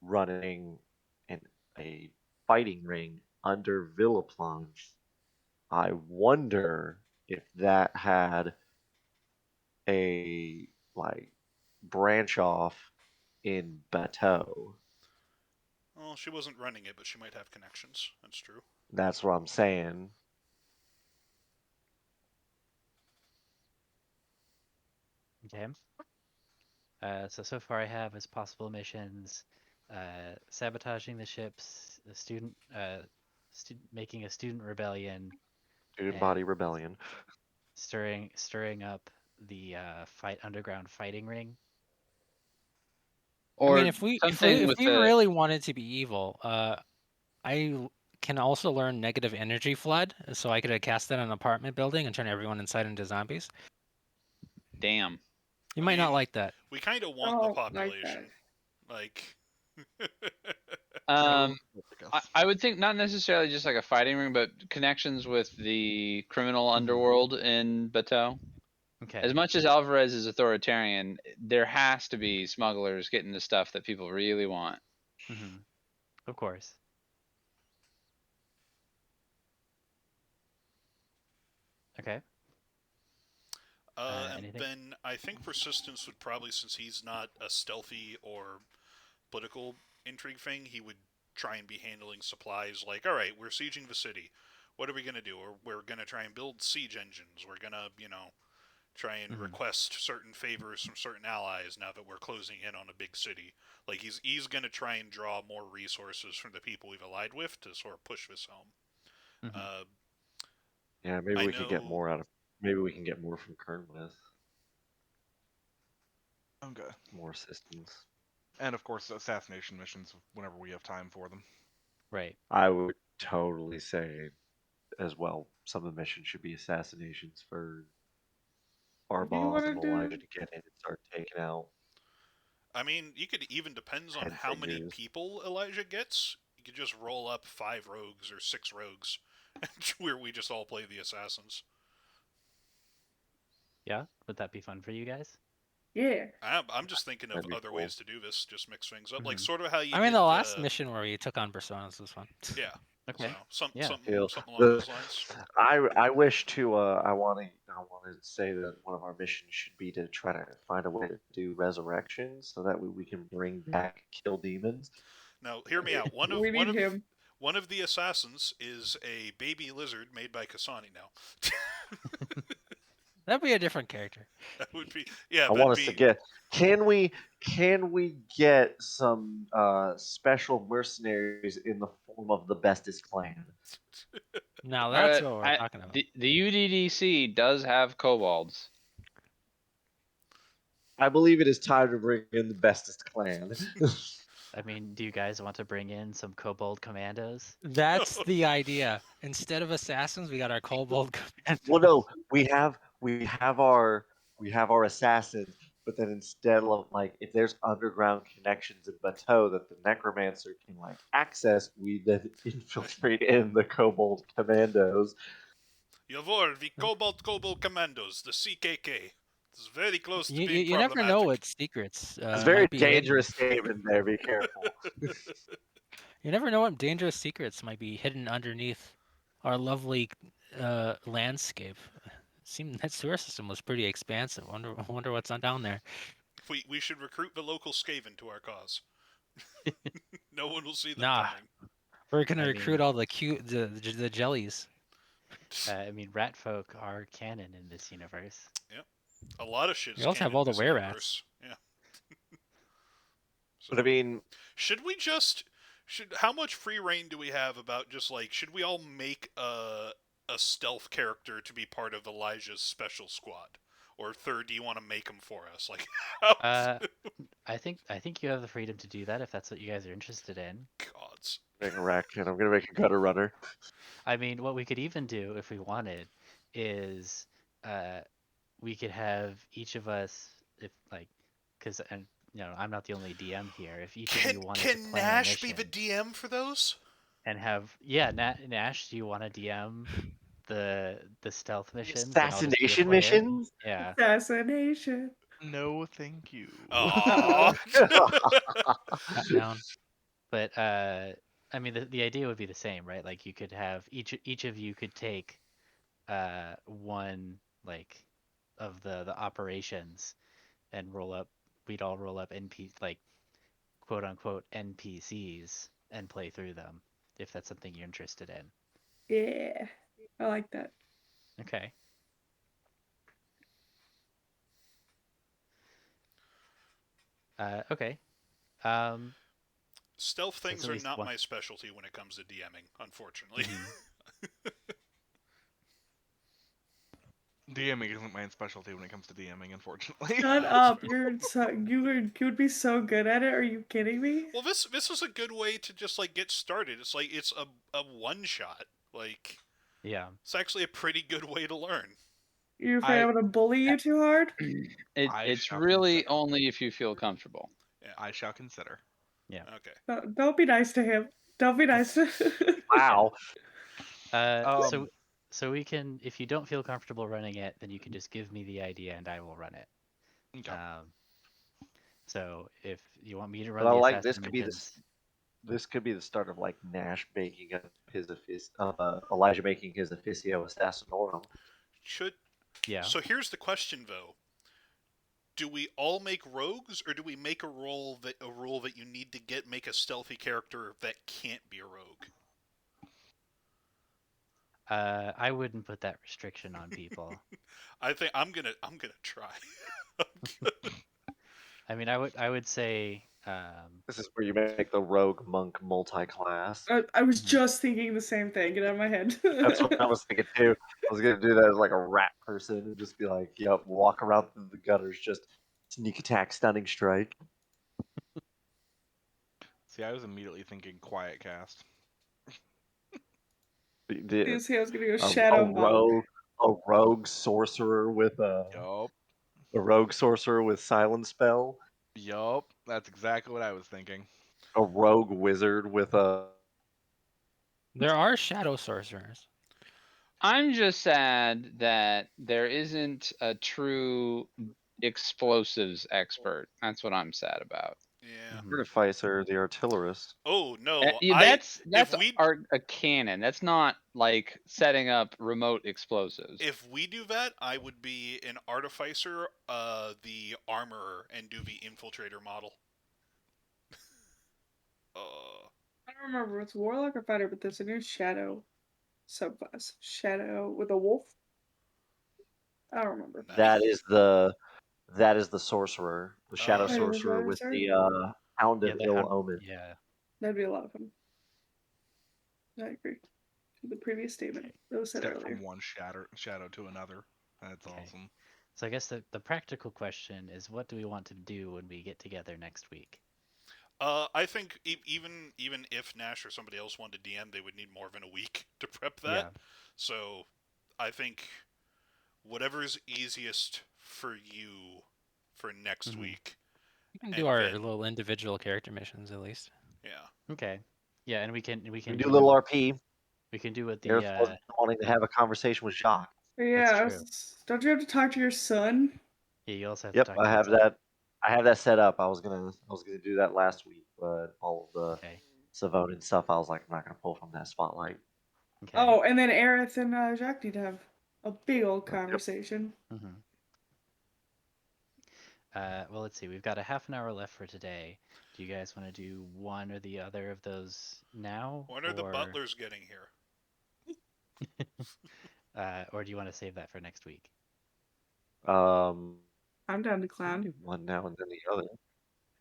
running in a fighting ring under Villaplanche. I wonder if that had a like branch off in Bateau. Well, she wasn't running it, but she might have connections. That's true. That's what I'm saying. Okay. So far I have as possible missions, sabotaging the ships, making a student rebellion, Student and body rebellion. stirring up the underground fighting ring. Or I mean, if we really wanted to be evil, I can also learn negative energy flood, so I could cast that on an apartment building and turn everyone inside into zombies. Damn. You might not like that. We kind of want Oh, the like population. that. Like. I would think not necessarily just like a fighting ring, but connections with the criminal Mhm. underworld in Bateau. Okay. As much as Alvarez is authoritarian, there has to be smugglers getting the stuff that people really want. Of course. Okay. And Anything? then I think Persistence would probably, since he's not a stealthy or political intrigue thing, he would try and be handling supplies like, all right, we're sieging the city. What are we going to do? Or we're going to try and build siege engines. We're going to, try and request certain favors from certain allies now that we're closing in on a big city. Like, he's going to try and draw more resources from the people we've allied with to sort of push this home. Yeah, maybe we could get more out of. Maybe we can get more from Kernwith. Okay. More assistance. And of course, assassination missions whenever we have time for them. Right. I would totally say, as well, some of the missions should be assassinations for our boss and Elijah to get in and start taking out. I mean, you could even depends on head how many figures. people Elijah gets. You could just roll up 5 rogues or 6 rogues, where we just all play the assassins. Yeah, would that be fun for you guys? Yeah. I'm just thinking of That'd be other cool. ways to do this. Just mix things up, like sort of how you. I mean, did the last mission where you took on personas was fun. Yeah. Okay. So, Yeah. something along those lines. I wish to. I want to say that one of our missions should be to try to find a way to do resurrection, so that we can bring back kill demons. Now, hear me out. We need him. One of the assassins is a baby lizard made by Kasani now. That'd be a different character. That would be, yeah. I want us to get. Can we get some special mercenaries in the form of the Bestest clan? Now that's what we're talking about. The UDDC does have kobolds. I believe it is time to bring in the Bestest clan. I mean, do you guys want to bring in some kobold commandos? That's the idea. Instead of assassins, we got our kobold commandos. Well, no, we have our assassins, but then instead of like if there's underground connections in Bateau that the necromancer can like access, we then infiltrate in the kobold commandos. Yavor, the Kobold Commandos, the CKK. It's very close to being You problematic. never know what secrets. It's a very might be hidden. dangerous statement there. Be careful. You never know what dangerous secrets might be hidden underneath our lovely landscape. Seemed that sewer system was pretty expansive. Wonder what's on down there. We should recruit the local Skaven to our cause. No one will see them Nah. coming. We're gonna I recruit mean- all the cute the jellies. I mean, rat folk are canon in this universe. A lot of shit is We also have canon all in the this were-rats. universe. Yeah. So, But I mean, should we just how much free reign do we have about just like should we all make a stealth character to be part of Elijah's special squad? Or third, do you want to make them for us? Like, I think you have the freedom to do that if that's what you guys are interested in. gods. make a raccoon. I'm gonna make a gutter runner. I mean, what we could even do if we wanted is we could have each of us, if like, because and I'm not the only DM here. If each of you wanted to Can plan Nash a be the mission DM for those? and have Nash, do you want to DM the stealth missions and I'll just be a Assassination player? missions? Yeah. Assassination. No, thank you. Aww. Not down. But I mean, the idea would be the same, right? Like you could have each of you could take one like of the operations and roll up. We'd all roll up like quote unquote NPCs and play through them if that's something you're interested in. Yeah, I like that. Okay. Okay. Stealth things at are least not one. my specialty when it comes to DMing, unfortunately. DMing isn't my specialty when it comes to DMing, unfortunately. Shut up! You would be so good at it. Are you kidding me? Well, this is a good way to just like get started. It's like it's a one shot. Like Yeah. it's actually a pretty good way to learn. You afraid I'm gonna bully you too hard? It's shall really consider. only if you feel comfortable. I shall consider. Yeah. Okay. Don't be nice to him. Don't be nice to. Wow. So we can, if you don't feel comfortable running it, then you can just give me the idea and I will run it. Okay. So if you want me to But run I the like this could be assassinations, this could be the start of like Nash making up his Elijah making his officio assassinorum. yeah. So here's the question though. Do we all make rogues, or do we make a rule that you need to make a stealthy character that can't be a rogue? I wouldn't put that restriction on people. I think I'm gonna try. I mean, I would say, This is where you make the rogue monk multi-class. I was just thinking the same thing. Get out of my head. That's what I was thinking too. I was gonna do that as like a rat person and just be like, yep, walk around through the gutters, just sneak attack, stunning strike. See, I was immediately thinking quiet cast. You see, I was gonna go A shadow monk. rogue sorcerer with Yup. a rogue sorcerer with silent spell. Yup. That's exactly what I was thinking. A rogue wizard with a There are shadow sorcerers. I'm just sad that there isn't a true explosives expert. That's what I'm sad about. Yeah. artificer, the artillerist. Oh no. Yeah, that's we a cannon. That's not like setting up remote explosives. if we do that, I would be an artificer, the armorer, and do the infiltrator model. I don't remember if it's warlock or fighter, but there's a new shadow subclass. Shadow with a wolf. I don't remember. That is the sorcerer, the shadow Oh, yeah, sorcerer with sorry. the hound yeah, of the ill hound- omen. Yeah. That'd be a lot of fun. I agree. The previous statement that was said Step earlier. from one shadow to another. That's Okay. awesome. So I guess the practical question is, what do we want to do when we get together next week? I think even if Nash or somebody else wanted to DM, they would need more than a week to prep that. Yeah. So I think whatever's easiest for you for next week. We can do our little individual character missions at least. Yeah. Okay. Yeah, and we can We do a little RP. We can do what Gareth the wasn't wanting to have a conversation with Jacques. Yeah, true. don't you have to talk to your son? yeah, you also have Yep, to talk I to have your that. I have that set up. I was gonna do that last week, but all of the Okay. Savonian stuff, I was like, I'm not gonna pull from that spotlight. Okay. Oh, and then Aerith and Jacques need to have a big old conversation. Mm-hmm. Well, let's see. We've got a half an hour left for today. Do you guys want to do one or the other of those now? When are the butlers getting here? Or do you want to save that for next week? Um, I'm down to clown. one now and then the other.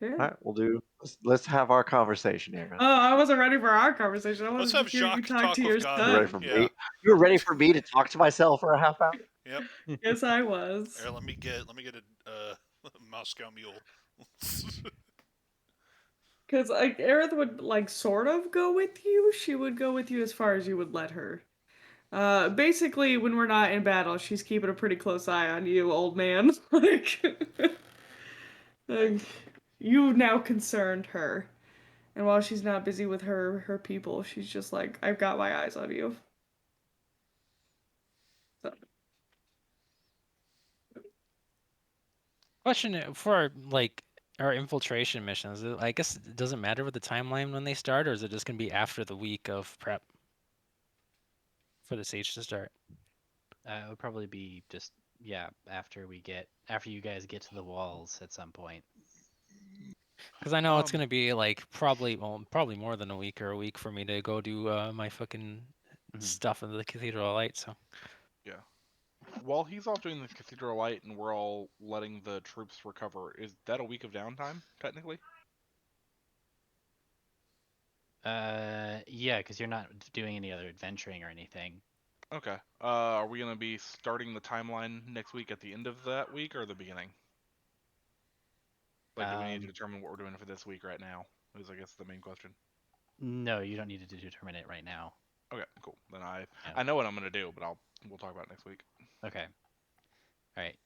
Yeah. All right, we'll do. Let's have our conversation, Aaron. Oh, I wasn't ready for our conversation. I Let's wanted have to hear you Jacques talk talk to with your God. You ready son. for Yeah. me? You were ready for me to talk to myself for a half hour? Yep. Yes, I was. Here, let me get a Moscow Mule. Because like Aerith would like sort of go with you. She would go with you as far as you would let her. Basically, when we're not in battle, she's keeping a pretty close eye on you, old man. Like, you now concerned her, and while she's not busy with her people, she's just like, I've got my eyes on you. So. Question for like our infiltration missions. I guess it doesn't matter with the timeline when they start, or is it just gonna be after the week of prep for the siege to start? It would probably be just after you guys get to the walls at some point. Because I know it's gonna be like probably more than a week for me to go do my fucking stuff in the Cathedral of Light. So Yeah. While he's off doing the Cathedral Light and we're all letting the troops recover, is that a week of downtime, technically? Yeah, because you're not doing any other adventuring or anything. Okay. Are we going to be starting the timeline next week at the end of that week or the beginning? Like, do we need to determine what we're doing for this week right now? Is, I guess, the main question. No, you don't need to determine it right now. Okay, cool. Then I Yeah. know what I'm going to do, but we'll talk about it next week. Okay. All right.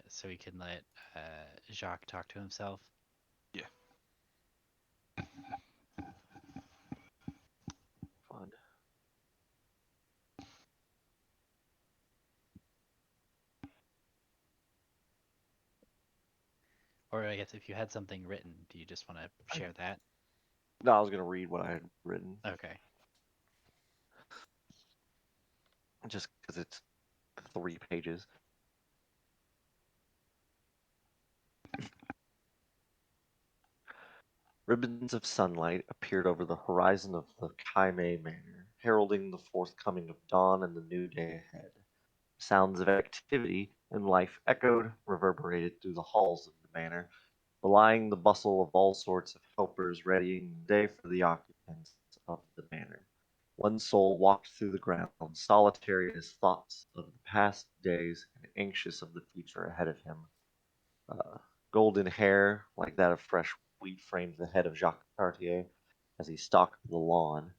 So we can let Jacques talk to himself. Yeah. Fun. Or I guess if you had something written, do you just want to share that? No, I was gonna read what I had written. Okay. Just because it's 3 pages. Ribbons of sunlight appeared over the horizon of the Chimie Manor, heralding the forthcoming of dawn and the new day ahead. Sounds of activity and life echoed, reverberated through the halls of the manor, belying the bustle of all sorts of helpers readying the day for the occupants of the manor. One soul walked through the grounds, solitary in his thoughts of the past days and anxious of the future ahead of him. Uh, Golden hair, like that of fresh wheat, framed the head of Jacques Cartier as he stalked the lawn,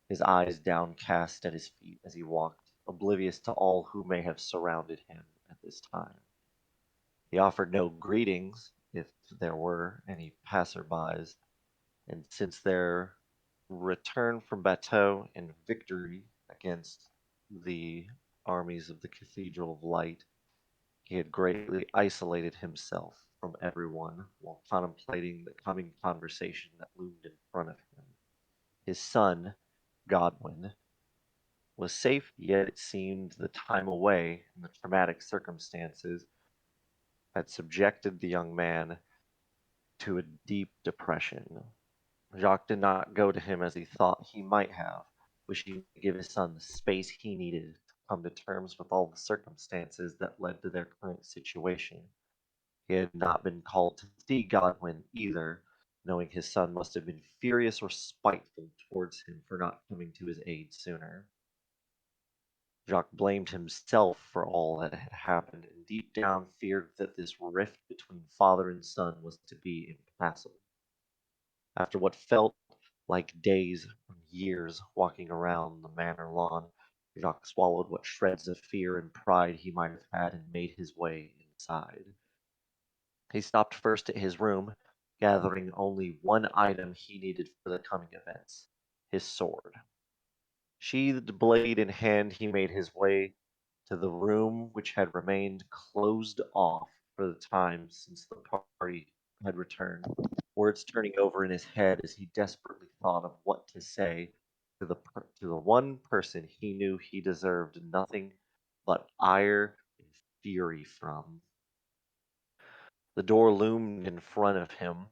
his eyes downcast at his feet as he walked, oblivious to all who may have surrounded him at this time. He offered no greetings, if there were any passerbys, and since their return from Bateau and victory against the armies of the Cathedral of Light, he had greatly isolated himself from everyone while contemplating the coming conversation that loomed in front of him. His son, Godwin, was safe, yet it seemed the time away and the traumatic circumstances had subjected the young man to a deep depression. Jacques did not go to him as he thought he might have, wishing to give his son the space he needed to come to terms with all the circumstances that led to their current situation. He had not been called to see Godwin either, knowing his son must have been furious or spiteful towards him for not coming to his aid sooner. Jacques blamed himself for all that had happened, and deep down feared that this rift between father and son was to be impassable. After what felt like days or years walking around the manor lawn, Jacques swallowed what shreds of fear and pride he might have had and made his way inside. He stopped first at his room, gathering only one item he needed for the coming events: his sword. Sheathed blade in hand, he made his way to the room which had remained closed off for the time since the party had returned, words turning over in his head as he desperately thought of what to say to the one person he knew he deserved nothing but ire and fury from. The door loomed in front of him,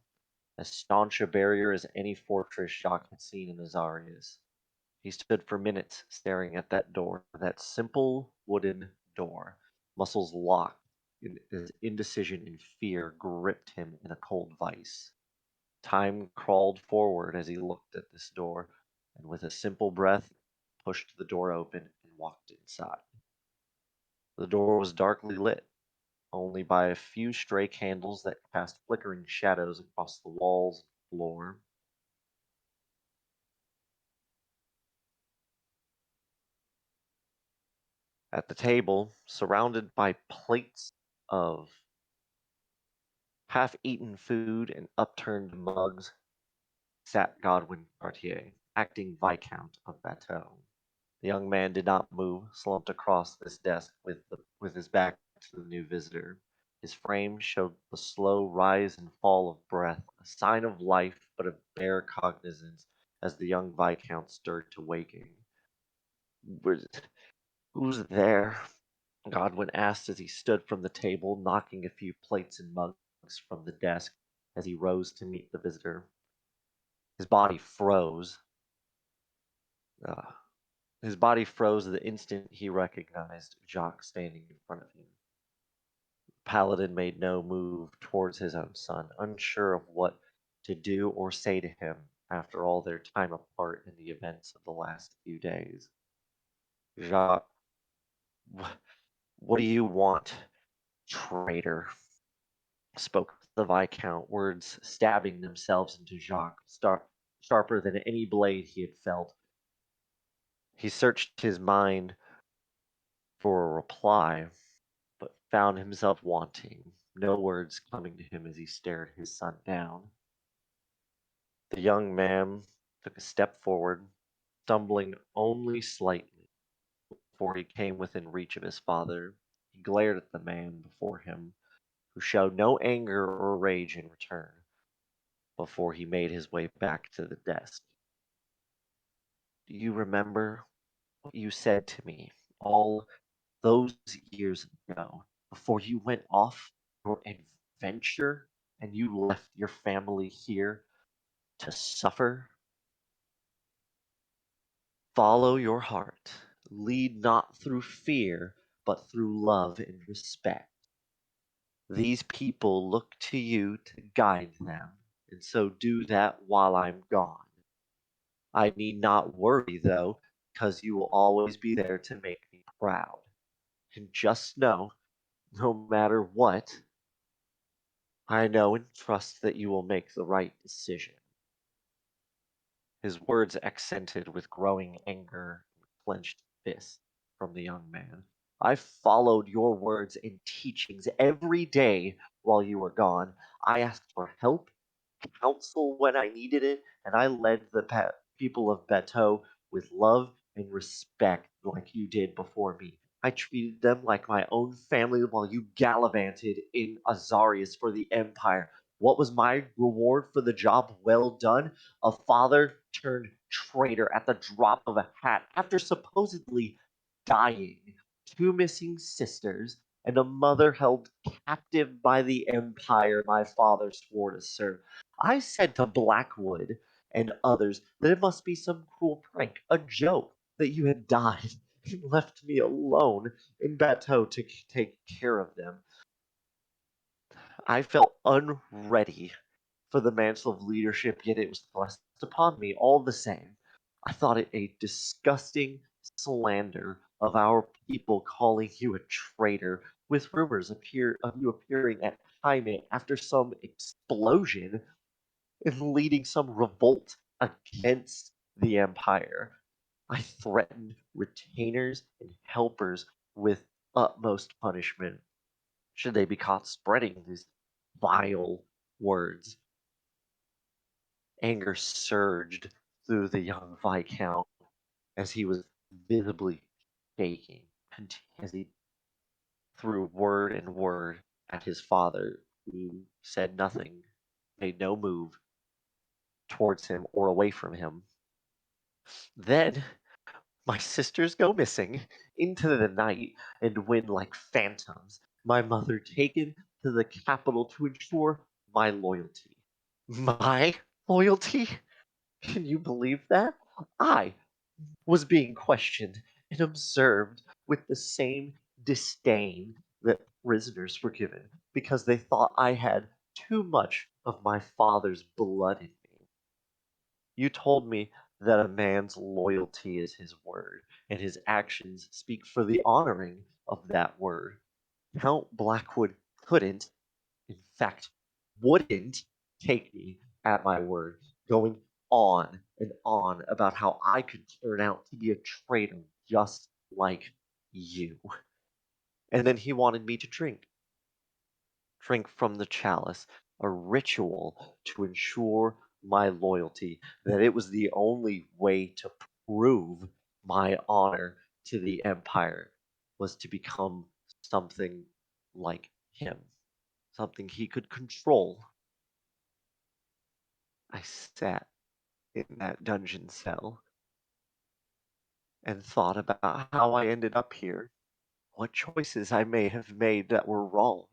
as staunch a barrier as any fortress Jacques had seen in Azarius. He stood for minutes staring at that door, that simple wooden door. Muscles locked, his indecision and fear gripped him in a cold vice. Time crawled forward as he looked at this door, and with a simple breath, pushed the door open and walked inside. The door was darkly lit, only by a few stray candles that cast flickering shadows across the walls and floor. At the table, surrounded by plates of half-eaten food and upturned mugs, sat Godwin Cartier, acting Viscount of Bateau. The young man did not move, slumped across this desk with his back to the new visitor. His frame showed the slow rise and fall of breath, a sign of life but of bare cognizance as the young Viscount stirred to waking. Who's there? Godwin asked as he stood from the table, knocking a few plates and mugs from the desk as he rose to meet the visitor. His body froze. Uh, his body froze the instant he recognized Jacques standing in front of him. Paladin made no move towards his own son, unsure of what to do or say to him after all their time apart in the events of the last few days. Jacques, what do you want, traitor? Spoke the Viscount, words stabbing themselves into Jacques, sharper than any blade he had felt. He searched his mind for a reply, but found himself wanting, no words coming to him as he stared his son down. The young man took a step forward, stumbling only slightly before he came within reach of his father. He glared at the man before him, who showed no anger or rage in return, before he made his way back to the desk. Do you remember what you said to me all those years ago, before you went off your adventure and you left your family here to suffer? Follow your heart. Lead not through fear, but through love and respect. These people look to you to guide them, and so do that while I'm gone. I need not worry, though, because you will always be there to make me proud. And just know, no matter what, I know and trust that you will make the right decision. His words accented with growing anger and clenched fists from the young man. I followed your words and teachings every day while you were gone. I asked for help, counsel when I needed it, and I led the people of Bateau with love and respect like you did before me. I treated them like my own family while you gallivanted in Azarius for the Empire. What was my reward for the job well done? A father turned traitor at the drop of a hat after supposedly dying, two missing sisters, and a mother held captive by the Empire my father swore to serve. I said to Blackwood and others that it must be some cruel prank, a joke, that you had died and left me alone in Bateau to take care of them. I felt unready for the mantle of leadership, yet it was thrust upon me all the same. I thought it a disgusting slander of our people calling you a traitor, with rumors of you appearing at Chimie after some explosion and leading some revolt against the Empire. I threatened retainers and helpers with utmost punishment should they be caught spreading these vile words. Anger surged through the young Viscount as he was visibly shaking, as he threw word and word at his father, who said nothing, made no move towards him or away from him. Then my sisters go missing into the night, and when, like phantoms, my mother taken to the capital to ensure my loyalty. My loyalty? Can you believe that? I was being questioned and observed with the same disdain that prisoners were given because they thought I had too much of my father's blood in me. You told me that a man's loyalty is his word, and his actions speak for the honoring of that word. Count Blackwood couldn't, in fact, wouldn't take me at my word, going on and on about how I could turn out to be a traitor just like you. And then he wanted me to drink from the chalice, a ritual to ensure my loyalty, that it was the only way to prove my honor to the Empire was to become something like him, something he could control. I sat in that dungeon cell and thought about how I ended up here, what choices I may have made that were wrong,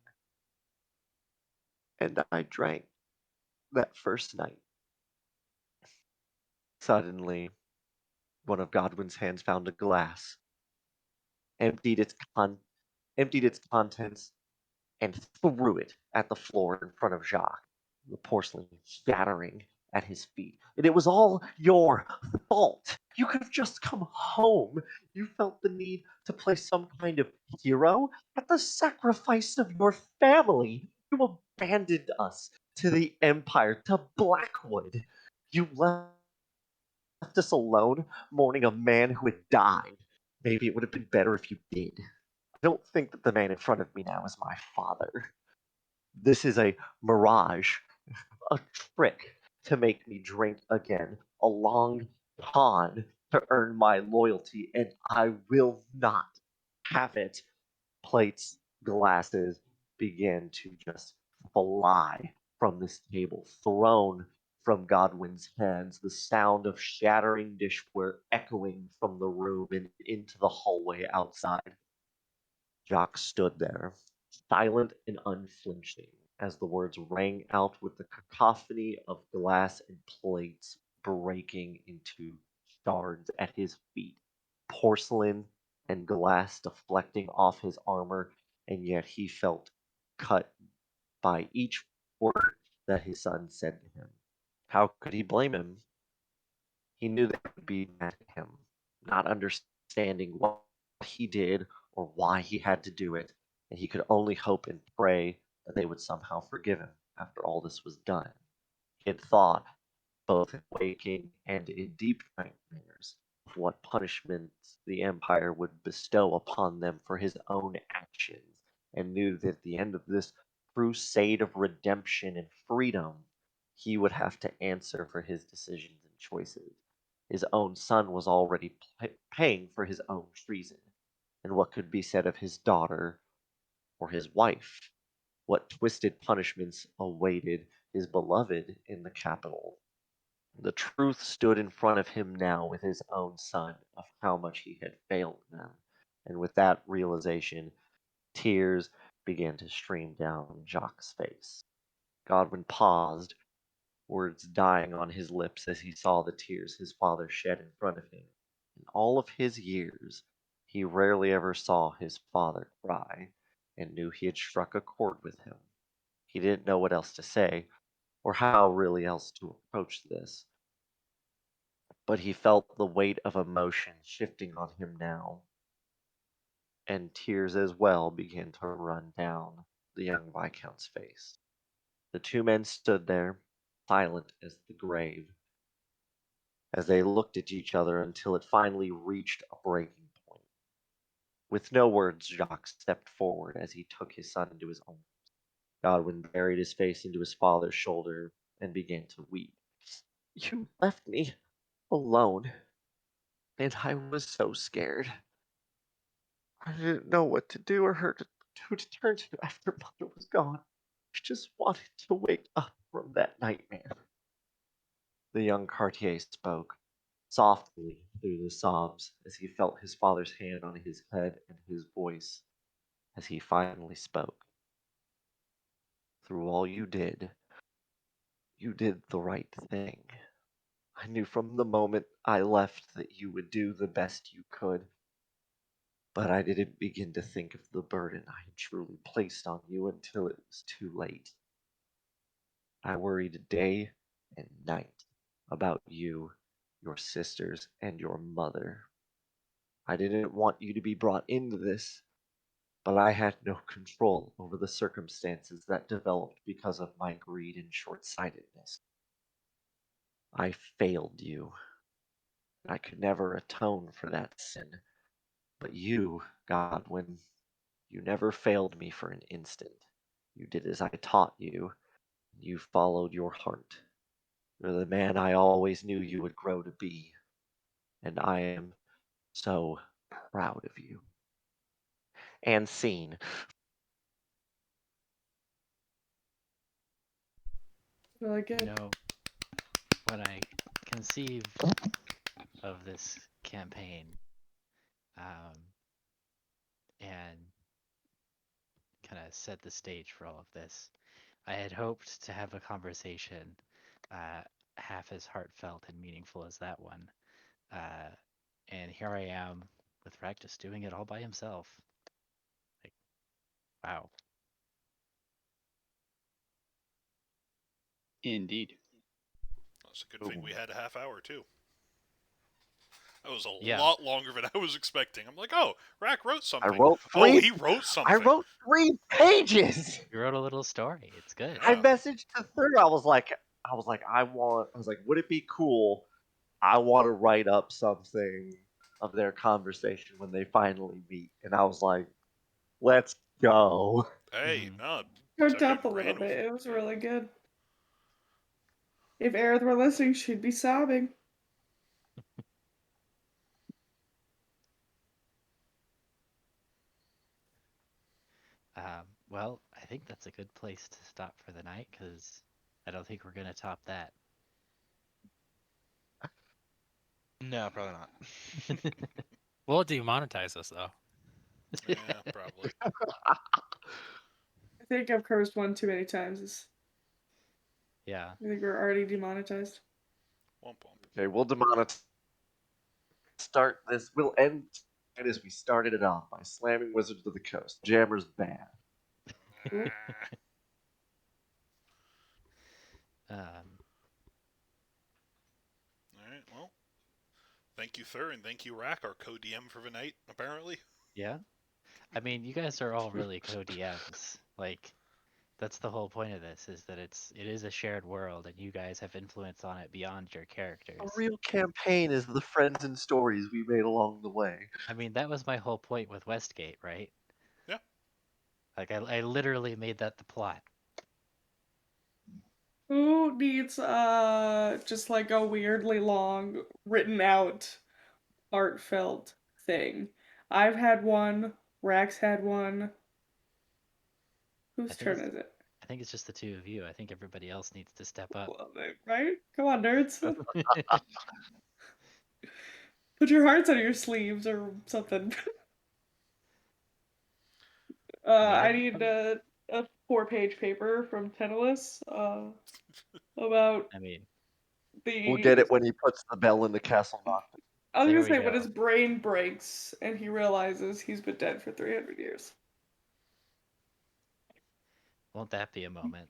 and I drank that first night. Suddenly, one of Godwin's hands found a glass, emptied its con- emptied its contents, and threw it at the floor in front of Jacques, the porcelain shattering at his feet. And it was all your fault. You could have just come home. You felt the need to play some kind of hero at the sacrifice of your family. You abandoned us to the Empire, to Blackwood. You left us alone mourning a man who had died. Maybe it would have been better if you did. I don't think that the man in front of me now is my father. This is a mirage, a trick to make me drink again, a long con to earn my loyalty, and I will not have it. Plates, glasses began to just fly from this table, thrown from Godwin's hands, the sound of shattering dishware echoing from the room and into the hallway outside. Jock stood there, silent and unflinching, as the words rang out with the cacophony of glass and plates breaking into shards at his feet, porcelain and glass deflecting off his armor, and yet he felt cut by each word that his son said to him. How could he blame him? He knew they would be mad at him, not understanding what he did or why he had to do it, and he could only hope and pray that they would somehow forgive him after all this was done. He had thought, both in waking and in deep nightmares, of what punishments the Empire would bestow upon them for his own actions, and knew that at the end of this crusade of redemption and freedom, he would have to answer for his decisions and choices. His own son was already paying for his own treason, and what could be said of his daughter or his wife? What twisted punishments awaited his beloved in the capital? The truth stood in front of him now with his own son of how much he had failed them, and with that realization, tears began to stream down Jacques' face. Godwin paused, words dying on his lips as he saw the tears his father shed in front of him. In all of his years, he rarely ever saw his father cry, and knew he had struck a chord with him. He didn't know what else to say, or how really else to approach this, but he felt the weight of emotion shifting on him now, and tears as well began to run down the young Viscount's face. The two men stood there, silent as the grave, as they looked at each other until it finally reached a breaking point. With no words, Jacques stepped forward as he took his son into his arms. Godwin buried his face into his father's shoulder and began to weep. You left me alone, and I was so scared. I didn't know what to do or who to turn to after Mother was gone. I just wanted to wake up from that nightmare. The young Cartier spoke. softly through the sobs as he felt his father's hand on his head and his voice as he finally spoke. Through all you did the right thing. I knew from the moment I left that you would do the best you could, but I didn't begin to think of the burden I had truly placed on you until it was too late. I worried day and night about you, your sisters, and your mother. I didn't want you to be brought into this, but I had no control over the circumstances that developed because of my greed and short sightedness. I failed you. I could never atone for that sin. But you, Godwin, you never failed me for an instant. You did as I taught you. You followed your heart. You're the man I always knew you would grow to be. And I am so proud of you. And scene. Really good. You know, when I conceived of this campaign, um, and kind of set the stage for all of this, I had hoped to have a conversation half as heartfelt and meaningful as that one. Uh, and here I am with Rack just doing it all by himself. Like, wow. Indeed. That's a good thing we had a half hour too. That was a Yeah. lot longer than I was expecting. I'm like, oh, Rack wrote I something. wrote Oh, three. he wrote something. I wrote 3 pages. You wrote a little story. It's good. I Yeah. messaged to Thur. I was like, would it be cool? I want to write up something of their conversation when they finally meet. And I was like, let's go. Hey, Mhm. no, Choked took a up a little ran with bit. it. It was really good. If Aerith were listening, she'd be sobbing. Well, I think that's a good place to stop for the night because I don't think we're gonna top that. No, probably not. Will demonetize us though. Yeah, probably. I think I've cursed one too many times. Yeah. I think we're already demonetized. Womp womp. Okay, we'll demonetize. We'll end it as we started it off by slamming Wizards of the Coast. Jammer's bad. Um, All right, well, thank you, Thur, and thank you, Rack, our co-DM for the night, apparently. yeah. I mean, you guys are all really co-DMs. Like, that's the whole point of this, is that it is a shared world, and you guys have influence on it beyond your A characters. real campaign is the friends and stories we made along the way. I mean, that was my whole point with Westgate, right? Yeah. Like, I literally made that the plot. Who needs just like a weirdly long written out heartfelt thing? I've had one, Rax had one. I Whose think turn it's is it? I think it's just the two of you. I think everybody else needs to step up. Well, right? Come on, nerds. Put your hearts on your sleeves or something. I I mean, need a 4-page paper from Tennis about I mean, We'll get the. it when he puts the bell in the castle knock. I was there gonna we say when go. his brain breaks and he realizes he's been dead for 300 years. Won't that be a moment?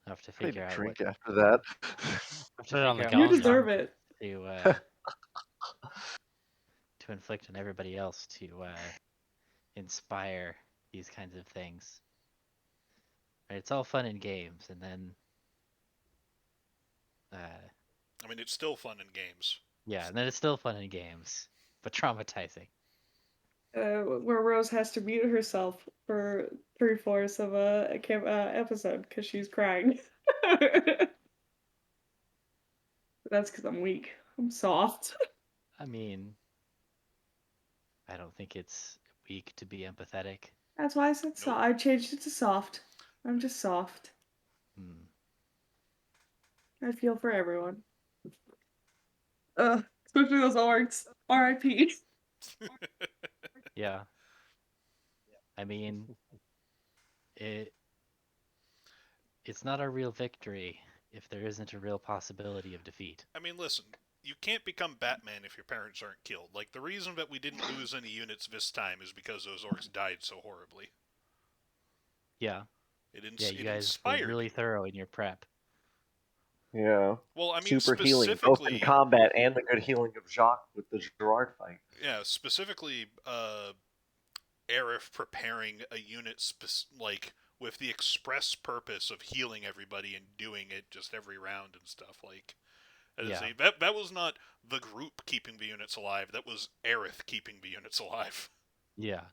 I'll have to I need figure a out what drink after that. have to Put it on the figure out You what calendar. deserve trauma it. to inflict on everybody else to inspire these kinds of things. Right, it's all fun and games, and then I mean, it's still fun in games. yeah, and then it's still fun and games, but traumatizing. Where Rose has to mute herself for 3/4 of a episode because she's crying. That's because I'm weak. I'm soft. I mean, I don't think it's weak to be empathetic. That's why I said Nope. soft. I changed it to soft. I'm just soft. Hmm. I feel for everyone. Especially those orcs. R.I.P. Yeah. I mean, it it's not a real victory if there isn't a real possibility of defeat. I mean, listen, you can't become Batman if your parents aren't killed. Like, the reason that we didn't lose any units this time is because those orcs died so horribly. Yeah. It, Yeah, you it guys were inspired. really thorough in your prep. Yeah. Well, I mean, Super healing, both in specifically, combat and the good healing of Jacques with the Gerard fight. yeah, specifically, Aerith preparing a unit like with the express purpose of healing everybody and doing it just every round and stuff. Like, Yeah. that was not the group keeping the units alive. That was Aerith keeping the units alive. Yeah.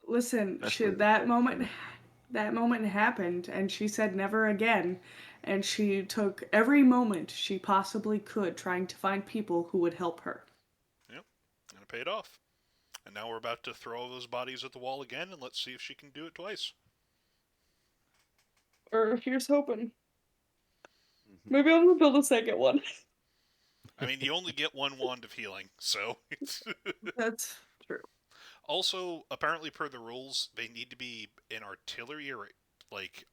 Listen, Especially that moment happened, and she said never again. And she took every moment she possibly could trying to find people who would help her. Yep, and it paid off. And now we're about to throw all those bodies at the wall again, and let's see if she can do it twice. Or here's hoping. Mhm. Maybe I'm gonna build a second one. I mean, you only get one wand of healing, so. That's true. Also, apparently, per the rules, they need to be an artillery or like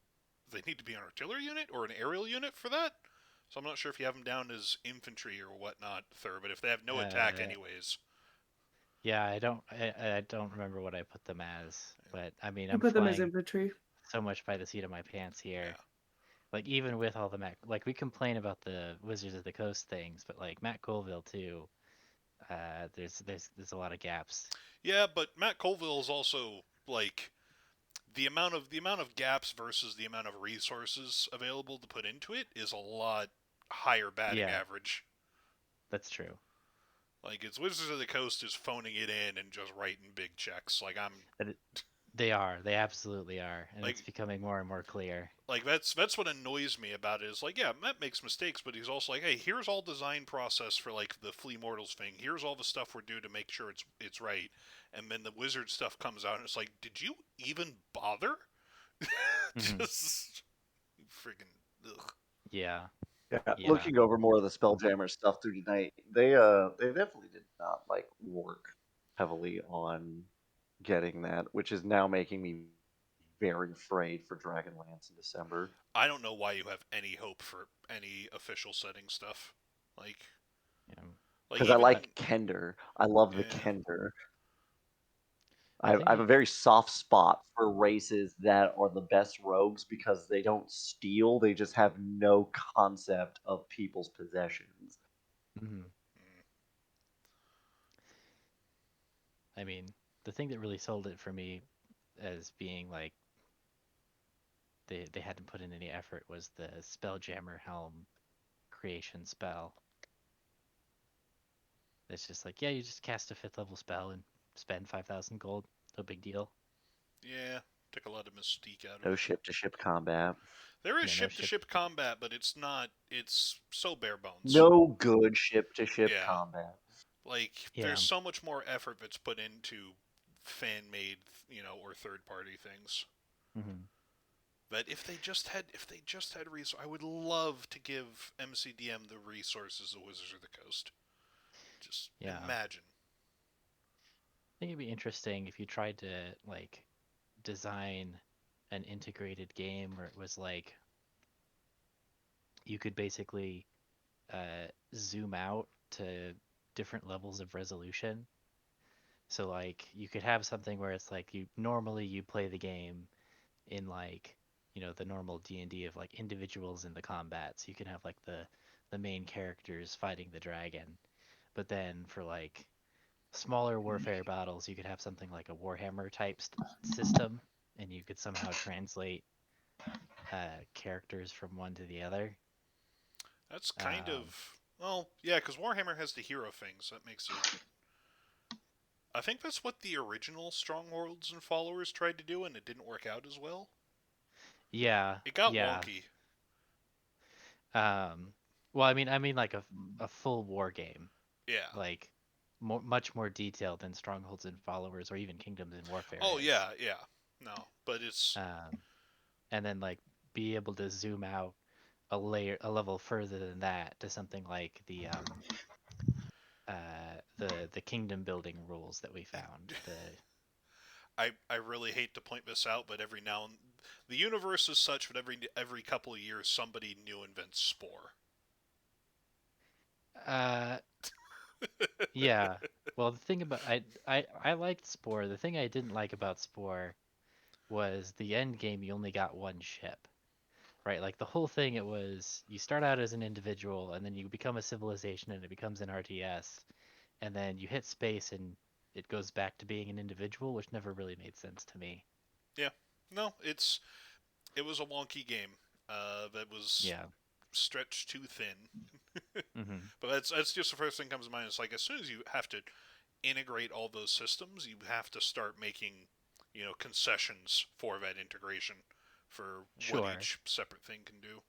they need to be an artillery unit or an aerial unit for that. So I'm not sure if you have them down as infantry or whatnot, Thur. But if they have no attack, anyways. Yeah, I don't remember what I put them as, but I mean, I I'm put them as flying infantry. so much by the seat of my pants here. Yeah. Like even with all the like we complain about the Wizards of the Coast things, but like Matt Colville too. There's a lot of gaps. Yeah, but Matt Colville is also like the amount of gaps versus the amount of resources available to put into it is a lot higher batting Yeah. average. That's true. Like, it's Wizards of the Coast is phoning it in and just writing big checks. Like, They are. They absolutely are, and Like- it's becoming more and more clear. like that's what annoys me about it. Is like, yeah, Matt makes mistakes, but he's also like, hey, here's all design process for like the Flea Mortals thing. Here's all the stuff we're doing to make sure it's right. And then the Wizard stuff comes out, and it's like, did you even bother? Mhm. Just freaking. Ugh. Yeah. Yeah, Yeah. looking over more of the Spelljammer stuff through tonight, they definitely did not like work heavily on getting that, which is now making me very afraid for Dragonlance in December. I don't know why you have any hope for any official setting stuff. Like, Yeah. Because I even like Kender. I love the yeah. Kender. I think I have a very soft spot for races that are the best rogues because they don't steal, they just have no concept of people's possessions. Mhm. Mm. I mean, the thing that really sold it for me as being like they hadn't put in any effort was the Spelljammer Helm creation spell. It's just like, yeah, you just cast a 5th level spell and spend 5,000 gold. No big deal. Yeah, took a lot of mystique out of No it. ship to ship combat. There is Yeah, no ship-to-ship combat, but it's not. It's so bare bones. No good ship to ship Yeah. combat. Like, Yeah. there's so much more effort that's put into fan-made, or third-party things. Hmm. But if they just had resources, I would love to give MCDM the resources of Wizards of the Coast. Just Yeah. imagine. I think it'd be interesting if you tried to like design an integrated game where it was like you could basically zoom out to different levels of resolution. So like you could have something where it's like you play the game in like the normal D&D of like individuals in the combat. So you can have like the main characters fighting the dragon. But then for like smaller warfare battles, you could have something like a Warhammer type system, and you could somehow translate characters from one to the other. That's kind Um, of well, yeah, because Warhammer has the hero thing, so that makes it. I think that's what the original Strongholds and Followers tried to do, and it didn't work out as well. yeah, It got yeah. wonky. Well, I mean like a full war game, Yeah. like much more detailed than Strongholds and Followers or even Kingdoms and Warfare Oh is. yeah, yeah. No, but it's And then like be able to zoom out a level further than that to something like the kingdom building rules that we found. I really hate to point this out, but every now and the universe is such that every couple of years somebody new invents Spore. Yeah. Well, the thing about I liked Spore. The thing I didn't like about Spore was the end game. You only got one ship, right? Like the whole thing, it was you start out as an individual, and then you become a civilization, and it becomes an RTS, and then you hit space, and it goes back to being an individual, which never really made sense to me. Yeah, no, it was a wonky game that was Yeah. stretched too thin. Mm-hmm. But that's just the first thing that comes to mind. It's like as soon as you have to integrate all those systems, you have to start making, concessions for that integration for what Sure. each separate thing can do.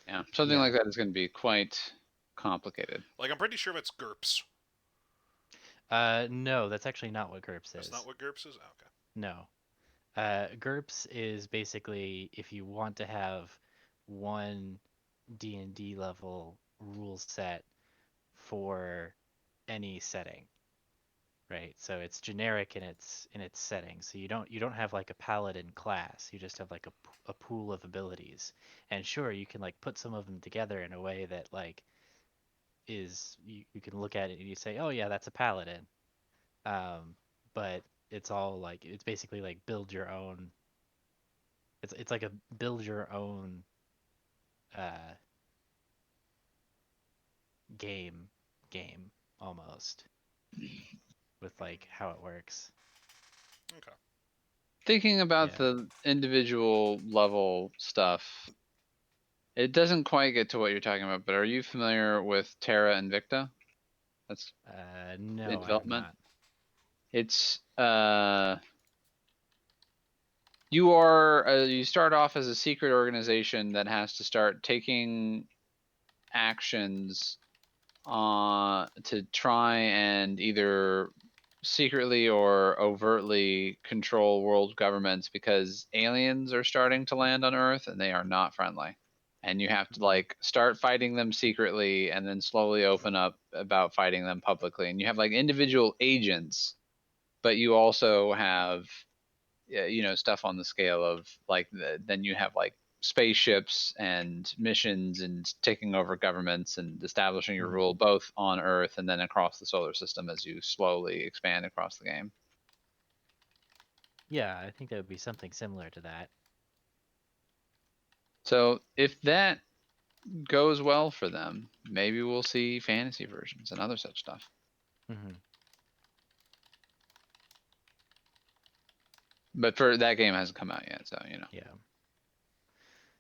Yeah, something Yeah. like that is going to be quite complicated. Like I'm pretty sure that's GURPS. No, that's actually not what GURPS is. That's not what GURPS is? Oh, okay. No. GURPS is basically if you want to have one D&D level rule set for any setting, right? So it's generic in its setting. So you don't have like a paladin class. You just have like a pool of abilities. And sure, you can like put some of them together in a way that like you can look at it and you say, "Oh yeah, that's a paladin." But it's all like it's basically like build your own. It's like a build your own uh, game almost with like how it works. Okay. Thinking about Yeah. the individual level stuff, it doesn't quite get to what you're talking about, but are you familiar with Terra Invicta? That's in No, I am development. not. It's you start off as a secret organization that has to start taking actions to try and either secretly or overtly control world governments because aliens are starting to land on Earth and they are not friendly. And you have to like start fighting them secretly and then slowly open up about fighting them publicly. And you have like individual agents, but you also have stuff on the scale of like then you have like spaceships and missions and taking over governments and establishing your rule both on Earth and then across the solar system as you slowly expand across the game. Yeah, I think that would be something similar to that. So if that goes well for them, maybe we'll see fantasy versions and other such stuff. Mm-hmm. But for that game hasn't come out yet, so Yeah.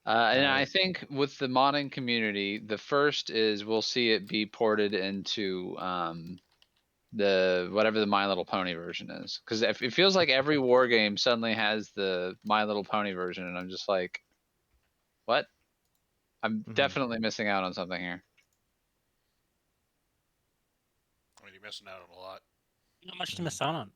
And I think with the modding community, the first is we'll see it be ported into the whatever the My Little Pony version is, because it feels like every war game suddenly has the My Little Pony version, and I'm just like, what? I'm definitely missing out on something here. I mean, you're missing out on a lot. Not much to miss out on.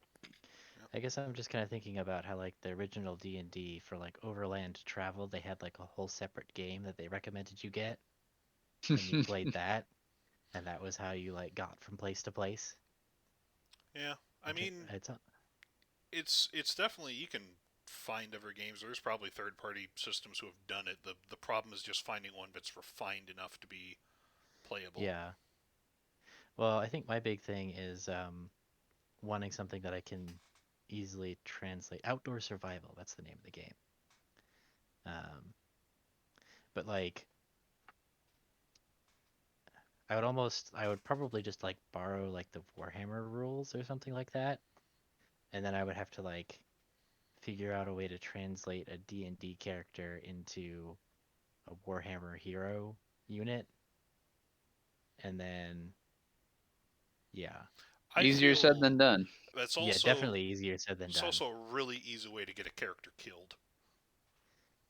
I guess I'm just kind of thinking about how like the original D&D for like overland travel, they had like a whole separate game that they recommended you get, and you played that, and that was how you like got from place to place. Yeah, I mean, it's definitely you can find other games. There's probably third-party systems who have done it. The problem is just finding one that's refined enough to be playable. Yeah. Well, I think my big thing is wanting something that I can easily translate. Outdoor survival, that's the name of the game. But like, I would probably just like borrow like the Warhammer rules or something like that, and then I would have to like figure out a way to translate a D&D character into a Warhammer hero unit, and then yeah. Easier said than done. That's Yeah, also definitely easier said than it's done. also a really easy way to get a character killed.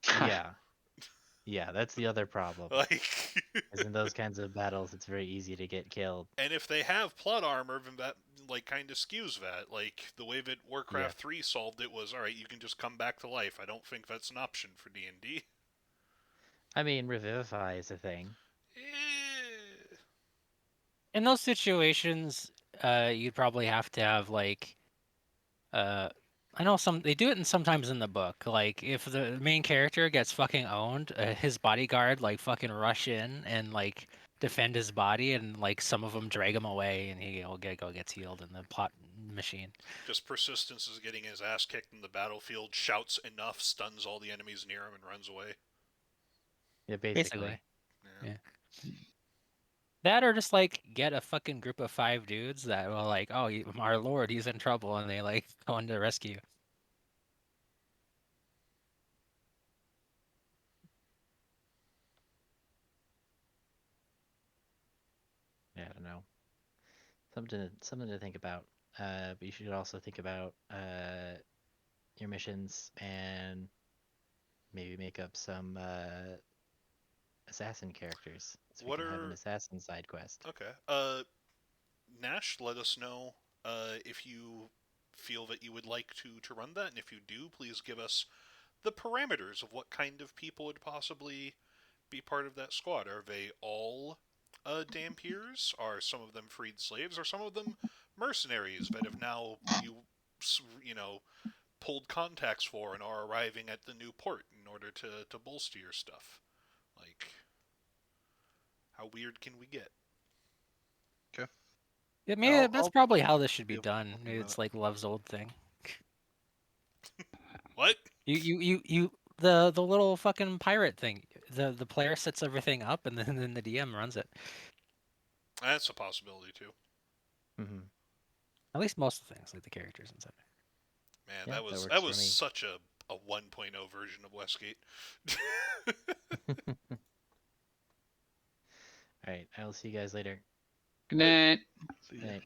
Yeah. Yeah, that's the other problem. Like, is in those kinds of battles, it's very easy to get killed. and if they have plot armor, then that like kind of skews that. Like the way that Warcraft 3 solved it was, all right, you can just come back to life. I don't think that's an option for D&D. I mean, revivify is a thing. In those situations, you'd probably have to have like, I know they do it sometimes in the book. Like if the main character gets fucking owned, his bodyguard like fucking rush in and like defend his body, and like some of them drag him away, and he gets healed in the plot machine. Just persistence is getting his ass kicked in the battlefield, shouts enough, stuns all the enemies near him, and runs away. Yeah, basically. Yeah. That or just like get a fucking group of 5 dudes that will like, oh, our lord, he's in trouble, and they like go in to rescue. Yeah, I don't know. Something to think about. But you should also think about your missions and maybe make up some assassin characters, so we What can have an are assassin side quest. okay? Nash, let us know if you feel that you would like to run that, and if you do, please give us the parameters of what kind of people would possibly be part of that squad. Are they all Dampiers? Are some of them freed slaves? Are some of them mercenaries that have now you know pulled contacts for and are arriving at the new port in order to bolster your stuff? Like, how weird can we get? Okay. Yeah, maybe that's I'll probably how this should be Yep, done. I'll do Maybe it's that. like Love's old thing. What? The little fucking pirate thing. The player sets everything up, and then the DM runs it. That's a possibility too. Mm-hmm. At least most of the things, like the characters and stuff. Man, Yeah, that that was works for me. such a 1.0 version of Westgate. All right, I'll see you guys later. Good night. See ya. Night.